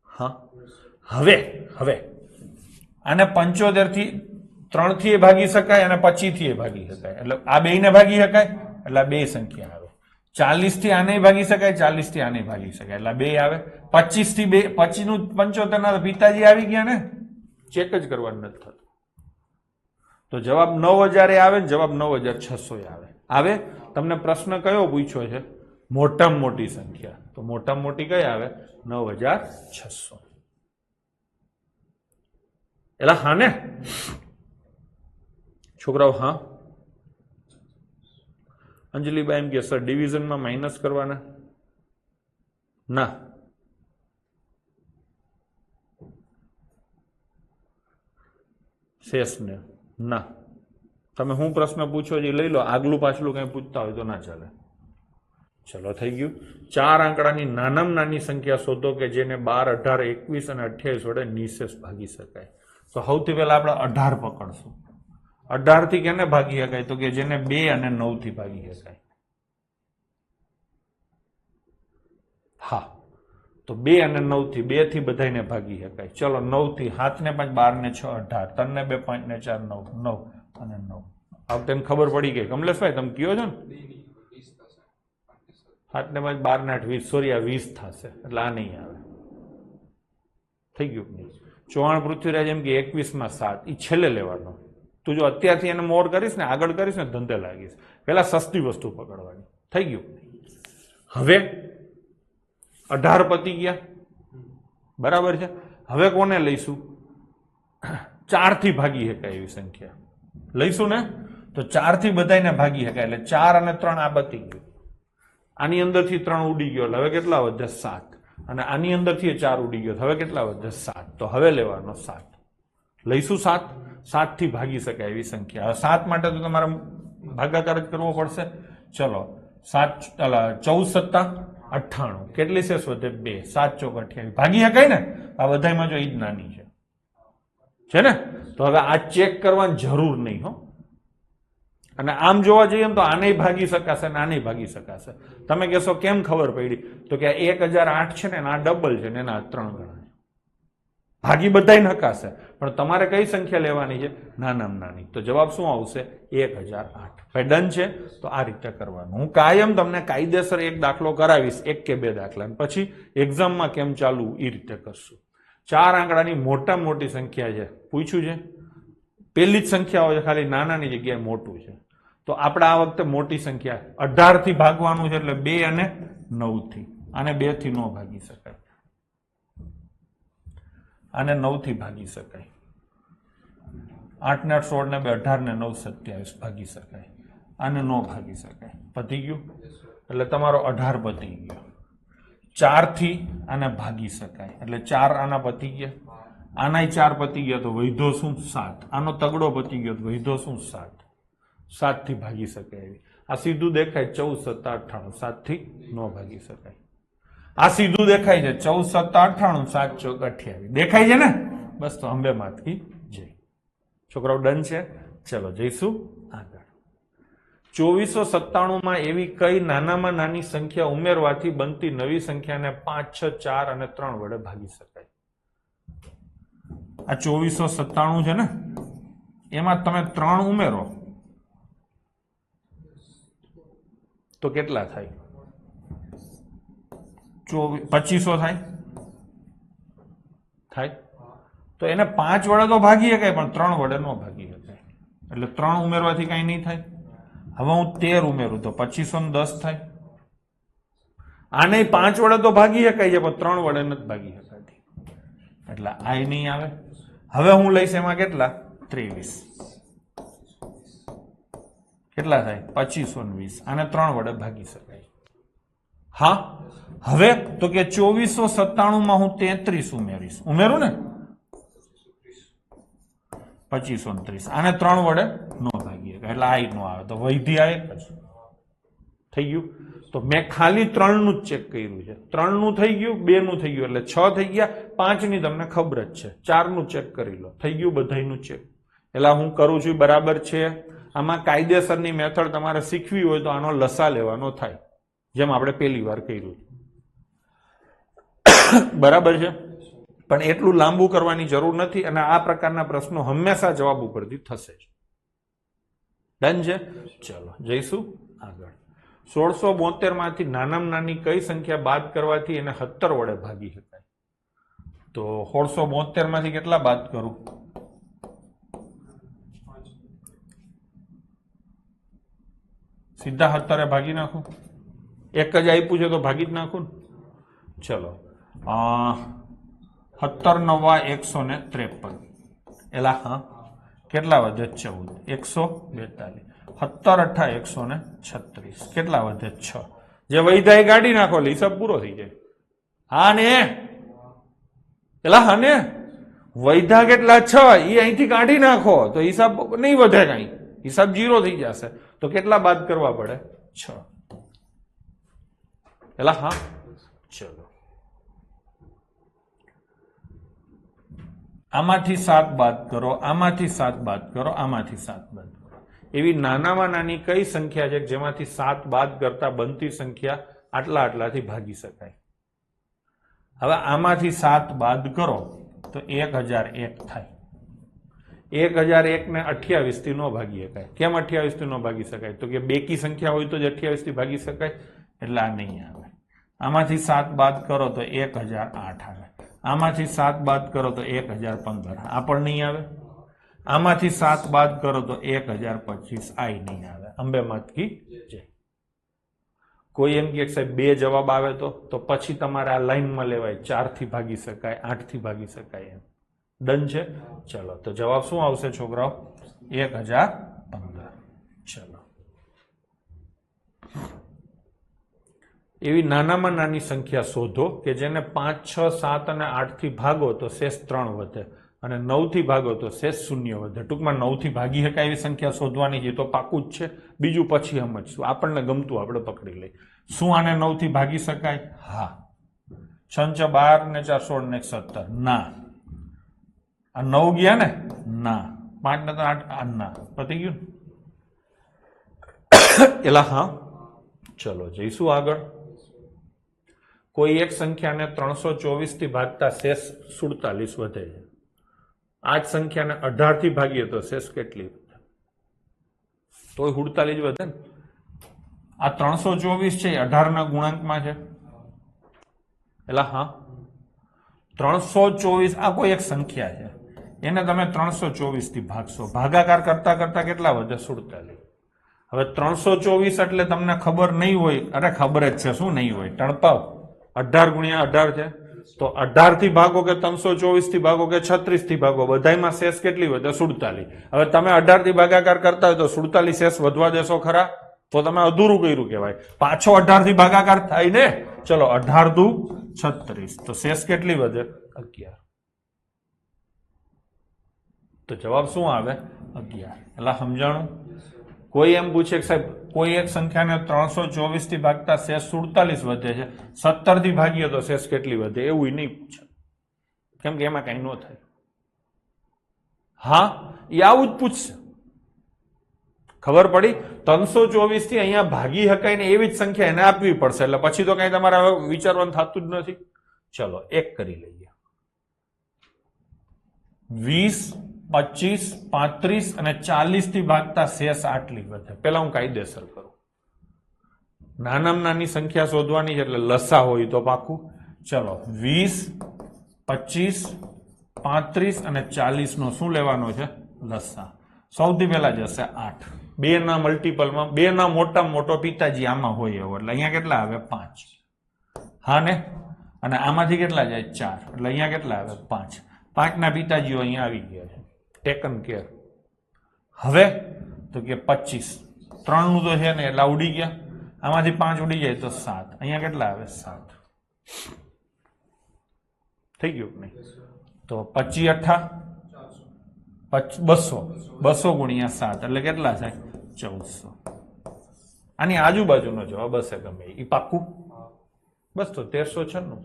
હા, હવે આને 75 થી 3 થી ભાગી શકાય અને 25 થી ભાગી શકાય. એટલે આ બેયને ભાગી શકાય એટલે આ બે સંખ્યા આવે. 40 થી આને ભાગી શકાય, 40 થી આને ભાગી શકાય એટલે બે આવે. 25 થી 25 નું 75 ના પિતાજી આવી ગયા ને, ચેક જ કરવાનું નથી થતું. તો જવાબ 9000 આવે ને જવાબ 9600 આવે. તમને પ્રશ્ન કયો પૂછ્યો છે? મોટામાં મોટી સંખ્યા. તો મોટામાં મોટી કઈ આવે? 9600. એટલે હા ને છોકરાઓ? હા. અંજલિબા એમ કે સર ડિવિઝનમાં માઇનસ કરવાના? ના. શેષ ને ના. તમે હું પ્રશ્ન પૂછો જે લઈ લો, આગલું પાછલું કઈ પૂછતા હોય તો ના ચાલે. ચલો થઈ ગયું. 4 આંકડાની નાનામાં નાની સંખ્યા શોધો કે જેને 12, 18, 21 અને 28 વડે નિશેષ ભાગી શકાય. તો સૌથી પહેલા આપણે 18 પકડશું. 18 થી કેને ભાગી શકાય? તો કે જેને 2 અને 9 થી ભાગી શકાય. હા, તો 2 અને 9 થી 2 થી બધાને ભાગી શકાય. ચલો 9 થી 7 ને 5 12 ને 6 18 3 ને 2 5 ને 4 9 9 અને 9. આ વખતે ખબર પડી ગઈ કમલેશભાઈ? તમે કયો છો ને 7 ને 5 12 ને 8 20. સોરી, આ 20 થશે એટલે આ નહીં આવે. થઈ ગયું. ચૌહાણ પૃથ્વીરાજ એમ કે 21 માં 7 એ છેલ્લે લેવાનો. તું જો અત્યારથી એને મોર કરીશ ને, આગળ કરીશ ને, ધંધે લાગીશ. પેલા સસ્તી વસ્તુ પકડવાની. થઈ ગયું. હવે 18 પતી ગયા, બરાબર છે. હવે કોને લઈશું? 4 થી ભાગી શકાય એવી સંખ્યા લઈશું ને. તો 4 થી બધાને ભાગી શકાય એટલે 4 અને 3 આ બતી ગયું. આની અંદરથી 3 ઉડી ગયો એટલે હવે કેટલા વધે? 7. અને આની અંદરથી 4 ઉડી ગયો હવે કેટલા વધે? 7. તો હવે લેવાનો 7. લઈશું 7. 7 થી ભાગી શકાય એવી સંખ્યા. 7 માટે તો તમારે ભાગાકાર જ કરવો પડશે. ચલો 7 14 સત્તા 98. કેટલી શેષ વધે? 2. 7 ચોક 28. ભાગી શકાય ને? આ બધામાં જો એ જ નાની છે ને. તો હવે આ ચેક કરવાની જરૂર નહીં હો. અને આમ જોવા જઈએ તો આને ભાગી શકાશે અને આને ભાગી શકાશે. તમે કહેશો કેમ ખબર પડી? તો કે 1008 છે ને આ ડબલ છે ને એના 3 ગણા છે. ભાગી બધાય નકાશે, પણ તમારે કઈ સંખ્યા લેવાની છે? નાનામાં નાની. તો જવાબ શું આવશે? 1008. ભાઈ ડન છે. તો આ રીતે કરવાનું. હું કાયમ તમને કાયદેસર એક દાખલો કરાવીશ, 1 કે 2 દાખલા, પછી એક્ઝામમાં કેમ ચાલવું એ રીતે કરશું. 4 આંકડાની મોટામાં મોટી સંખ્યા છે પૂછ્યું છે. પહેલી જ સંખ્યા હોય ખાલી નાનાની જગ્યાએ મોટું છે. તો આપણે આ વખતે મોટી સંખ્યા 18 થી ભાગવાનું છે એટલે 2 અને 9 થી. આને 2 થી ન ભાગી શકાય, આને 9 થી ભાગી શકાય. 8 ને 8 16 ને 2 18 ને 9 27 ભાગી શકાય. આને ન ભાગી શકાય. પતી ગયું? એટલે તમારો 18 પતી ગયો. 4 થી આને ભાગી શકાય એટલે 4 આના પતી ગયા. આનાય 4 પતી ગયા તો વૈધો શું? 7. આનો તગડો પતી ગયો તો વૈધો શું? 7. 7 થી ભાગી શકાય એવી. આ સીધું દેખાય 14 સત્તા 98. 7 થી ન ભાગી શકાય. આ સીધું દેખાય છે 14 સત્તા 98. 7 ચોક 28 દેખાય છે ને. બસ તો અંબે માથી જઈ. છોકરાઓ ડન છે? ચલો જઈશું આગળ. 2497 માં એવી કઈ નાનામાં નાની સંખ્યા ઉમેરવાથી બનતી નવી સંખ્યાને 5 6 4 અને 3 વડે ભાગી શકાય? આ 2497 છે ને, એમાં તમે 3 ઉમેરો તો કેટલા થાય? 2500 થાય. તો એને 5 વડે તો ભાગી શકાય પણ 3 વડે ન ભાગી શકાય. એટલે 3 ઉમેરવાથી કઈ નહીં થાય. હવે હું 13 ઉમેરું તો 2510 થાય. આને 5 વડે તો ભાગી શકાય છે પણ 3 વડે નથી ભાગી શકાતી એટલે આ નહીં આવે. હવે હું લઈશ એમાં કેટલા? 23. કેટલા થાય? 2520. આને 3 વડે ભાગી શકાય. હા, હવે તો કે 2497 માં હું 33 ઉમેરીશ. ઉમેરું ને? 2530. આને 3 વડે ન ભાગી શકાય એટલે આ નો આવે તો વૈધી આ એક જ. થઈ ગયું? તો મેં ખાલી 3 નું જ ચેક કર્યું છે. 3 નું થઈ ગયું, 2 નું થઈ ગયું એટલે 6 થઈ ગયા. 5 ની તમને ખબર જ છે. 4 નું ચેક કરી લો. થઈ ગયું બધાયનું ચેક. એટલે હું કરું છું બરાબર છે. આમાં કાયદેસરની મેથડ તમારે શીખવી હોય તો આનો લસા લેવાનો થાય, જેમ આપણે પહેલી વાર કર્યું. બરાબર છે? પણ એટલું લાંબુ કરવાની જરૂર નથી અને આ પ્રકારના પ્રશ્નો હંમેશા જવાબ ઉપરથી થશે જ. ડન છે? ચલો જઈશું આગળ. 1672 માંથી નાનામાં નાની કઈ સંખ્યા બાદ કરવાથી એને 17 વડે ભાગી શકાય? તો 1672 માંથી કેટલા બાદ કરું? સીધા 17 ભાગી નાખું? એક જ આપ્યું છે તો ભાગી જ નાખું. ચલો 17 નવા 153. એલા હા કેટલા વધે? 14. 142. 17 અઠા 136. કેટલા વધે? 6. જે વૈધા એ કાઢી નાખો એટલે હિસાબ પૂરો થઈ જાય. હા ને એલા હા ને વૈધા કેટલા? 6. એ અહીંથી કાઢી નાખો તો હિસાબ નહીં વધે કઈ, હિસાબ 0 થઈ જશે. તો કેટલા બાદ કરવા પડે? 6. એલા હા ચલો આમાંથી 7 બાદ કરો, આમાંથી 7 બાદ કરો, આમાંથી 7 બાદ કરો. એવી નાનામાં નાની કઈ સંખ્યા છે જેમાંથી 7 બાદ કરતા બનતી સંખ્યા આટલા આટલાથી ભાગી શકાય? હવે આમાંથી 7 બાદ કરો તો 1001 થાય. 1001 ને 28 થી ન ભાગી શકાય. કેમ 28 થી ન ભાગી શકાય? તો કે બેકી સંખ્યા હોય તો જ 28 થી ભાગી શકાય, એટલે આ નહીં આવે. આમાંથી 7 બાદ કરો તો 1008 આવે. આમાંથી 7 બાદ કરો તો 1015. આ પણ નહીં આવે. આમાંથી 7 બાદ કરો તો 1025. આ નહીં આવે. અંબે મત કી જય. કોઈ એમ કે સાહેબ 2 જવાબ આવે તો પછી તમારે આ લાઈનમાં લેવાય. 4 થી ભાગી શકાય, 8 થી ભાગી શકાય એમ. ડન છે? ચલો તો જવાબ શું આવશે છોકરાઓ? 1015. ચલો એવી નાનામાં નાની સંખ્યા શોધો કે જેને 5, 6, 7 અને 8 થી ભાગો તો શેષ 3 વધે અને 9 થી ભાગો તો શેષ 0 વધે. ટૂંકમાં 9 થી ભાગી શકાય એવી સંખ્યા શોધવાની છે. તો પાકું જ છે. બીજું પછી સમજશું. આપણને ગમતું આપણે પકડી લઈ. શું આને 9 થી ભાગી શકાય? હા. 6 12 ને 4 16 ને 17. ના. આ 9 ગયા ને? ના. 5 ને 8 ના. પતી ગયું? એલા હા ચલો જઈશું આગળ. કોઈ એક સંખ્યાને 324 થી ભાગતા શેષ 47 વધે છે. આ જ સંખ્યાને 18 થી ભાગીએ તો શેષ કેટલી વધે? તો 47 વધે ને. આ 324 છે 18 ના ગુણાંકમાં છે. એટલે હા 324 આ કોઈ એક સંખ્યા છે, એને તમે 324 થી ભાગશો. ભાગાકાર કરતા કરતા કેટલા વધે? 47. હવે 324 એટલે તમને ખબર નહીં હોય. અરે ખબર જ છે, શું નહીં હોય? ટણપાવ 18 ગુણ્યા 18 છે. તો 18 થી ભાગો કે 324 થી ભાગો કે 36 થી ભાગો, બધાયમાં શેષ કેટલી વધે? 47. હવે તમે 18 થી ભાગાકાર કરતા હોય તો 47 શેષ વધવા દેશો ખરા? તો તમે અધૂરું કર્યું કહેવાય. પાછો 18 થી ભાગાકાર થાય ને. ચલો 18 દુ 36. તો શેષ કેટલી વધે? 11. તો જવાબ શું આવે? 11. એટલે સમજાણું? કોઈ એમ પૂછે કે સાહેબ કોઈ એક સંખ્યાને 324 થી ભાગતા શેષ 47 વધે છે, 17 થી ભાગીએ તો શેષ કેટલી વધે? એવું નહીં પૂછે, કેમ કે એમાં કઈ ન થાય. હા એ આવું જ પૂછશે. ખબર પડી? 324 થી અહીંયા ભાગી શકાય ને એવી જ સંખ્યા એને આપવી પડશે. એટલે પછી તો કઈ તમારે વિચારવાનું થતું જ નથી. ચલો એક કરી લઈએ. 20 25 35 અને 40 થી ભાગતા શેષ આટલી વધે. પેલા હું કાયદેસર કરું. નાનામાં નાની સંખ્યા શોધવાની છે એટલે લસા હોય તો પાકું. ચલો 20 25 35 અને 40 નો શું લેવાનો છે? લસા. સૌથી પહેલા જશે 8. 2 ના મલ્ટીપલમાં 2 ના મોટામાં મોટો પિતાજી આમાં હોય એવો, એટલે અહીંયા કેટલા આવે? 5. હા ને? અને આમાંથી કેટલા જાય? 4. એટલે અહીંયા કેટલા આવે? 5. 5 ના પિતાજીઓ અહીંયા આવી ગયા છે. Taken care. હવે તો કે 25. 3 નું તો છે ને એટલે ઉડી ગયા. આમાંથી 5 ઉડી જાય તો 7. અહીંયા કેટલા આવે? 7. થઈ ગયું નહીં? તો 25 અઠા 200. 200 ગુણ્યા 7 એટલે કેટલા થાય? 1400. આની આજુબાજુનો જવાબ હશે ગમે એ પાક્કું? બસ તો 1396.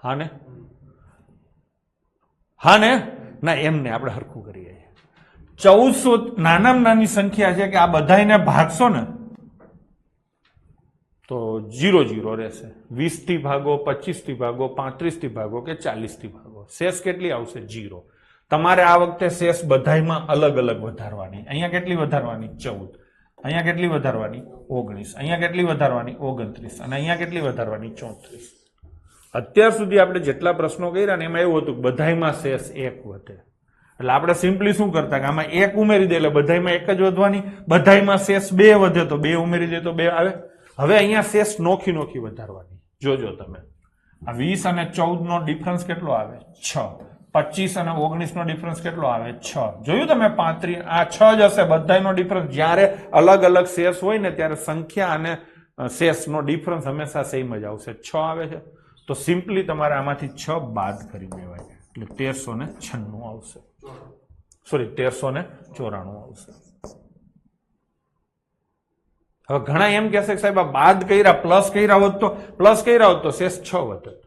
હા ને? હા ને? ના એમને આપણે હરખું કરીએ. 1400 નાનામાં નાની સંખ્યા છે કે આ બધાને ભાગશો ને તો 0 0 રહેશે. 20 થી ભાગો, 25 થી ભાગો, 35 થી ભાગો કે 40 થી ભાગો, શેષ કેટલી આવશે? 0. તમારે આ વખતે શેષ બધાયમાં અલગ અલગ વધારવાની. અહીંયા કેટલી વધારવાની? 14. અહીંયા કેટલી વધારવાની? 19. અહીંયા કેટલી વધારવાની? 29. અને અહીંયા કેટલી વધારવાની? 34. અત્યાર સુધી આપણે જેટલા પ્રશ્નો કર્યા ને એમાં એવું હતું કે બધાયમાં શેષ 1 વધે. એટલે આપણે સિમ્પલી શું કરતા કે આમાં 1 ઉમેરી દે એટલે બધાયમાં 1 જ વધવાની, બધાયમાં શેષ 2 વધે તો 2 ઉમેરી દે તો 2 આવે. હવે અહીંયા શેષ નોખી નોખી વધારવાની. જોજો તમે આ 20 અને 14 નો ડિફરન્સ કેટલો આવે? 6. 25 અને 19 નો ડિફરન્સ કેટલો આવે? 6. જોયું તમે? 35. આ 6 જ હશે બધાયનો ડિફરન્સ. જ્યારે અલગ અલગ શેષ હોય ને ત્યારે સંખ્યા અને શેષનો ડિફરન્સ હંમેશા સેમ જ આવશે. 6 આવે છે તો સિમ્પલી તમારે આમાંથી 6 બાદ કરી દેવાય એટલે 1396 આવશે. સોરી 1394 આવશે. હવે ઘણા એમ કહેશે કે સાહેબ આ બાદ કર્યા પ્લસ કર્યા હોત તો શેષ 6 વધત.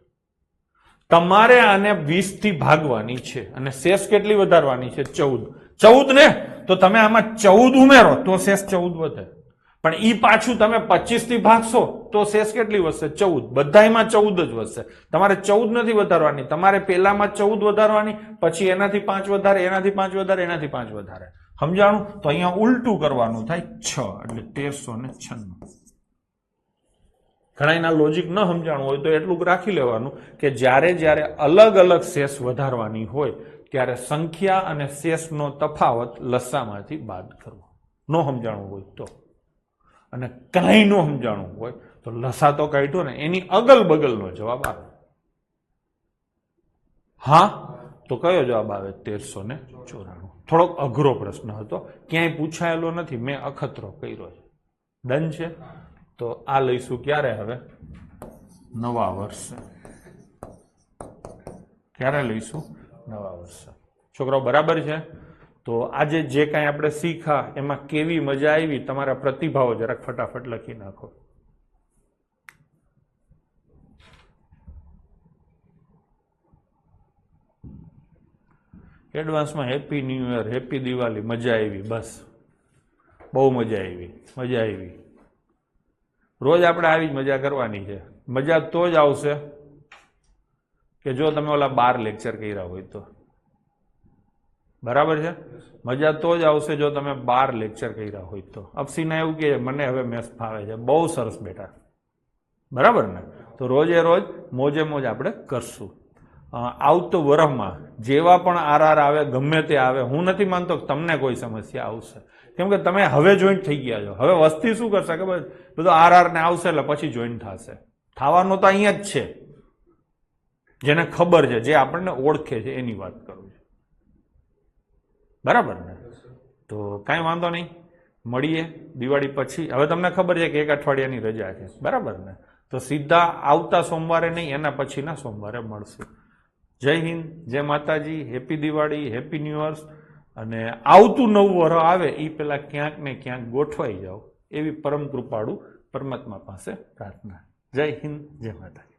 તમારે આને 20 થી ભાગવાની છે અને શેષ કેટલી વધારવાની છે? 14 ને? તો તમે આમાં 14 ઉમેરો તો શેષ 14 વધે. પણ ઈ પાછું તમે 25 થી ભાગશો તો શેષ કેટલી વધશે? 14. બધાયમાં 14 જ વધશે. તમારે 14 નથી વધારવાની, તમારે પેલામાં 14 વધારવાની, પછી એનાથી 5 વધારે, એનાથી 5 વધારે, એનાથી 5 વધારે. સમજાણું? તો અહીંયા ઉલટું કરવાનું થાય 6 એટલે 1396. ઘણા એના લોજિક ન સમજાણું હોય તો એટલું રાખી લેવાનું કે જ્યારે જ્યારે અલગ અલગ શેષ વધારવાની હોય ત્યારે સંખ્યા અને શેષનો તફાવત લસામાંથી બાદ કરવો. ન સમજાણું હોય તો, અને કાંઈ ન સમજાણું હોય તો લસા તો કાઢ્યો ને એની અગલ બગલનો જવાબ આવે. હા તો કયો જવાબ આવે? 1394. થોડોક અઘરો પ્રશ્ન હતો, ક્યાંય પૂછાયેલો નથી, મેં અખતરો કર્યો છે. ડન છે? તો આ લઈશું ક્યારે? હવે નવા વર્ષે. ક્યારે લઈશું? નવા વર્ષે. છોકરાઓ બરાબર છે? તો આજે જે કાંઈ આપણે શીખા એમાં કેવી મજા આવી તમારા પ્રતિભાવો જરાક ફટાફટ લખી નાખો. એડવાન્સમાં happy new year, happy Diwali. મજા આવી, બસ બહુ મજા આવી. રોજ આપણે આવી જ મજા કરવાની છે. મજા તો જ આવશે કે જો તમે ઓલા 12 લેક્ચર કર્યા હોય તો. બરાબર છે? મજા તો જ આવશે જો તમે 12 લેક્ચર કર્યા હોય તો. અપસીના એવું કે મને હવે મેથ્સ ફાવે છે. બહુ સરસ બેટા. બરાબર ને? તો રોજે રોજ મોજે મોજ આપણે કરશું. આવતો વરસમાં જેવા પણ આરઆર આવે ગમે તે આવે, હું નથી માનતો કે તમને કોઈ સમસ્યા આવશે, કેમ કે તમે હવે જોઈન્ટ થઈ ગયા છો. હવે વસ્તી શું કરશે ખબર? બધું આરઆર ને આવશે એટલે પછી જોઈન્ટ થશે. થવાનું તો અહીંયા જ છે. જેને ખબર છે, જે આપણને ઓળખે છે એની વાત કરું છું. બરાબર ને? તો કાંઈ વાંધો નહીં, મળીએ દિવાળી પછી. હવે તમને ખબર છે કે 1 અઠવાડિયાની રજા છે. બરાબર ને? તો સીધા આવતા સોમવારે નહીં, એના પછીના સોમવારે મળશું. જય હિન્દ, જય માતાજી, happy Diwali, happy new years. અને આવતું નવું વર્ષ આવે એ પેલા ક્યાંક ને ક્યાંક ગોઠવાઈ જાઓ એવી પરમ કૃપાળુ પરમાત્મા પાસે પ્રાર્થના. જય હિન્દ, જય માતાજી.